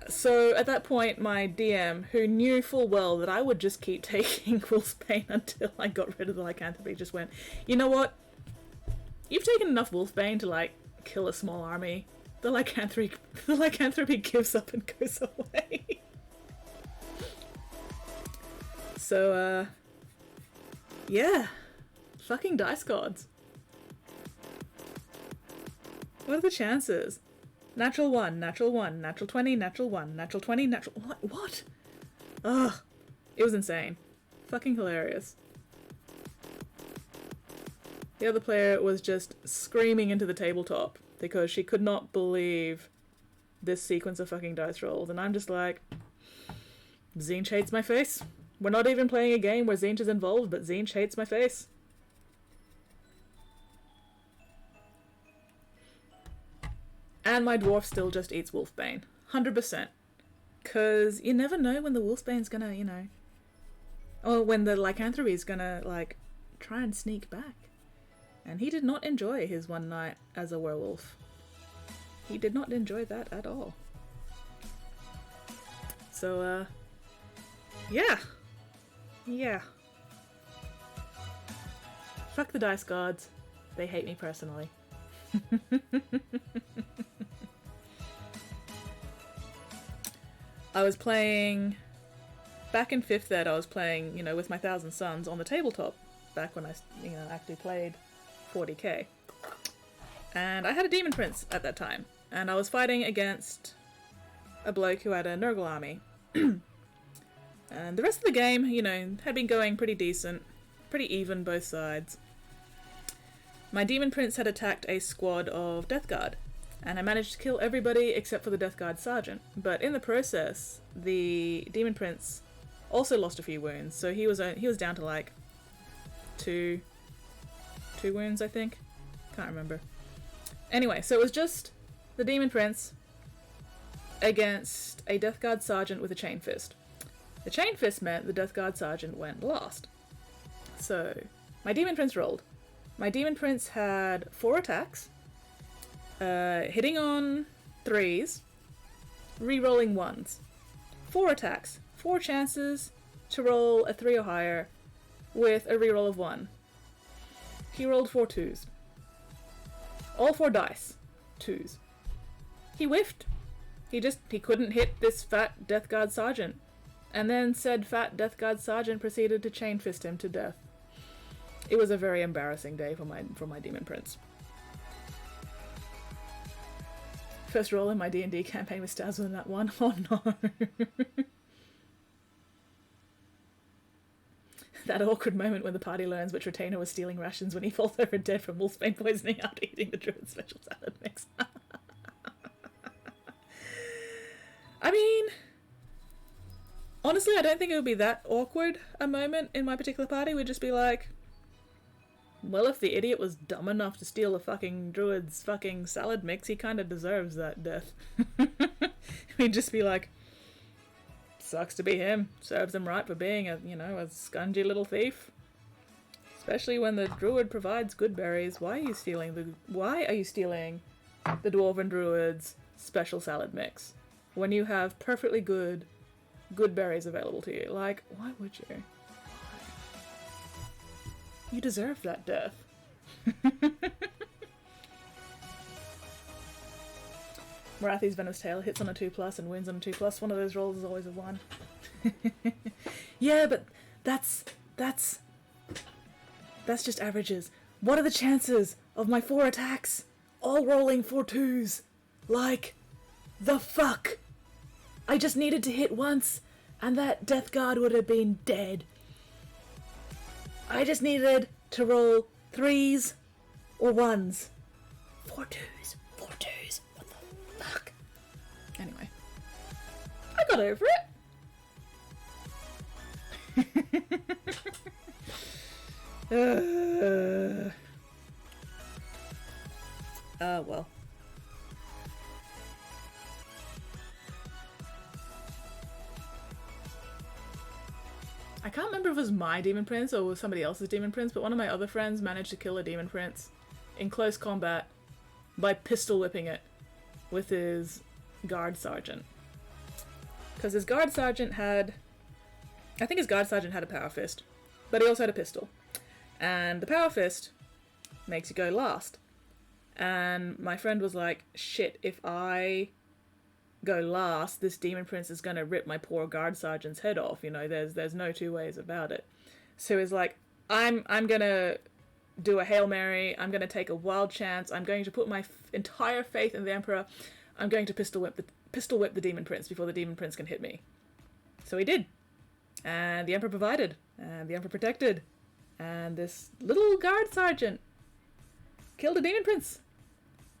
So at that point, my DM, who knew full well that I would just keep taking Wolfsbane until I got rid of the lycanthropy, just went, you know what? You've taken enough Wolfsbane to, like, kill a small army. The lycanthropy gives up and goes away. So, yeah. Fucking dice gods. What are the chances? Natural 1, natural 1, natural 20, natural 1, natural 20, natural... What? Ugh. It was insane. Fucking hilarious. The other player was just screaming into the tabletop because she could not believe this sequence of fucking dice rolls, and I'm just like... Zinch hates my face. We're not even playing a game where Zinch is involved, but Zinch hates my face. And my dwarf still just eats Wolfsbane. 100%. Because you never know when the Wolfsbane's gonna, you know... Or when the lycanthropy's gonna, like, try and sneak back. And he did not enjoy his one night as a werewolf. He did not enjoy that at all. So, yeah. Yeah. Fuck the dice gods. They hate me personally. I was playing... Back in 5th ed, I was playing, you know, with my 1,000 Suns on the tabletop. Back when I, you know, actually played 40k. And I had a Demon Prince at that time. and I was fighting against a bloke who had a Nurgle army. And the rest of the game, you know, had been going pretty decent, pretty even both sides. My Demon Prince had attacked a squad of Death Guard, and I managed to kill everybody except for the Death Guard Sergeant. But in the process, the Demon Prince also lost a few wounds, so he was down to like two wounds, I think. Can't remember. Anyway, so it was just the Demon Prince against a Death Guard Sergeant with a Chain Fist. The Chain Fist meant the Death Guard Sergeant went last. So, my Demon Prince rolled. My Demon Prince had 4 attacks, hitting on 3s, re-rolling 1s. 4 attacks, 4 chances to roll a 3 or higher with a re-roll of 1. He rolled 4 2s. All 4 dice. 2s. He whiffed. He couldn't hit this fat Death Guard Sergeant. And then said fat Death Guard Sergeant proceeded to chain fist him to death. It was a very embarrassing day for my Demon Prince. First roll in my D&D campaign with stabs with that one. Oh no. That awkward moment when the party learns which retainer was stealing rations when he falls over dead from wolfsbane poisoning after eating the druid special salad mix. I mean, honestly, I don't think it would be that awkward a moment in my particular party. We'd just be like, well, if the idiot was dumb enough to steal a fucking druid's fucking salad mix, he kind of deserves that death. We'd just be like, sucks to be him. Serves him right for being a scungy little thief. Especially when the druid provides good berries. Why are you stealing the dwarven druid's special salad mix when you have perfectly good berries available to you? Like, why would you? Why? You deserve that death. Marathi's Venom's Tail hits on a 2+ and wins on a 2+. One of those rolls is always a 1. Yeah, but that's just averages. What are the chances of my 4 attacks all rolling 4 2s? Like, the fuck? I just needed to hit once, and that Death Guard would have been dead. I just needed to roll 3s or 1s. 4 2s. 4 2s. What the fuck? Anyway. I got over it. Well. I can't remember if it was my Demon Prince or it was somebody else's Demon Prince, but one of my other friends managed to kill a Demon Prince in close combat by pistol whipping it with his Guard Sergeant. Because his Guard Sergeant had a Power Fist, but he also had a pistol. And the Power Fist makes you go last. And my friend was like, shit, if I go last, this Demon Prince is gonna rip my poor Guard Sergeant's head off, you know, there's no two ways about it. So he's like, I'm gonna do a Hail Mary, I'm gonna take a wild chance, I'm going to put my entire faith in the Emperor, I'm going to pistol whip the Demon Prince before the Demon Prince can hit me. So he did. And the Emperor provided, and the Emperor protected, and this little Guard Sergeant killed a Demon Prince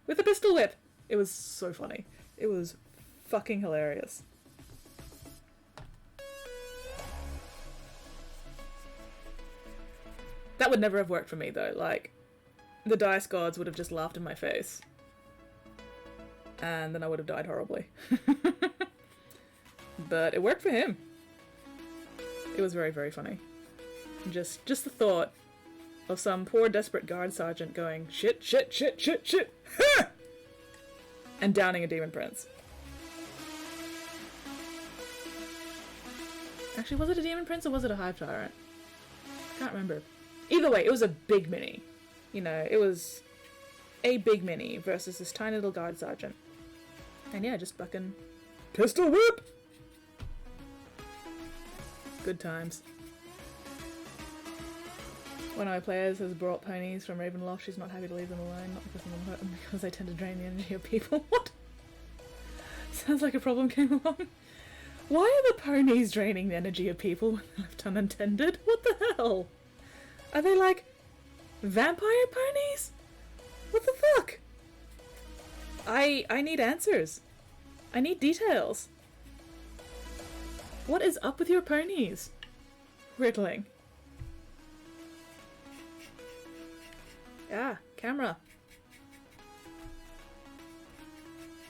with a pistol whip. It was so funny. It was fucking hilarious. That would never have worked for me though. Like, the dice gods would have just laughed in my face. And then I would have died horribly. But it worked for him. It was very, very funny. Just the thought of some poor desperate Guard Sergeant going, shit, shit, shit, shit, shit, ha! And downing a Demon Prince. Actually, was it a Demon Prince or was it a Hive Tyrant? I can't remember. Either way, it was a big mini. You know, it was a big mini versus this tiny little Guard Sergeant. And yeah, just fucking pistol whip! Good times. One of my players has brought ponies from Ravenloft. She's not happy to leave them alone, not because of them hurt them, because they tend to drain the energy of people. What? Sounds like a problem came along. Why are the ponies draining the energy of people when they're left unattended? What the hell? Are they like vampire ponies? What the fuck? I need answers. I need details. What is up with your ponies? Riddling. Ah, camera.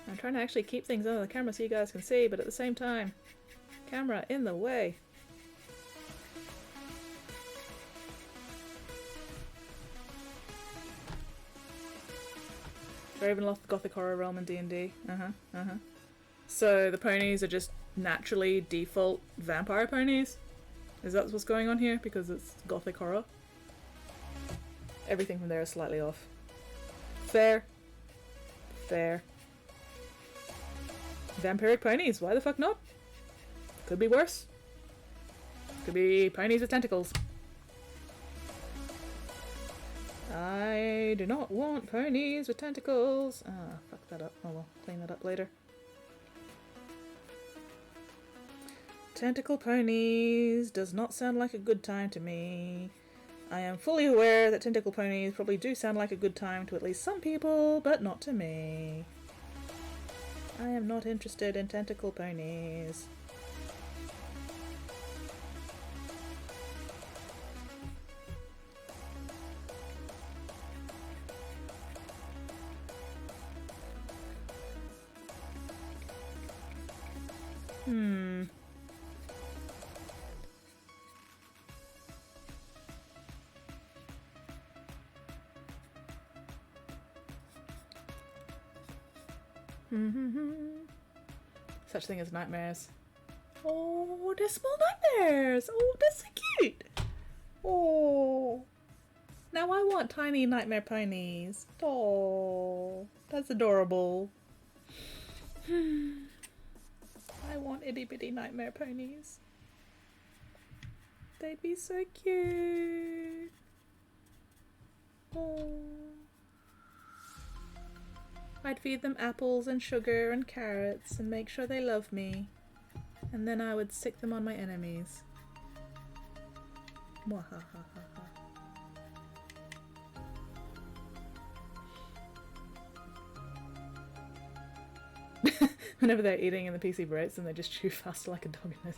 I'm trying to actually keep things under the camera so you guys can see, but at the same time, camera in the way. Ravenloft Gothic Horror Realm in D&D. So the ponies are just naturally default vampire ponies? Is that what's going on here? Because it's Gothic Horror? Everything from there is slightly off. Fair. Fair. Vampiric ponies, why the fuck not? Could be worse. Could be ponies with tentacles. I do not want ponies with tentacles. Ah, fuck that up. Oh well, clean that up later. Tentacle ponies does not sound like a good time to me. I am fully aware that tentacle ponies probably do sound like a good time to at least some people, but not to me. I am not interested in tentacle ponies. Such thing as nightmares. Oh, they're small nightmares. Oh, that's so cute. Oh. Now I want tiny nightmare ponies. Oh, that's adorable. I want itty bitty nightmare ponies. They'd be so cute. Oh. I'd feed them apples and sugar and carrots and make sure they love me. And then I would stick them on my enemies. Mwahahaha. Whenever they're eating and the PC berates them, they just chew faster like a dog in their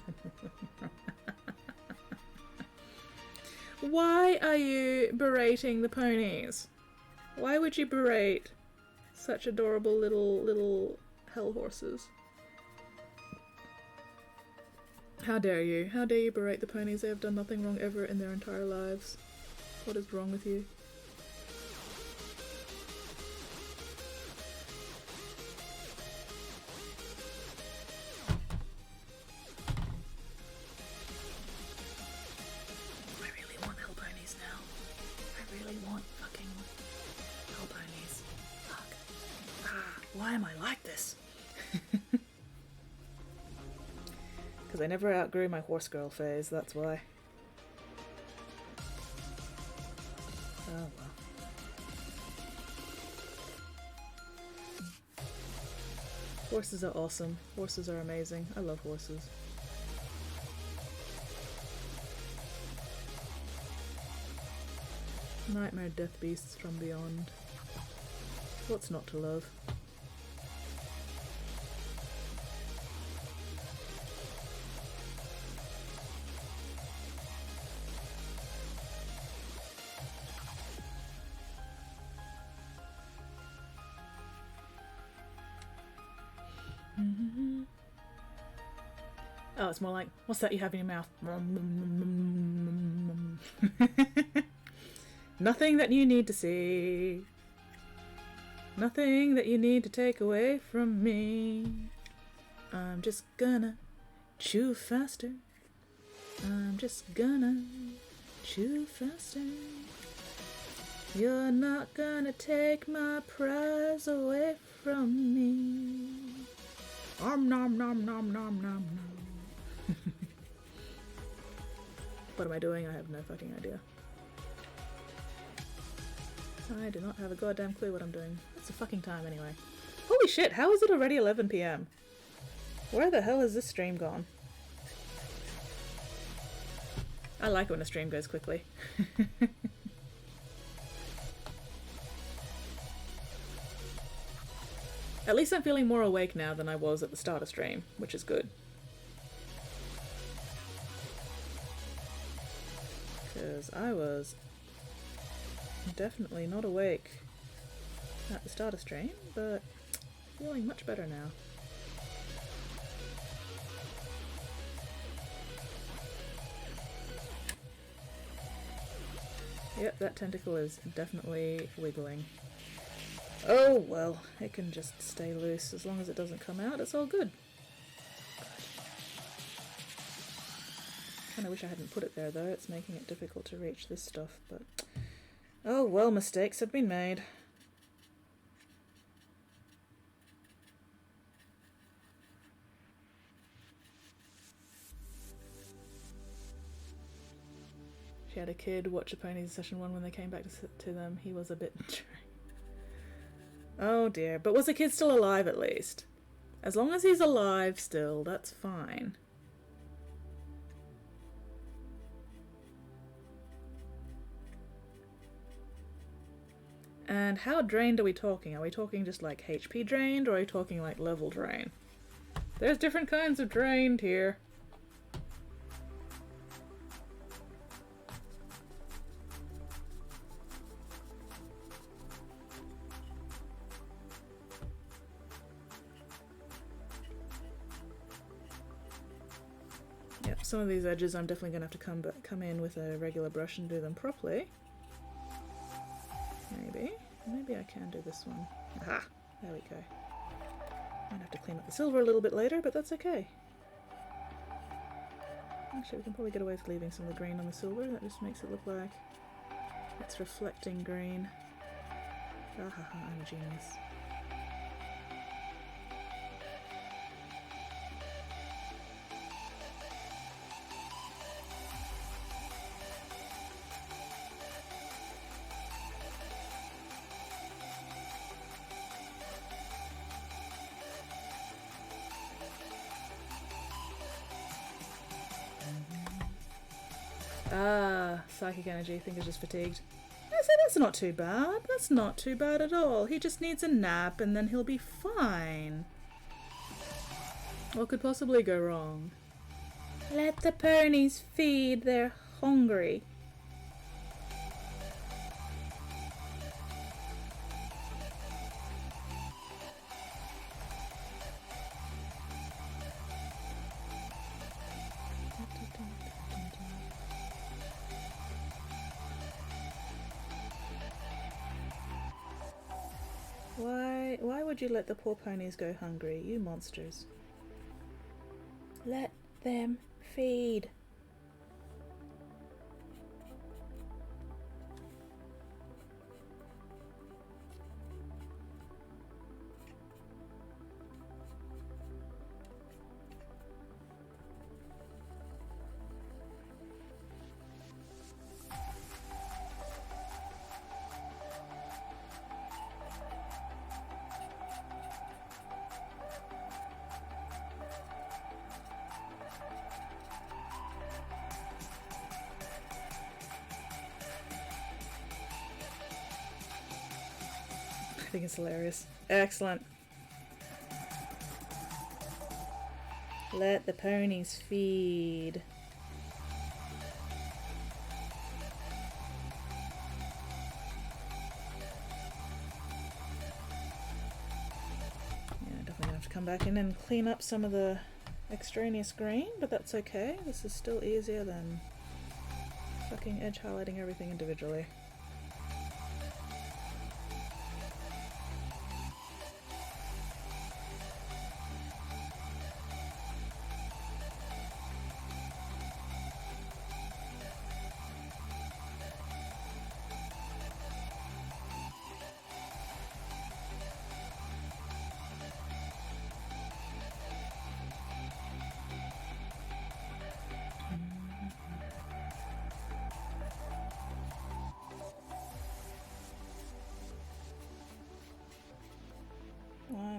Why are you berating the ponies? Why would you berate such adorable little hell horses? How dare you? How dare you berate the ponies? They have done nothing wrong ever in their entire lives. What is wrong with you? I really want hell ponies now. I really want fucking hell ponies. Fuck. Ah, why am I like this? Because I never outgrew my horse girl phase, that's why. Oh well. Horses are awesome. Horses are amazing. I love horses. Nightmare death beasts from beyond. What's not to love? Oh, it's more like, what's that you have in your mouth? Nothing that you need to see. Nothing that you need to take away from me. I'm just gonna chew faster. I'm just gonna chew faster. You're not gonna take my prize away from me. Nom nom nom nom nom nom. What am I doing? I have no fucking idea. I do not have a goddamn clue what I'm doing. What's the fucking time anyway? Holy shit, how is it already 11 PM? Where the hell has this stream gone? I like it when a stream goes quickly. At least I'm feeling more awake now than I was at the start of stream, which is good. Because I was definitely not awake at the start of stream, but feeling much better now. Yep, that tentacle is definitely wiggling. Oh well, it can just stay loose as long as it doesn't come out, it's all good. Kinda wish I hadn't put it there though, it's making it difficult to reach this stuff, but oh well, mistakes have been made. She had a kid watch a ponies session 1 when they came back to them. He was a bit... Oh dear, but was the kid still alive at least? As long as he's alive still, that's fine. And how drained are we talking? Are we talking just like HP drained, or are we talking like level drain? There's different kinds of drained here. Yep, some of these edges I'm definitely going to have to come in with a regular brush and do them properly. Maybe I can do this one. Aha! There we go. Might have to clean up the silver a little bit later, but that's okay. Actually, we can probably get away with leaving some of the green on the silver. That just makes it look like it's reflecting green. Ah ha ha, I'm a genius. Ah, psychic energy, I think is just fatigued. I say that's not too bad. That's not too bad at all. He just needs a nap and then he'll be fine. What could possibly go wrong? Let the ponies feed, they're hungry. Why would you let the poor ponies go hungry, you monsters? Let them feed. I think it's hilarious. Excellent. Let the ponies feed. Yeah, definitely gonna have to come back in and clean up some of the extraneous green, but that's okay. This is still easier than fucking edge highlighting everything individually.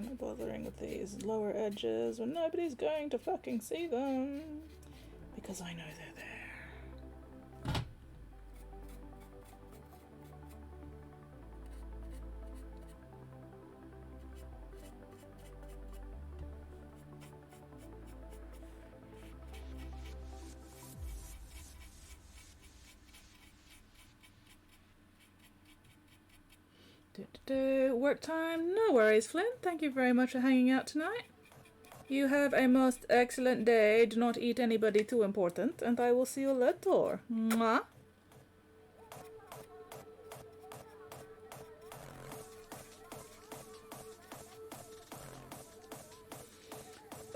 am I bothering with these lower edges when nobody's going to fucking see them? Because I know they're there. Work time? No worries, Flynn. Thank you very much for hanging out tonight. You have a most excellent day. Do not eat anybody too important, and I will see you later. Mwah.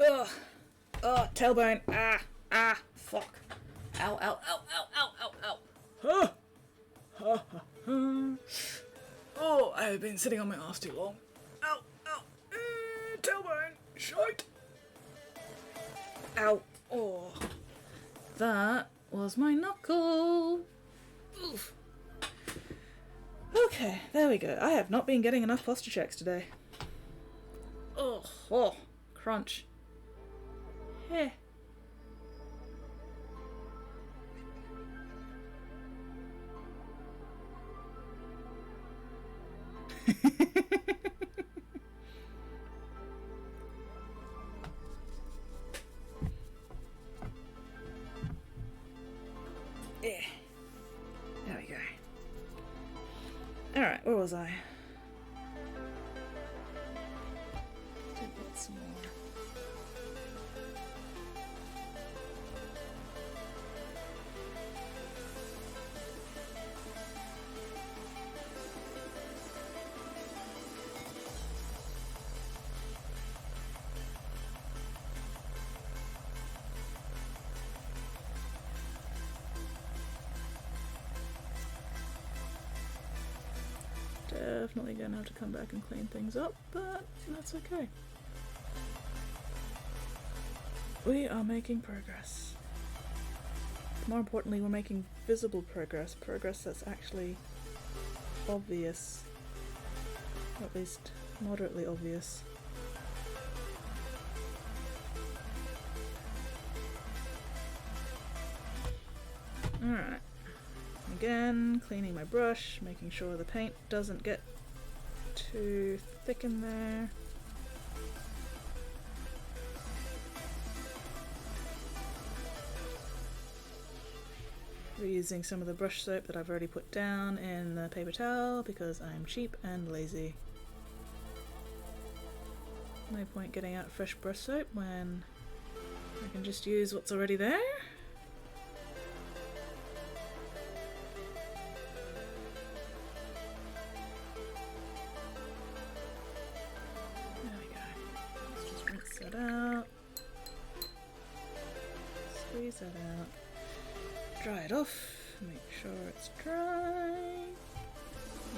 Ugh. Oh, tailbone. Fuck. Ow, ow, ow, ow, ow, ow, ow. Ha! Ha, ha, ha. Oh, I have been sitting on my ass too long. Ow, ow, tailbone, shite. Ow, oh. That was my knuckle. Oof. Okay, there we go. I have not been getting enough posture checks today. Oh, crunch. Heh. Yeah. There we go. Alright, where was I? Do get some more. Definitely gonna have to come back and clean things up, but that's okay. We are making progress. More importantly, we're making visible progress. Progress that's actually obvious. Or at least moderately obvious. Alright. Again, cleaning my brush, making sure the paint doesn't get too thick in there. Reusing some of the brush soap that I've already put down in the paper towel because I'm cheap and lazy. No point getting out fresh brush soap when I can just use what's already there. Squeeze that out. Dry it off. Make sure it's dry.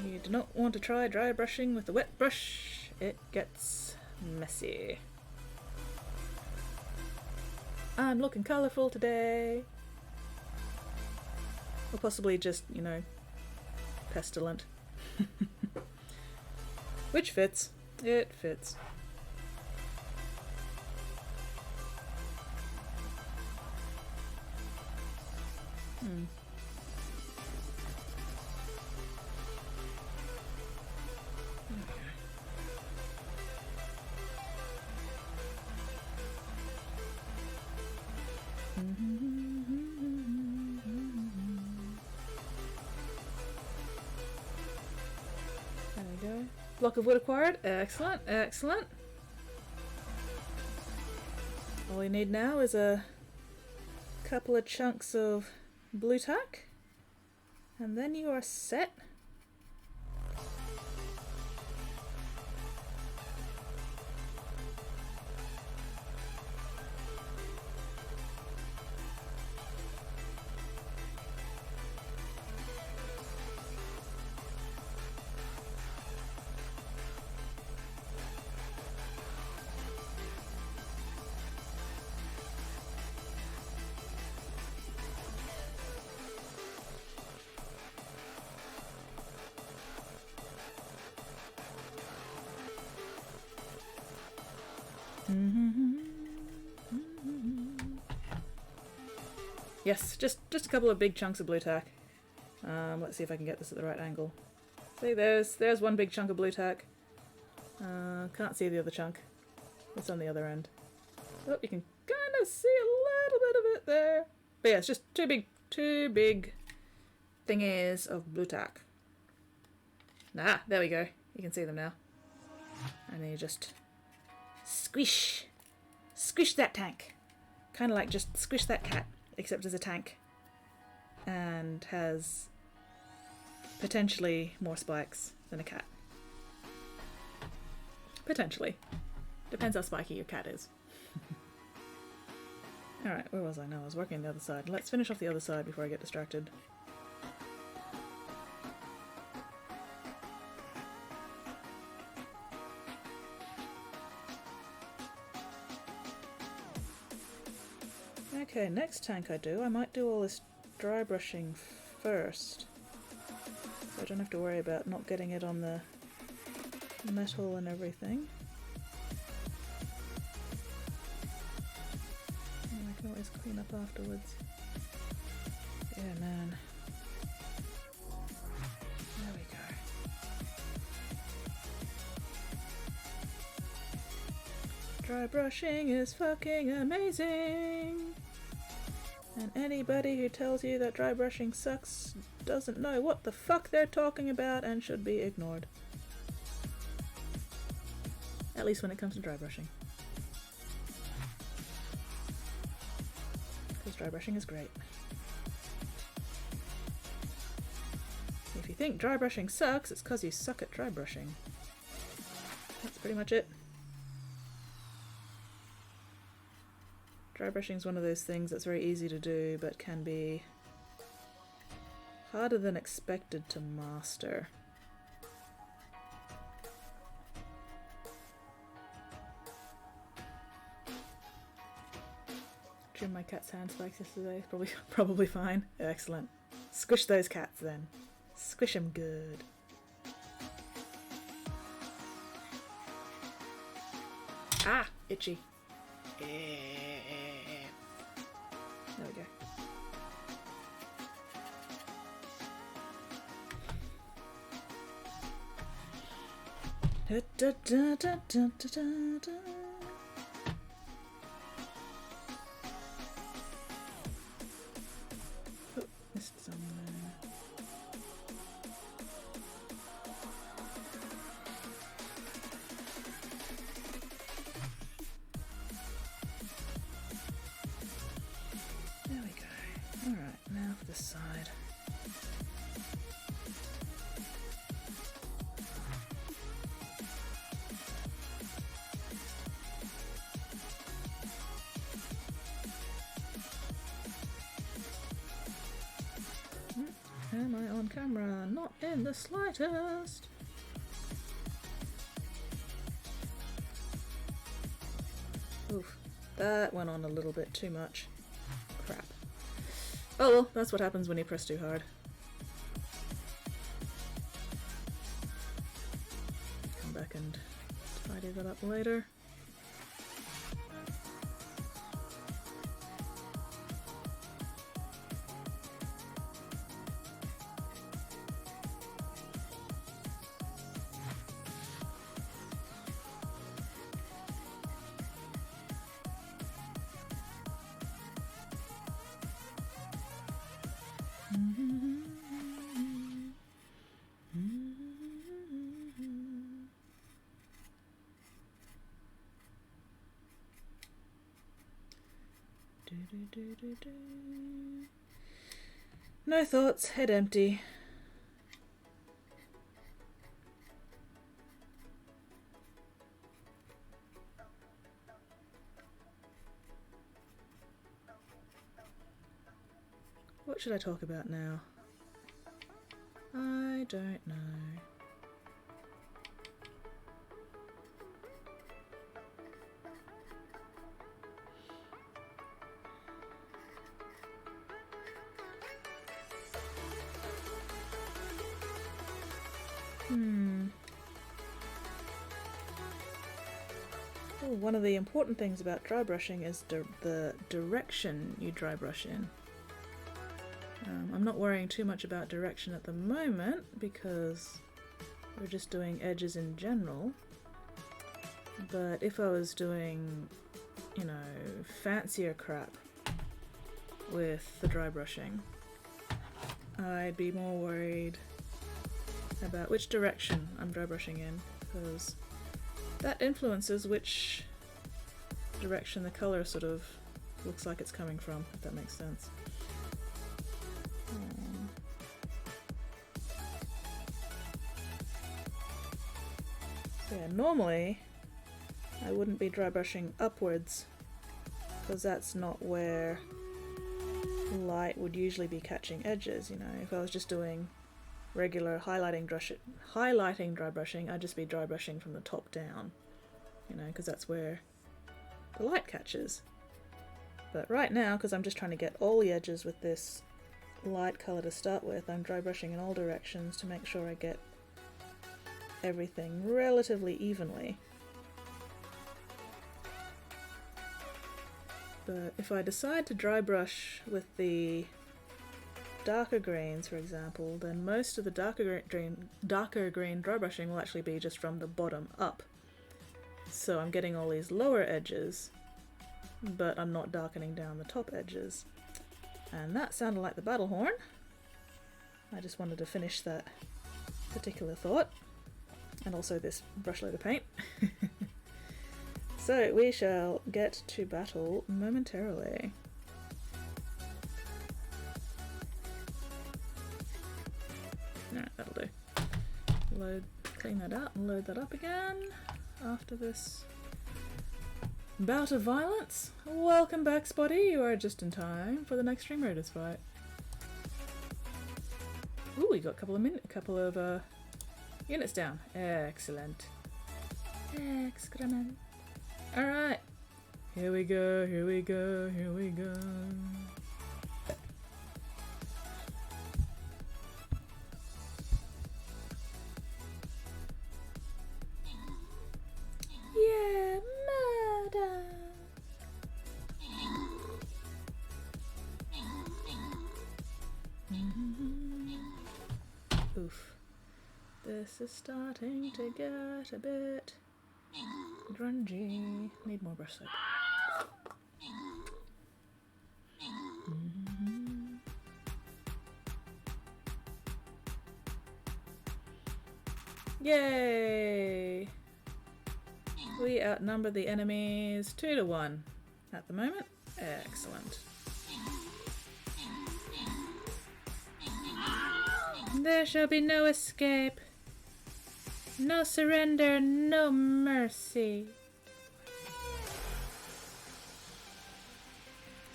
You do not want to try dry brushing with a wet brush. It gets messy. I'm looking colourful today. Or possibly just, you know, pestilent. Which fits. It fits. There we go. Block of wood acquired. Excellent, excellent. All we need now is a couple of chunks of blue tack, and then you are set. Yes, just a couple of big chunks of blue tack. Let's see if I can get this at the right angle. See, there's one big chunk of blue tack. Can't see the other chunk. It's on the other end. Oh, you can kind of see a little bit of it there. But yeah, it's just two big thingies of blue tack. Ah, there we go. You can see them now. And then you just squish that tank. Kind of like just squish that cat, except as a tank. And has potentially more spikes than a cat. Potentially. Depends how spiky your cat is. Alright, where was I now? I was working on the other side. Let's finish off the other side before I get distracted. Okay, next tank I might do all this dry brushing first. So I don't have to worry about not getting it on the metal and everything. And I can always clean up afterwards. Yeah, man. There we go. Dry brushing is fucking amazing! And anybody who tells you that dry brushing sucks doesn't know what the fuck they're talking about and should be ignored. At least when it comes to dry brushing. Because dry brushing is great. If you think dry brushing sucks, it's because you suck at dry brushing. That's pretty much it. Dry brushing is one of those things that's very easy to do, but can be harder than expected to master. Trimmed my cat's hand spikes yesterday. Probably fine. Excellent. Squish those cats then. Squish them good. Ah! Itchy. There we go. Da, da, da, da, da, da, da. Oh, missed some there. There we go. Alright, now for this side. Am I on camera? Not in the slightest. Oof, that went on a little bit too much. Crap. Oh well, that's what happens when you press too hard. Come back and tidy that up later. No thoughts, head empty. What should I talk about now? I don't know. Oh, one of the important things about dry brushing is the direction you dry brush in. I'm not worrying too much about direction at the moment because we're just doing edges in general. But if I was doing, you know, fancier crap with the dry brushing, I'd be more worried about which direction I'm dry brushing in, because that influences which direction the colour sort of looks like it's coming from, if that makes sense. So yeah, normally I wouldn't be dry brushing upwards because that's not where light would usually be catching edges, you know. If I was just doing regular highlighting dry brushing, I'd just be dry brushing from the top down, you know, because that's where the light catches. But right now, because I'm just trying to get all the edges with this light colour to start with, I'm dry brushing in all directions to make sure I get everything relatively evenly. But if I decide to dry brush with the darker greens, for example, then most of the darker green dry brushing will actually be just from the bottom up. So I'm getting all these lower edges, but I'm not darkening down the top edges. And that sounded like the battle horn. I just wanted to finish that particular thought. And also this brush load of paint. So we shall get to battle momentarily. Alright, that'll do. Clean that out and load that up again after this bout of violence. Welcome back, Spotty. You are just in time for the next Stream Raiders fight. Ooh, we got a couple of units down. Excellent. Excrement. Alright. Here we go, here we go, here we go. Yeah, murder. Oof. This is starting to get a bit grungy. Need more brush soap. Yay! We outnumber the enemies 2 to 1 at the moment. Excellent. There shall be no escape. No surrender, no mercy.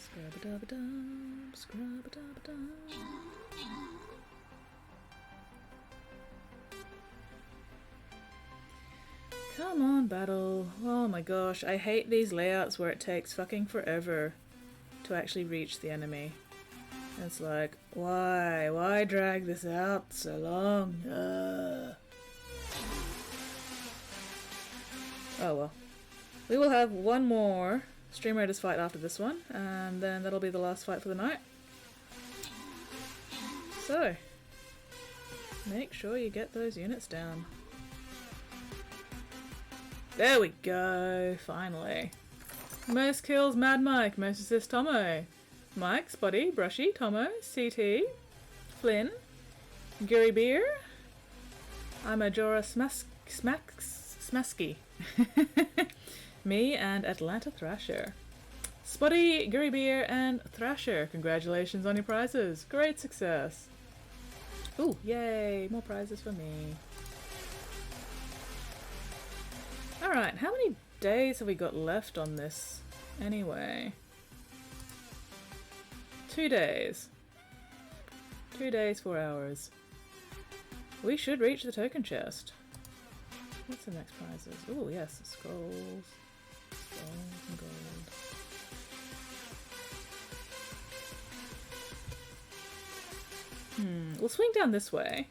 Scrub-a-dub-a-dub, scrub-a-dub-a-dub. Come on, battle. Oh my gosh, I hate these layouts where it takes fucking forever to actually reach the enemy. It's like, why? Why drag this out so long? Oh well. We will have one more Stream Raiders fight after this one, and then that'll be the last fight for the night. So, make sure you get those units down. There we go, finally. Most kills, Mad Mike. Most assists, Tomo. Mike, Spotty, Brushy, Tomo, CT, Flynn, Gary Beer. I'm a Jorah Smasky. Me and Atlanta Thrasher. Spotty, Gary Beer, and Thrasher. Congratulations on your prizes. Great success. Ooh, yay, more prizes for me. Alright, how many days have we got left on this anyway? 2 days. 2 days, 4 hours. We should reach the token chest. What's the next prizes? Oh yes, scrolls. Scrolls and gold. We'll swing down this way.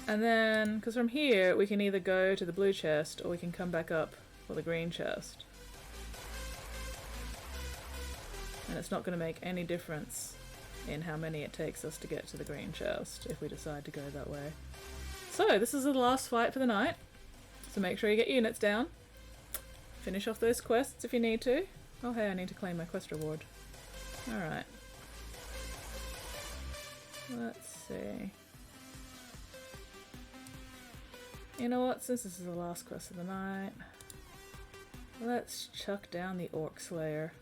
And then, because from here we can either go to the blue chest or we can come back up for the green chest. And it's not going to make any difference in how many it takes us to get to the green chest if we decide to go that way. So this is the last fight for the night, so make sure you get units down. Finish off those quests if you need to. Oh hey, I need to claim my quest reward. Alright. Let's see. You know what, since this is the last quest of the night, let's chuck down the Orc Slayer.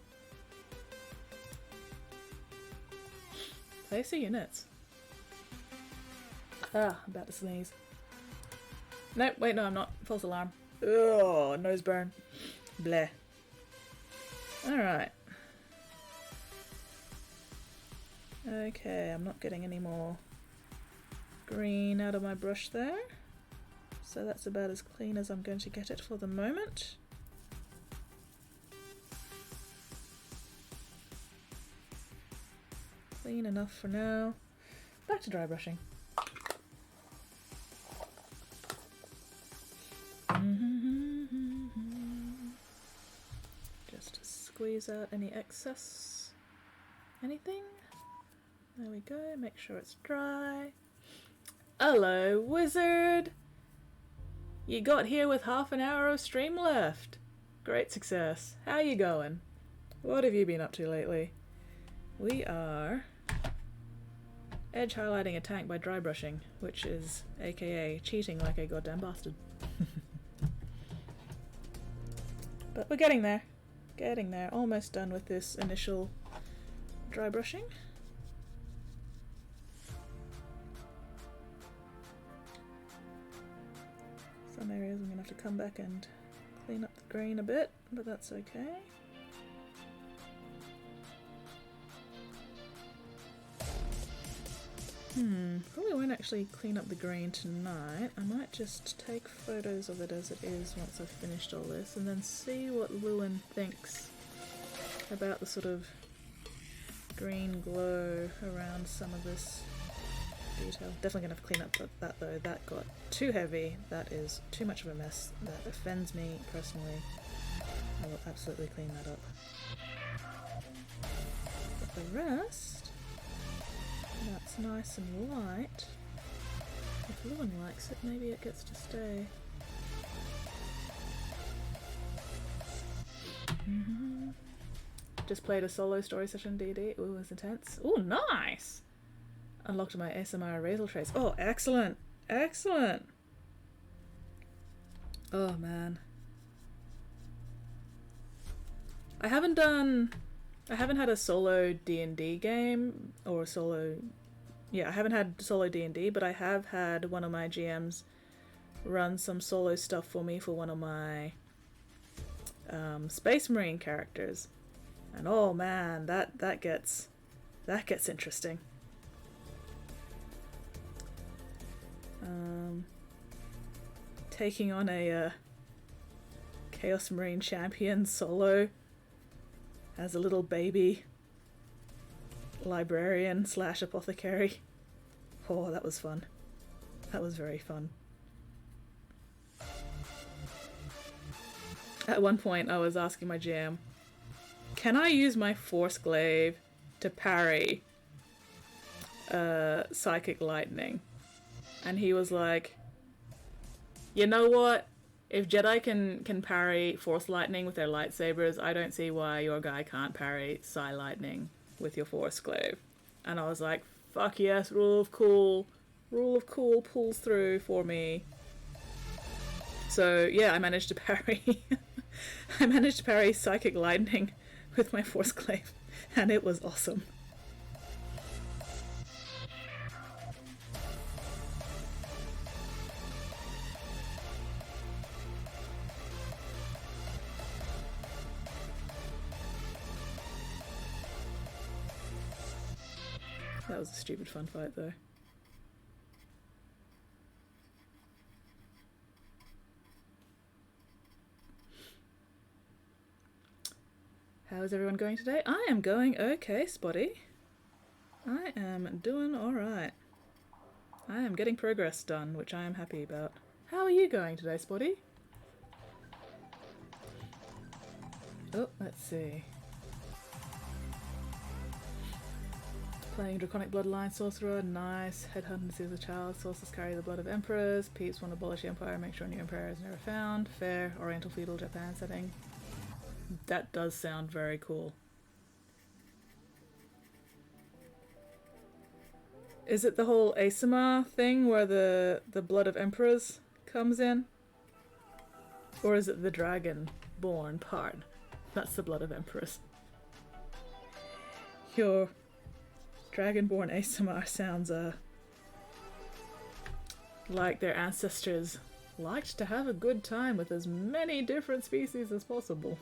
Place your units. Ah, I'm about to sneeze. Nope, wait, no, I'm not. False alarm. Ugh, nose burn. Bleh. Alright. Okay, I'm not getting any more green out of my brush there. So that's about as clean as I'm going to get it for the moment. Clean enough for now. Back to dry brushing. Just squeeze out any excess. Anything? There we go, make sure it's dry. Hello, wizard! You got here with half an hour of stream left. Great success. How you going? What have you been up to lately? We are edge highlighting a tank by dry brushing, which is aka cheating like a goddamn bastard. But we're getting there. Getting there. Almost done with this initial dry brushing. Some areas I'm going to have to come back and clean up the green a bit, but that's okay. Probably won't actually clean up the green tonight. I might just take photos of it as it is once I've finished all this and then see what Lewin thinks about the sort of green glow around some of this detail. Definitely gonna have to clean up that though. That got too heavy. That is too much of a mess. That offends me personally. I will absolutely clean that up. But the rest, that's nice and light. If Lewin likes it, maybe it gets to stay. Just played a solo story session D&D. Ooh, it was intense. Ooh, nice! Unlocked my ASMR erasal trace. Oh, excellent! Excellent! Oh, man. I haven't had a solo D&D game, or a solo... Yeah, I haven't had solo D&D, but I have had one of my GMs run some solo stuff for me for one of my Space Marine characters. And oh man, that gets interesting. Taking on a Chaos Marine champion solo as a little baby librarian / apothecary. Oh, that was fun. That was very fun. At one point I was asking my GM, can I use my Force Glaive to parry Psychic Lightning? And he was like, you know what? If Jedi can parry Force Lightning with their lightsabers, I don't see why your guy can't parry Psi Lightning with your Force Glaive. And I was like, fuck yes, rule of cool. Rule of cool pulls through for me. So yeah, I managed to parry I managed to parry Psychic Lightning with my Force Glaive, and it was awesome. That was a stupid fun fight though. How is everyone going today? I am going okay, Spotty. I am doing alright. I am getting progress done, which I am happy about. How are you going today, Spotty? Oh, let's see. Playing Draconic Bloodline Sorcerer, nice. Headhunter as a child, sorcerers carry the blood of emperors. Peeps want to abolish the empire, make sure a new empire is never found. Fair, Oriental feudal Japan setting. That does sound very cool. Is it the whole ASMR thing where the blood of emperors comes in? Or is it the dragon-born part? That's the blood of emperors. Your dragonborn ASMR sounds like their ancestors liked to have a good time with as many different species as possible.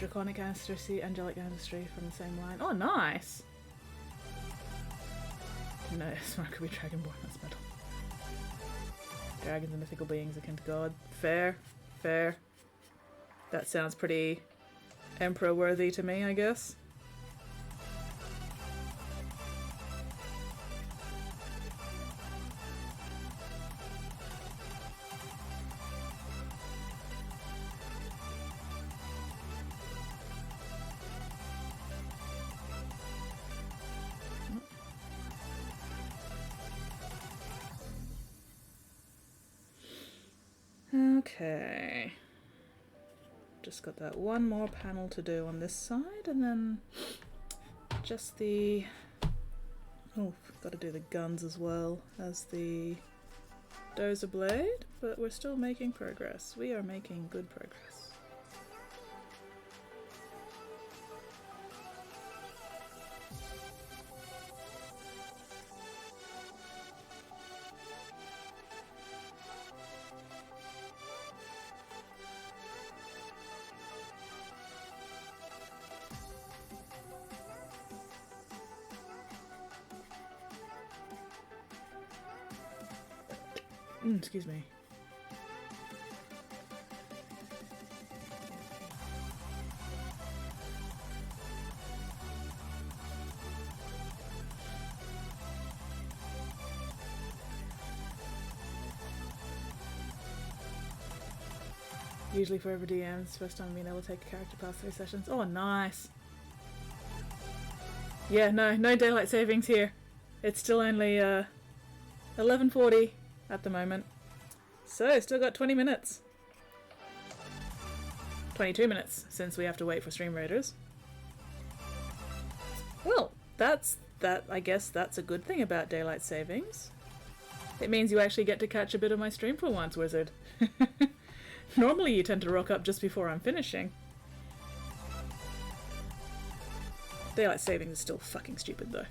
Draconic ancestry, angelic ancestry from the same line. Oh, nice! No, Smart could be dragonborn, that's metal. Dragons and mythical beings akin to God. Fair, fair. That sounds pretty emperor-worthy to me, I guess. Okay. Just got that one more panel to do on this side, and then just the... Oh, got to do the guns as well as the dozer blade, but we're still making progress. We are making good progress. Excuse me. Usually for every DM's first time being able to take a character past 3 sessions. Oh, nice. Yeah, no daylight savings here. It's still only 11:40 at the moment. So, still got 20 minutes. 22 minutes, since we have to wait for stream raiders. Well, I guess that's a good thing about daylight savings. It means you actually get to catch a bit of my stream for once, Wizard. Normally you tend to rock up just before I'm finishing. Daylight savings is still fucking stupid though.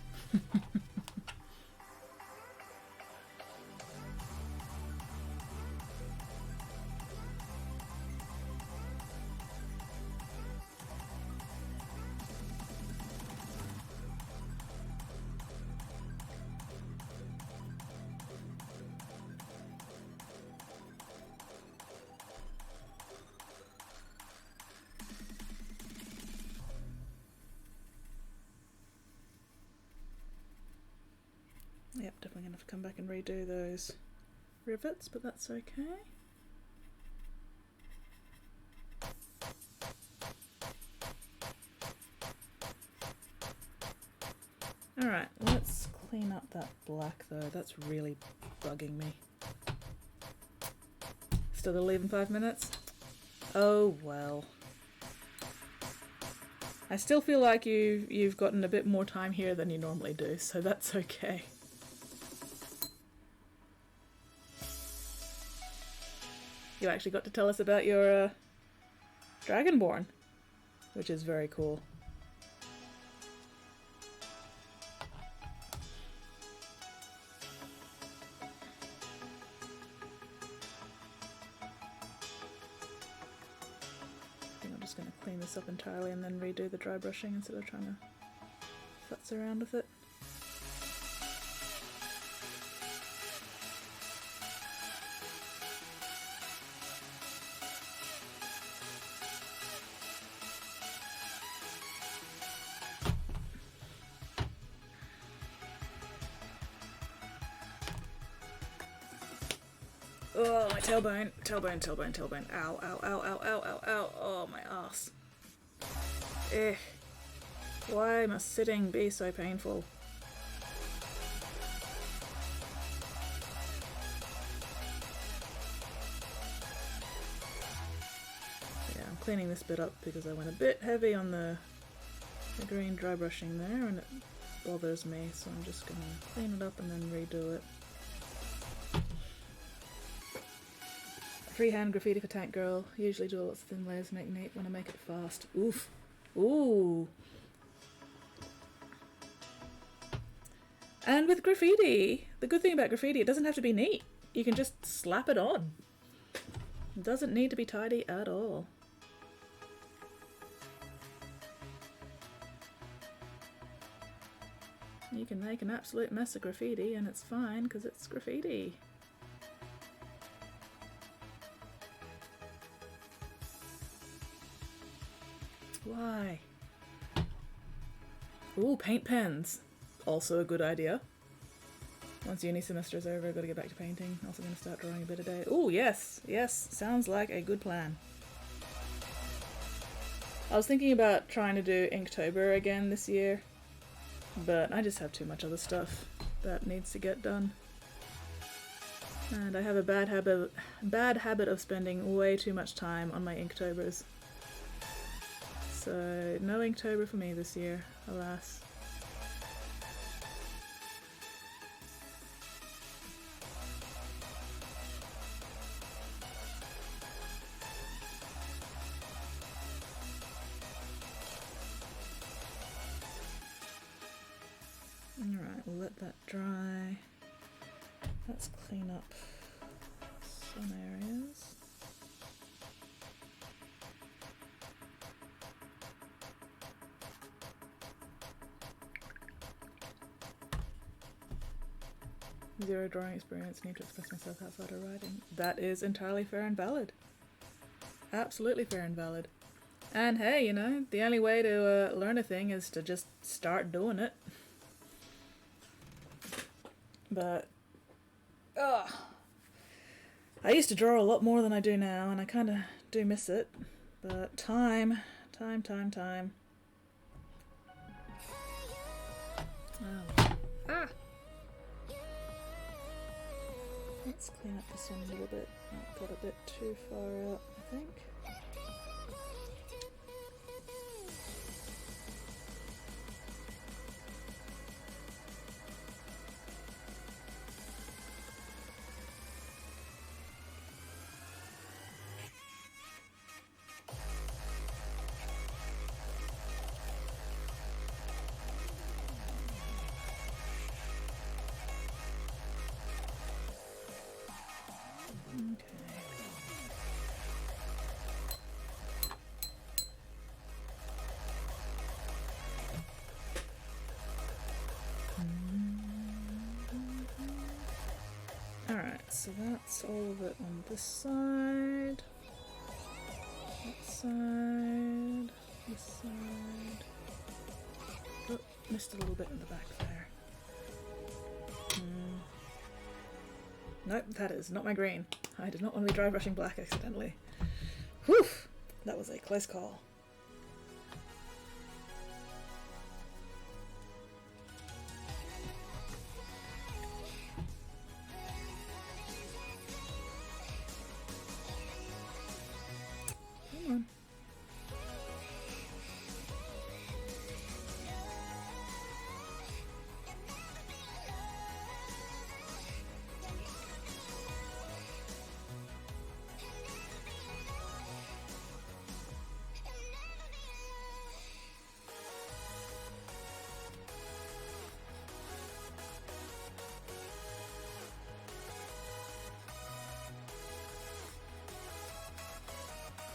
Yep, definitely gonna have to come back and redo those rivets, but that's okay. Alright, let's clean up that black though, that's really bugging me. Still gonna leave in 5 minutes? Oh well. I still feel like you've gotten a bit more time here than you normally do, so that's okay. You actually got to tell us about your Dragonborn, which is very cool. just going to clean this up entirely and then redo the dry brushing instead of trying to futz around with it. Oh, my tailbone, tailbone, tailbone, tailbone. Ow, ow, ow, ow, ow, ow, ow. Oh, my ass. Eh. Why must sitting be so painful? Yeah, I'm cleaning this bit up because I went a bit heavy on the green dry brushing there and it bothers me, so I'm just going to clean it up and then redo it. Freehand graffiti for Tank Girl. Usually do lots of thin layers to make neat when I make it fast. Oof. Ooh. And with graffiti, the good thing about graffiti, it doesn't have to be neat. You can just slap it on. It doesn't need to be tidy at all. You can make an absolute mess of graffiti and it's fine because it's graffiti. Why? Ooh, paint pens. Also a good idea. Once uni semester is over, I've got to get back to painting. Also going to start drawing a bit a day. Ooh, yes, yes, sounds like a good plan. I was thinking about trying to do Inktober again this year, but I just have too much other stuff that needs to get done. And I have a bad habit of spending way too much time on my Inktobers. So, no Inktober for me this year, alas. Alright, we'll let that dry. Let's clean up some areas. Zero drawing experience, need to express myself outside of writing. That is entirely fair and valid. Absolutely fair and valid. And hey, you know, the only way to learn a thing is to just start doing it. But, I used to draw a lot more than I do now, and I kind of do miss it. But time. Oh. Ah! Let's clean up this one a little bit. That got a bit too far out, I think. Alright, so that's all of it on this side. That side. This side. Oh, missed a little bit in the back there. Nope, that is not my green. I did not want to be dry brushing black accidentally. Whew! That was a close call. Come on.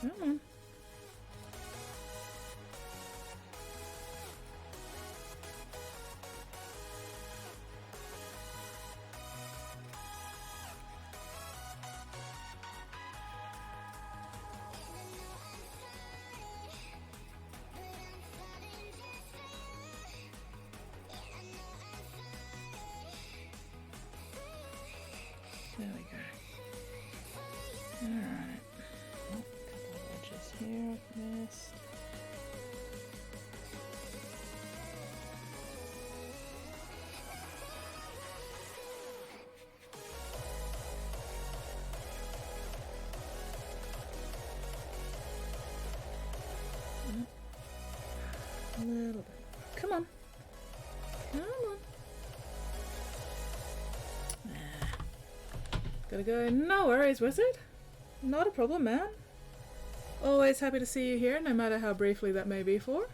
Come on. little bit. Come on. Come on. Gotta go. No worries, Wizard. Not a problem, man. Always happy to see you here, no matter how briefly that may be for.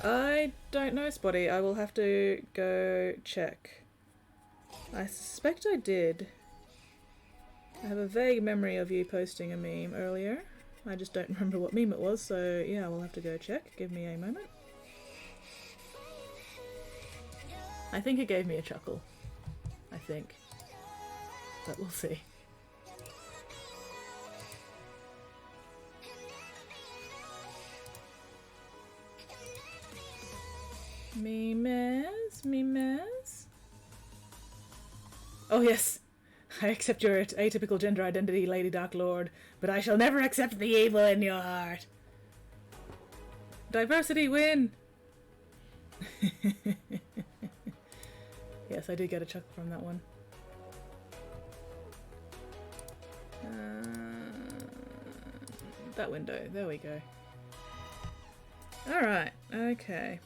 I don't know, Spotty. I will have to go check. I suspect I did. I have a vague memory of you posting a meme earlier. I just don't remember what meme it was, so yeah, we'll have to go check. Give me a moment. I think it gave me a chuckle. I think. But we'll see. Memes, memes. Oh yes, I accept your atypical gender identity, Lady Dark Lord, but I shall never accept the evil in your heart. Diversity win! Yes, I did get a chuckle from that one. That window, there we go. Alright, okay.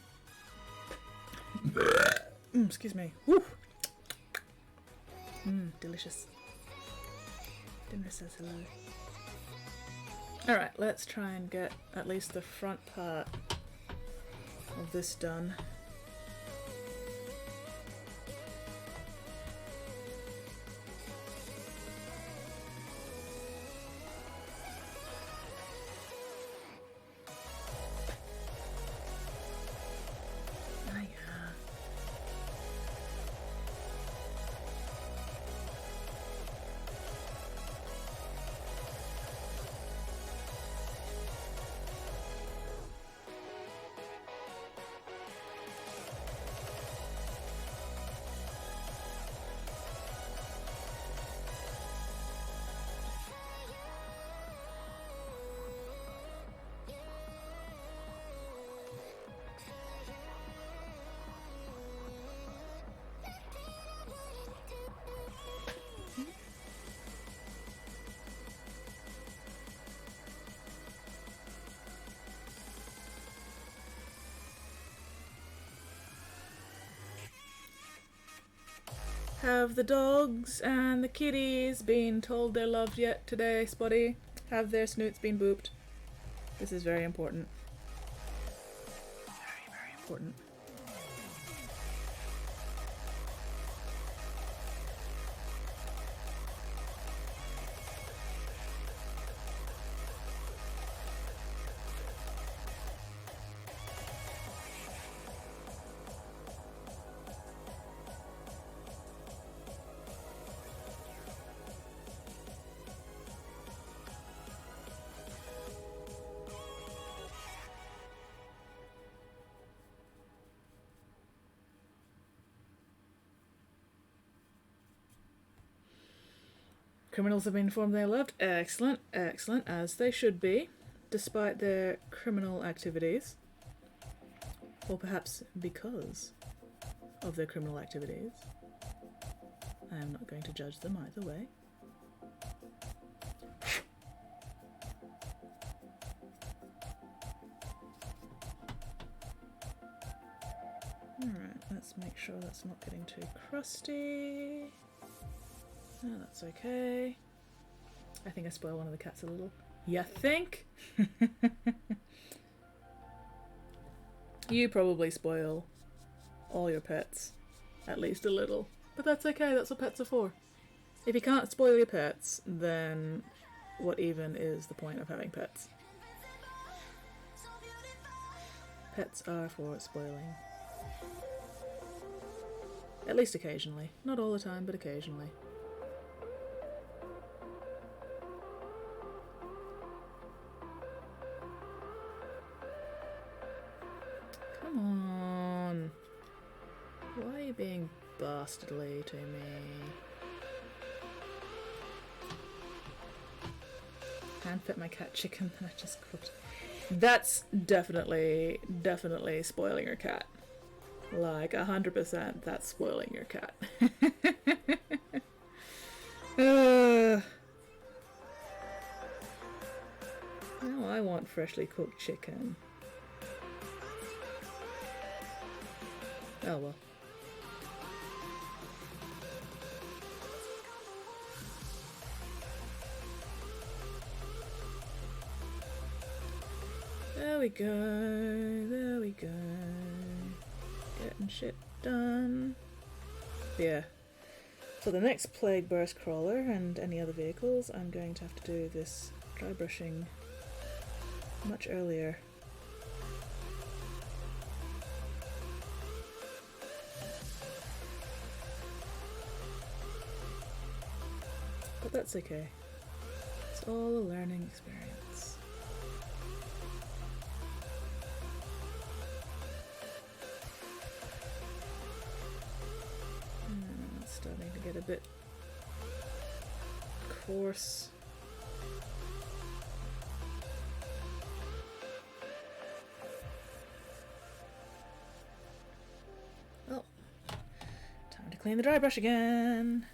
Excuse me. Woo! Delicious. Dinner says hello. Alright, let's try and get at least the front part of this done. Have the dogs and the kitties been told they're loved yet today, Spotty? Have their snoots been booped? This is very important. Very, very important. Criminals have been informed they are loved. Excellent, excellent, as they should be, despite their criminal activities. Or perhaps because of their criminal activities. I am not going to judge them either way. Alright, let's make sure that's not getting too crusty. Oh, that's okay. I think I spoiled one of the cats a little. You think? You probably spoil all your pets. At least a little. But that's okay, that's what pets are for. If you can't spoil your pets, then what even is the point of having pets? Pets are for spoiling. At least occasionally. Not all the time, but occasionally. Come on. Why are you being bastardly to me? Hand fed my cat chicken that I just cooked. That's definitely spoiling your cat. Like 100% that's spoiling your cat. Now I want freshly cooked chicken. Oh well. There we go, there we go. Getting shit done. Yeah. For the next Plague Burst Crawler and any other vehicles, I'm going to have to do this dry brushing much earlier. But that's okay. It's all a learning experience. It's starting to get a bit coarse. Well, time to clean the dry brush again.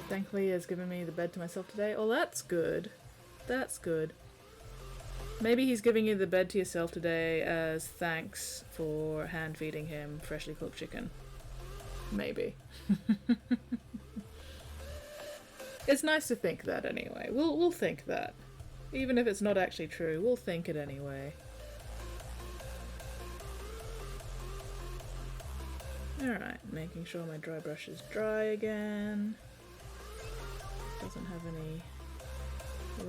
Thankfully, he has given me the bed to myself today. Oh, that's good. That's good. Maybe he's giving you the bed to yourself today as thanks for hand feeding him freshly cooked chicken. Maybe. It's nice to think that anyway. We'll think that. Even if it's not actually true, we'll think it anyway. Alright, making sure my dry brush is dry again. Doesn't have any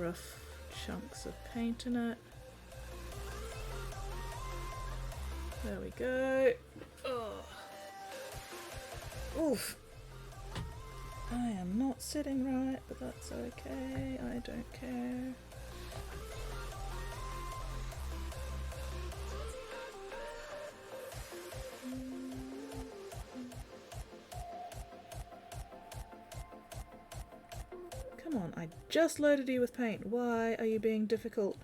rough chunks of paint in it. There we go. Oh. Oof. I am not sitting right, but that's okay. I don't care. Come on, I just loaded you with paint. Why are you being difficult?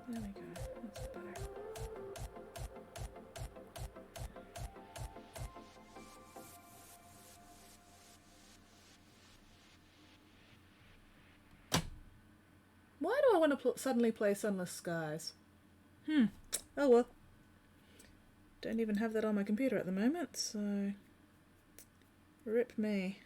There we go. That's better. Why do I want to suddenly play Sunless Skies? Oh well. Don't even have that on my computer at the moment, so rip me.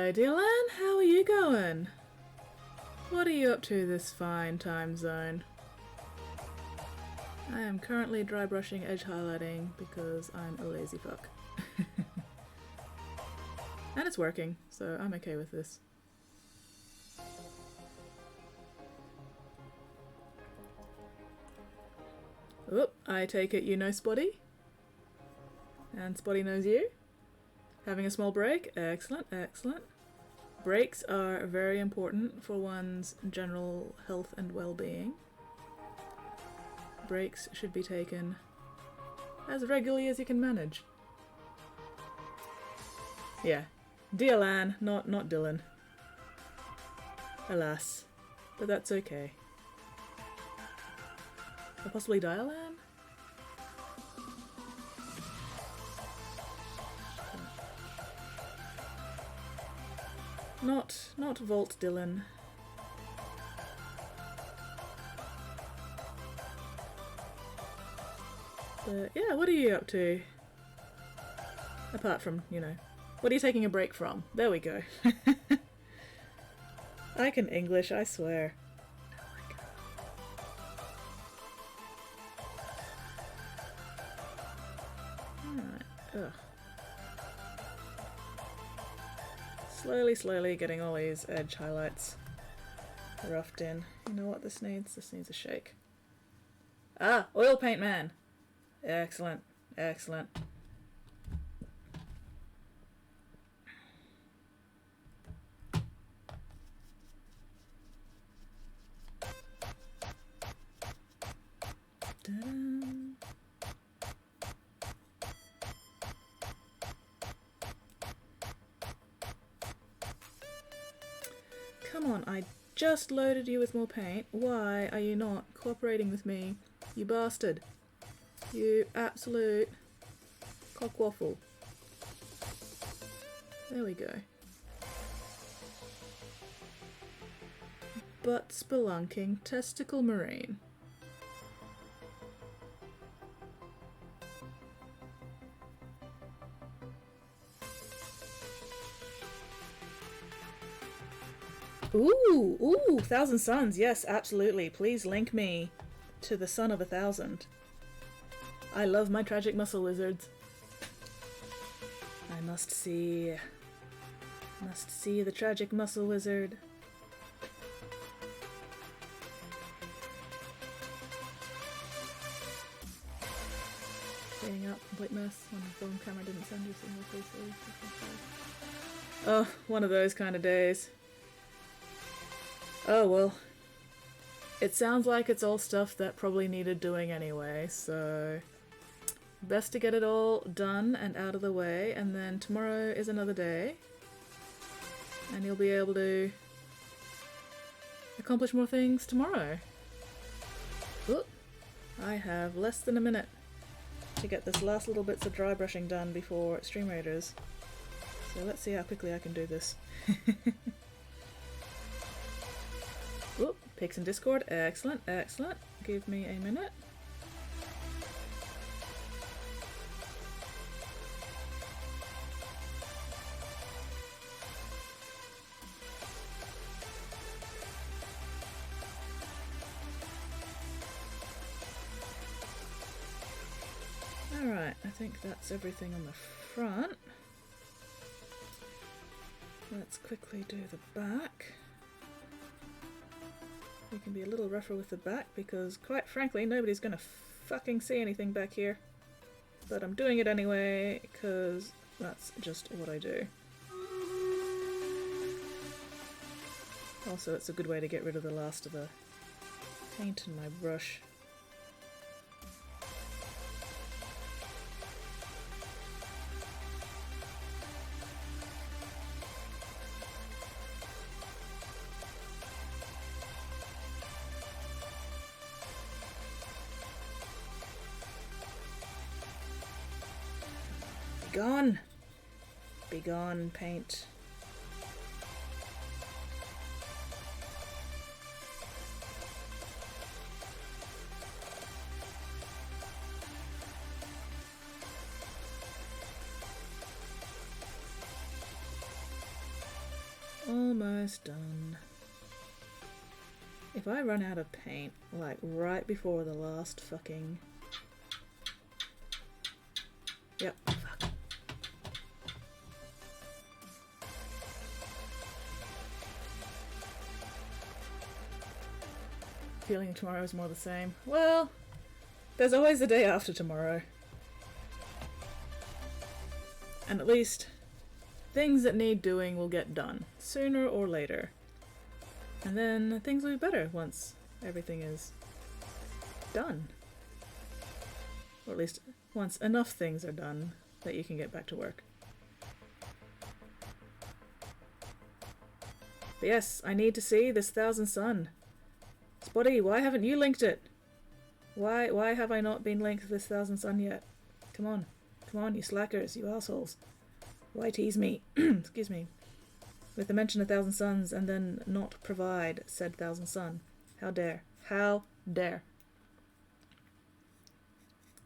Hello, Dylan. How are you going? What are you up to this fine time zone? I am currently dry brushing edge highlighting because I'm a lazy fuck. And it's working, so I'm okay with this. Oh, I take it you know Spotty? And Spotty knows you? Having a small break? Excellent, excellent. Breaks are very important for one's general health and well-being. Breaks should be taken as regularly as you can manage. Yeah, Dylan, not Dylan. Alas, but that's okay. Or possibly Dialan? Not Volt Dylan. But yeah, what are you up to? Apart from, you know, what are you taking a break from? There we go. I can English, I swear. Alright, ugh. Slowly getting all these edge highlights roughed in. You know what this needs? This needs a shake. Ah, oil paint man! Excellent, excellent. Ta-da. Come on, I just loaded you with more paint. Why are you not cooperating with me? You bastard. You absolute cockwaffle. There we go. Butt spelunking testicle marine. Ooh, Thousand Suns. Yes, absolutely. Please link me to the Son of 1,000. I love my tragic muscle wizards. I must see the tragic muscle wizard. Cleaning up, complete mess. When the film camera didn't send you a single piece of. Oh, one of those kind of days. Oh well. It sounds like it's all stuff that probably needed doing anyway, so best to get it all done and out of the way, and then tomorrow is another day, and you'll be able to accomplish more things tomorrow. Oop. I have less than a minute to get this last little bits of dry brushing done before Stream Raiders, so let's see how quickly I can do this. Oop, pics in Discord. Excellent, excellent. Give me a minute. Alright, I think that's everything on the front. Let's quickly do the back. We can be a little rougher with the back because, quite frankly, nobody's gonna fucking see anything back here. But I'm doing it anyway because that's just what I do. Also, it's a good way to get rid of the last of the paint in my brush. Begone! Begone, paint. almost done. If I run out of paint, like right before the last fucking... Yep, fuck. Feeling tomorrow is more the same. Well, there's always the day after tomorrow. And at least things that need doing will get done, sooner or later. And then things will be better once everything is done. Or at least once enough things are done that you can get back to work. But yes, I need to see this Thousand Sun. Spotty, why haven't you linked it? Why have I not been linked to this Thousand Sun yet? Come on. Come on, you slackers, you assholes. Why tease me? Excuse me. With the mention of Thousand Suns and then not provide said Thousand Sun. How dare. How dare.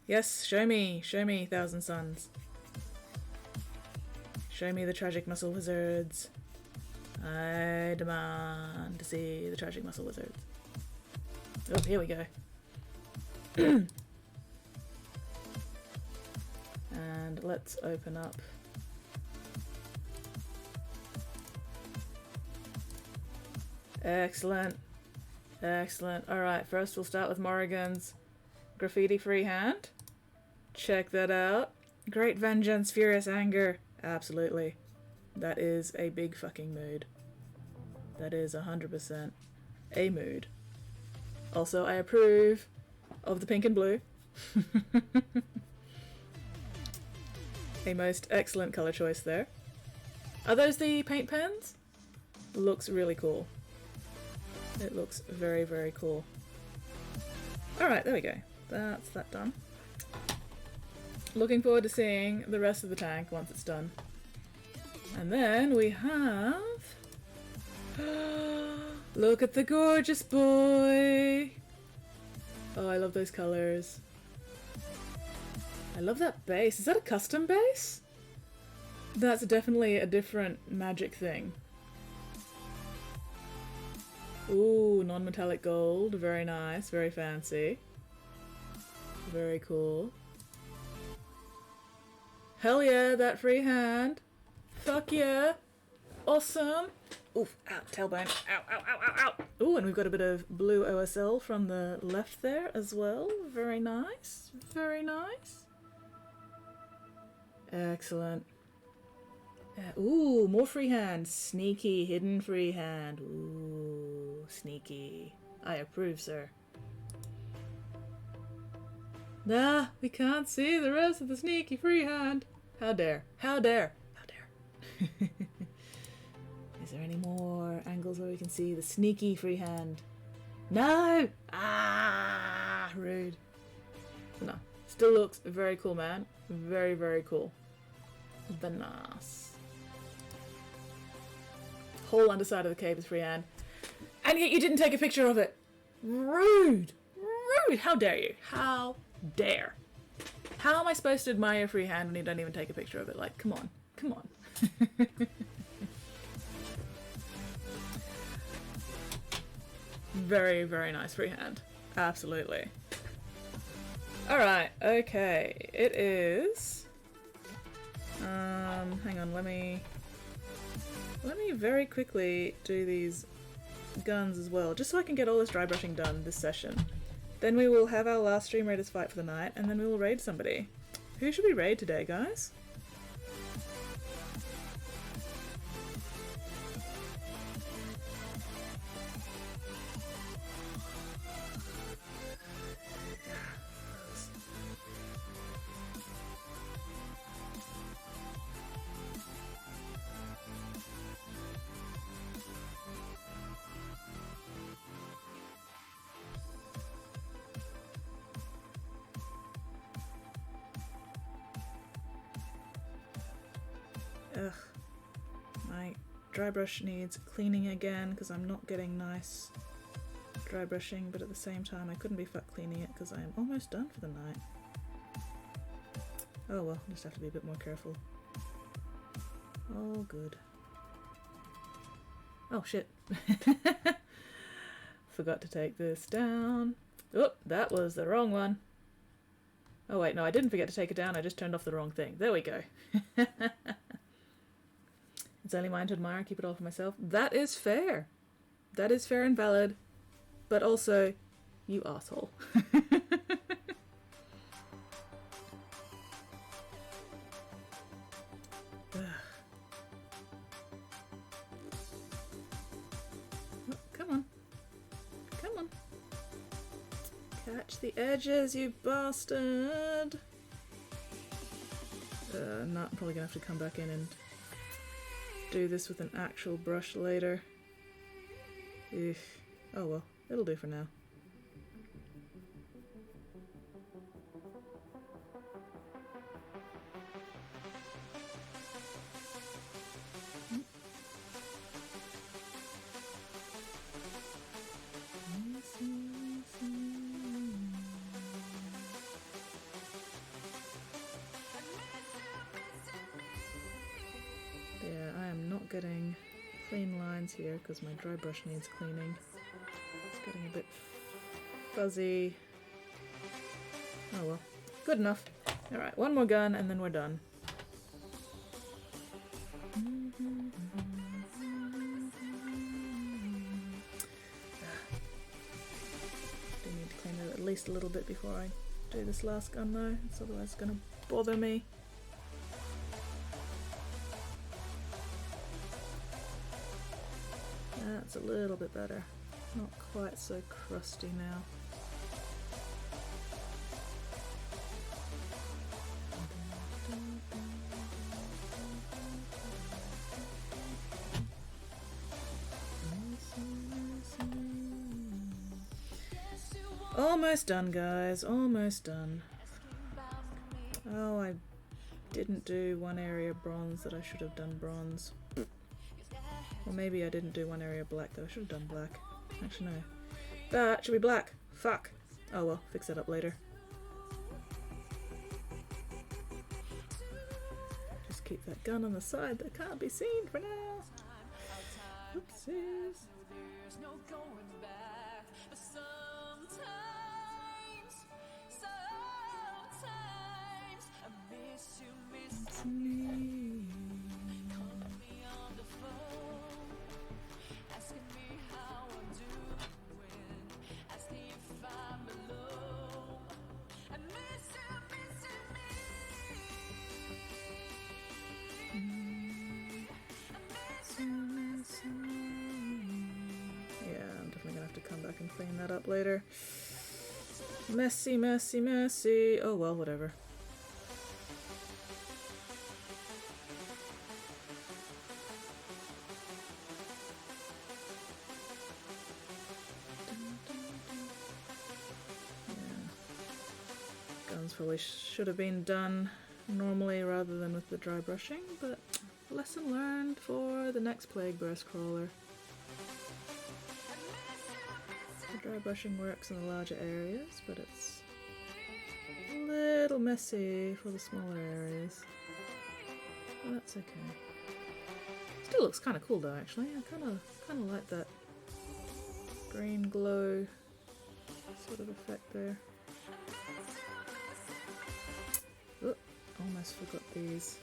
Yes, show me Thousand Suns. Show me the tragic muscle wizards. I demand to see the tragic muscle wizards. Oh, here we go. And let's open up. Excellent. Excellent. Alright, first we'll start with Morrigan's Graffiti Freehand. Check that out. Great vengeance, furious anger. Absolutely. That is a big fucking mood. That is 100% a mood. Also, I approve of the pink and blue. A most excellent colour choice there. Are those the paint pens? Looks really cool. It looks very, very cool. Alright, there we go. That's that done. Looking forward to seeing the rest of the tank once it's done. And then we have... Look at the gorgeous boy! Oh, I love those colours. I love that base. Is that a custom base? That's definitely a different magic thing. Ooh, non-metallic gold. Very nice. Very fancy. Very cool. Hell yeah, that free hand. Fuck yeah. Awesome. Oof, ow, tailbone. Ow, ow, ow, ow, ow. Ooh, and we've got a bit of blue OSL from the left there as well. Very nice. Very nice. Excellent. Ooh, more freehand. Sneaky, hidden freehand. Ooh, sneaky. I approve, sir. Nah, we can't see the rest of the sneaky freehand. How dare. How dare. How dare. Is there any more angles where we can see the sneaky freehand? No! Ah, rude. No. Still looks very cool, man. Very, very cool. Bananas. Whole underside of the cave is freehand. And yet you didn't take a picture of it. Rude. Rude. How dare you? How dare. How am I supposed to admire your freehand when you don't even take a picture of it? Like, come on. Come on. Very, very nice freehand. Absolutely. Alright, okay. It is... hang on, let me very quickly do these guns as well, just so I can get all this dry brushing done this session. Then we will have our last Stream Raiders fight for the night, and then we will raid somebody. Who should we raid today, guys? Ugh. My dry brush needs cleaning again because I'm not getting nice dry brushing, but at the same time I couldn't be fucked cleaning it because I am almost done for the night. Oh well, just have to be a bit more careful. Oh good. Oh shit. Forgot to take this down. Oh, that was the wrong one. Oh wait, no, I didn't forget to take it down, I just turned off the wrong thing. There we go. It's only mine to admire, keep it all for myself. That is fair. That is fair and valid. But also, you asshole. Come on. Come on. Catch the edges, you bastard. No, I'm probably gonna have to come back in and do this with an actual brush later. Eugh. Oh well, it'll do for now. Yeah, I am not getting clean lines here because my dry brush needs cleaning. It's getting a bit fuzzy. Oh well, good enough. Alright, one more gun and then we're done. Do need to clean it at least a little bit before I do this last gun though, it's otherwise going to bother me. That's a little bit better. Not quite so crusty now. Almost done, guys. Almost done. Oh, I didn't do one area bronze that I should have done bronze. Or maybe I didn't do one area black that I should have done black. Actually, no. That should be black. Fuck. Oh well, fix that up later. Just keep that gun on the side that can't be seen for now. Oopsies. Come back and clean that up later. Messy, messy, messy. Oh well, whatever. Yeah. Guns probably should have been done normally rather than with the dry brushing, but lesson learned for the next plague burst crawler. Dry brushing works in the larger areas, but it's a little messy for the smaller areas. But that's okay. Still looks kind of cool though, actually. I kind of like that green glow sort of effect there. Oh, almost forgot these.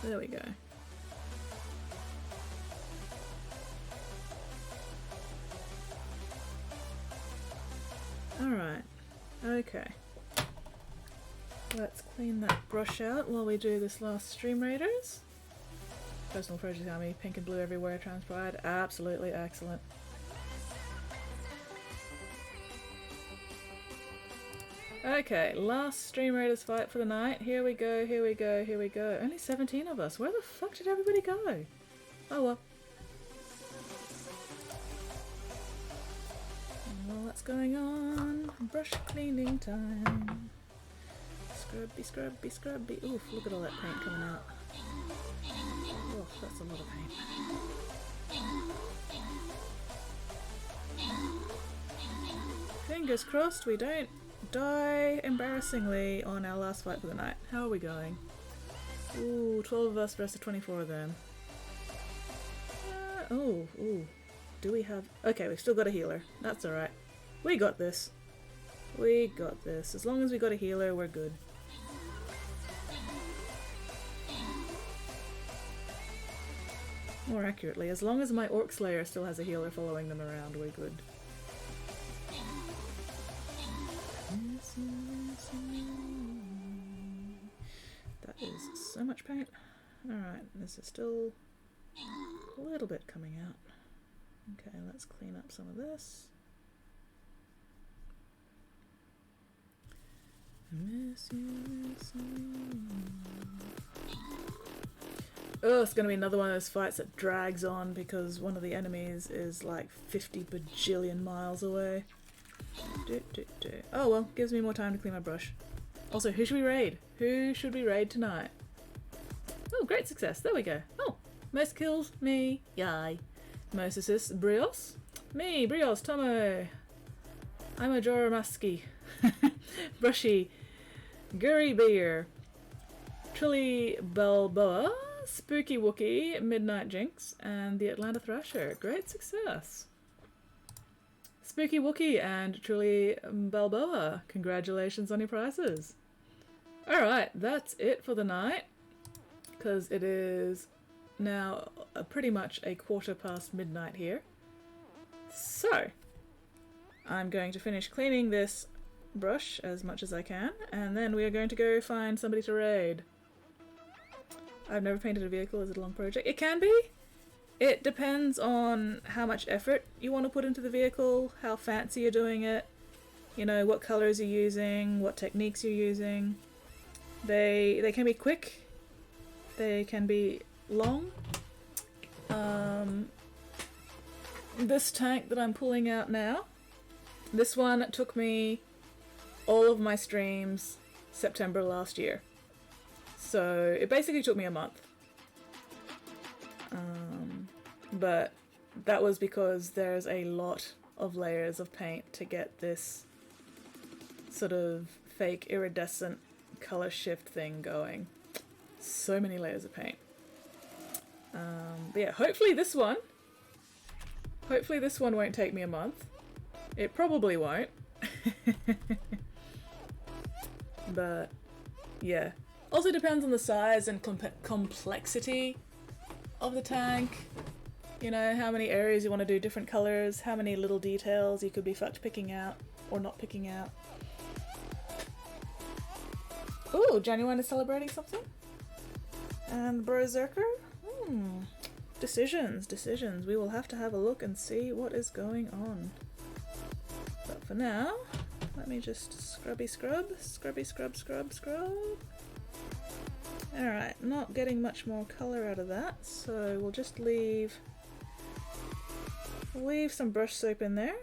There we go. Alright, okay. Let's clean that brush out while we do this last Stream Raiders. Personal Project Army, pink and blue everywhere, Transpride, absolutely excellent. Okay, last Stream Raiders fight for the night. Here we go, here we go, here we go. Only 17 of us. Where the fuck did everybody go? Oh well. Well, what's going on? Brush cleaning time. Scrubby, scrubby, scrubby. Oof, look at all that paint coming out. Oh, that's a lot of paint. Fingers crossed we don't die embarrassingly on our last fight for the night. How are we going? Ooh, 12 of us versus 24 of them. Ooh. Do we have... Okay, we've still got a healer. That's alright. We got this. We got this. As long as we got a healer, we're good. More accurately, as long as my Orc Slayer still has a healer following them around, we're good. That is so much paint. Alright, this is still a little bit coming out. Okay, let's clean up some of this. Oh, it's gonna be another one of those fights that drags on because one of the enemies is like 50 bajillion miles away. Oh well, gives me more time to clean my brush. Also, who should we raid? Who should we raid tonight? Oh, great success. There we go. Oh, most kills, me. Yay. Most assists, Brios. Me, Brios, Tomo. I'm a Joramaski. Brushy. Gurry Beer. Trilly Balboa. Spooky Wookie. Midnight Jinx. And the Atlanta Thrasher. Great success. Spooky Wookie and Trilly Balboa. Congratulations on your prizes. Alright, that's it for the night. Because it is now pretty much a quarter past midnight here. So, I'm going to finish cleaning this brush as much as I can, and then we are going to go find somebody to raid. I've never painted a vehicle. Is it a long project? It can be. It depends on how much effort you want to put into the vehicle, how fancy you're doing it, you know, what colours you're using, what techniques you're using. They can be quick. They can be long. This tank that I'm pulling out now, this one took me all of my streams September last year. So it basically took me a month. But that was because there's a lot of layers of paint to get this sort of fake iridescent color shift thing going. So many layers of paint. But yeah, hopefully this one won't take me a month. It probably won't. But yeah. Also depends on the size and complexity of the tank. You know, how many areas you want to do different colours, how many little details you could be fucked picking out or not picking out. Ooh, Genuine is celebrating something? And Berserker? Decisions. We will have to have a look and see what is going on. But for now, let me just scrubby scrub. Alright, not getting much more colour out of that, so we'll just leave some brush soap in there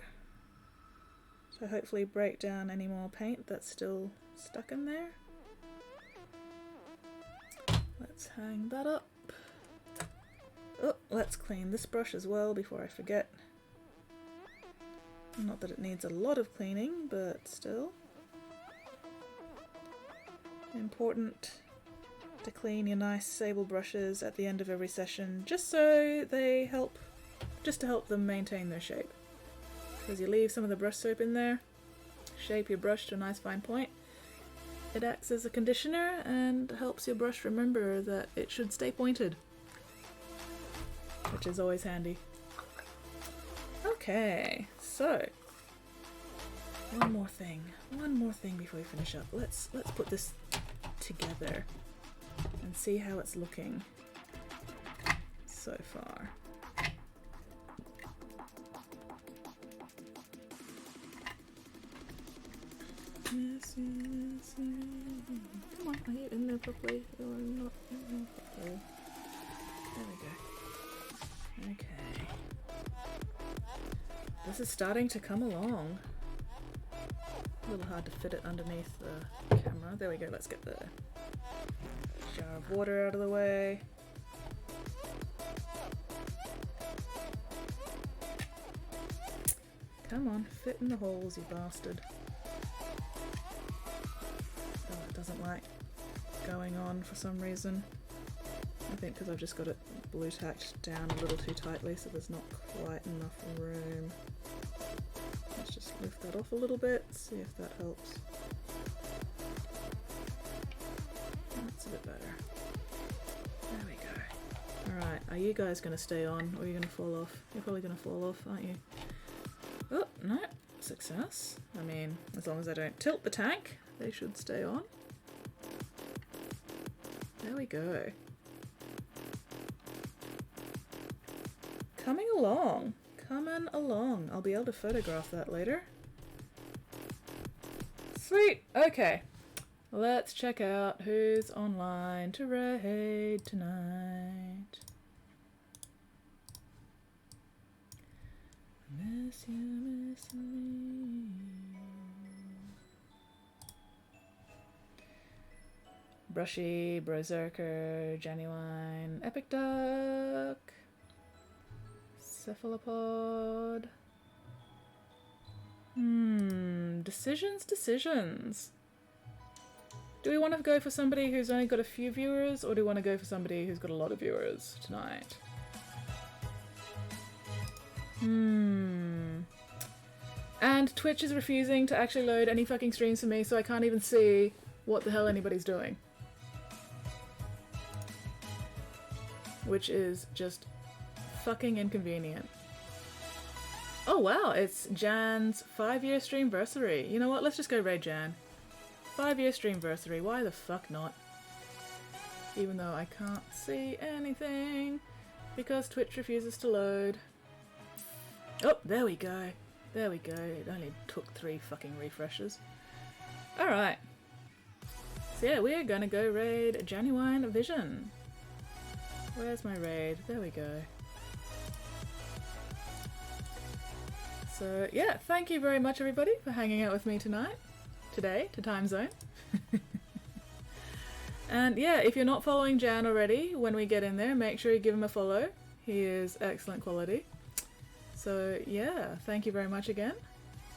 to hopefully break down any more paint that's still stuck in there. Let's hang that up. Oh, let's clean this brush as well before I forget. Not that it needs a lot of cleaning, but still. Important to clean your nice sable brushes at the end of every session, just so they help, just to help them maintain their shape. Because you leave some of the brush soap in there, shape your brush to a nice fine point. It acts as a conditioner and helps your brush remember that it should stay pointed, which is always handy. Okay, so one more thing before we finish up. Let's put this together and see how it's looking so far. Come on, are you in there properly? Or not in there properly? There we go. Okay. This is starting to come along. A little hard to fit it underneath the camera. There we go, let's get the jar of water out of the way. Come on, fit in the holes, you bastard. like going on for some reason. I think because I've just got it blue tacked down a little too tightly, so there's not quite enough room. Let's just lift that off a little bit, see if that helps. That's a bit better. There we go. Alright, are you guys going to stay on or are you going to fall off? You're probably going to fall off, aren't you? Oh, no. Success. I mean, as long as I don't tilt the tank, they should stay on. There we go. Coming along. Coming along. I'll be able to photograph that later. Sweet. Okay. Let's check out who's online to raid tonight. Miss you, miss me. Brushy, Berserker, Genuine, Epic Duck, Cephalopod. Decisions. Do we want to go for somebody who's only got a few viewers, or do we want to go for somebody who's got a lot of viewers tonight? And Twitch is refusing to actually load any fucking streams for me, so I can't even see what the hell anybody's doing. Which is just fucking inconvenient. Oh wow, it's Jan's 5-year streamversary. You know what, let's just go raid Jan. 5-year streamversary, why the fuck not? Even though I can't see anything because Twitch refuses to load. Oh, there we go. There we go. It only took 3 fucking refreshes. Alright. So yeah, we're gonna go raid Genuine Vision. Where's my raid? There we go. So yeah, thank you very much everybody for hanging out with me today, to Time Zone. And yeah, if you're not following Jan already, when we get in there, make sure you give him a follow. He is excellent quality. So yeah, thank you very much again.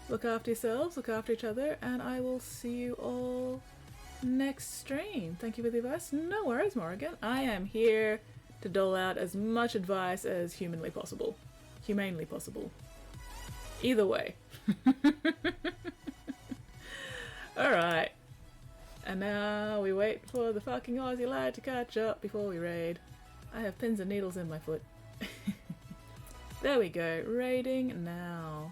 Look after yourselves, look after each other, and I will see you all next stream. Thank you for the advice. No worries, Morrigan. I am here to dole out as much advice as humanly possible. Humanely possible. Either way. Alright. And now we wait for the fucking Aussie lad to catch up before we raid. I have pins and needles in my foot. There we go. Raiding now.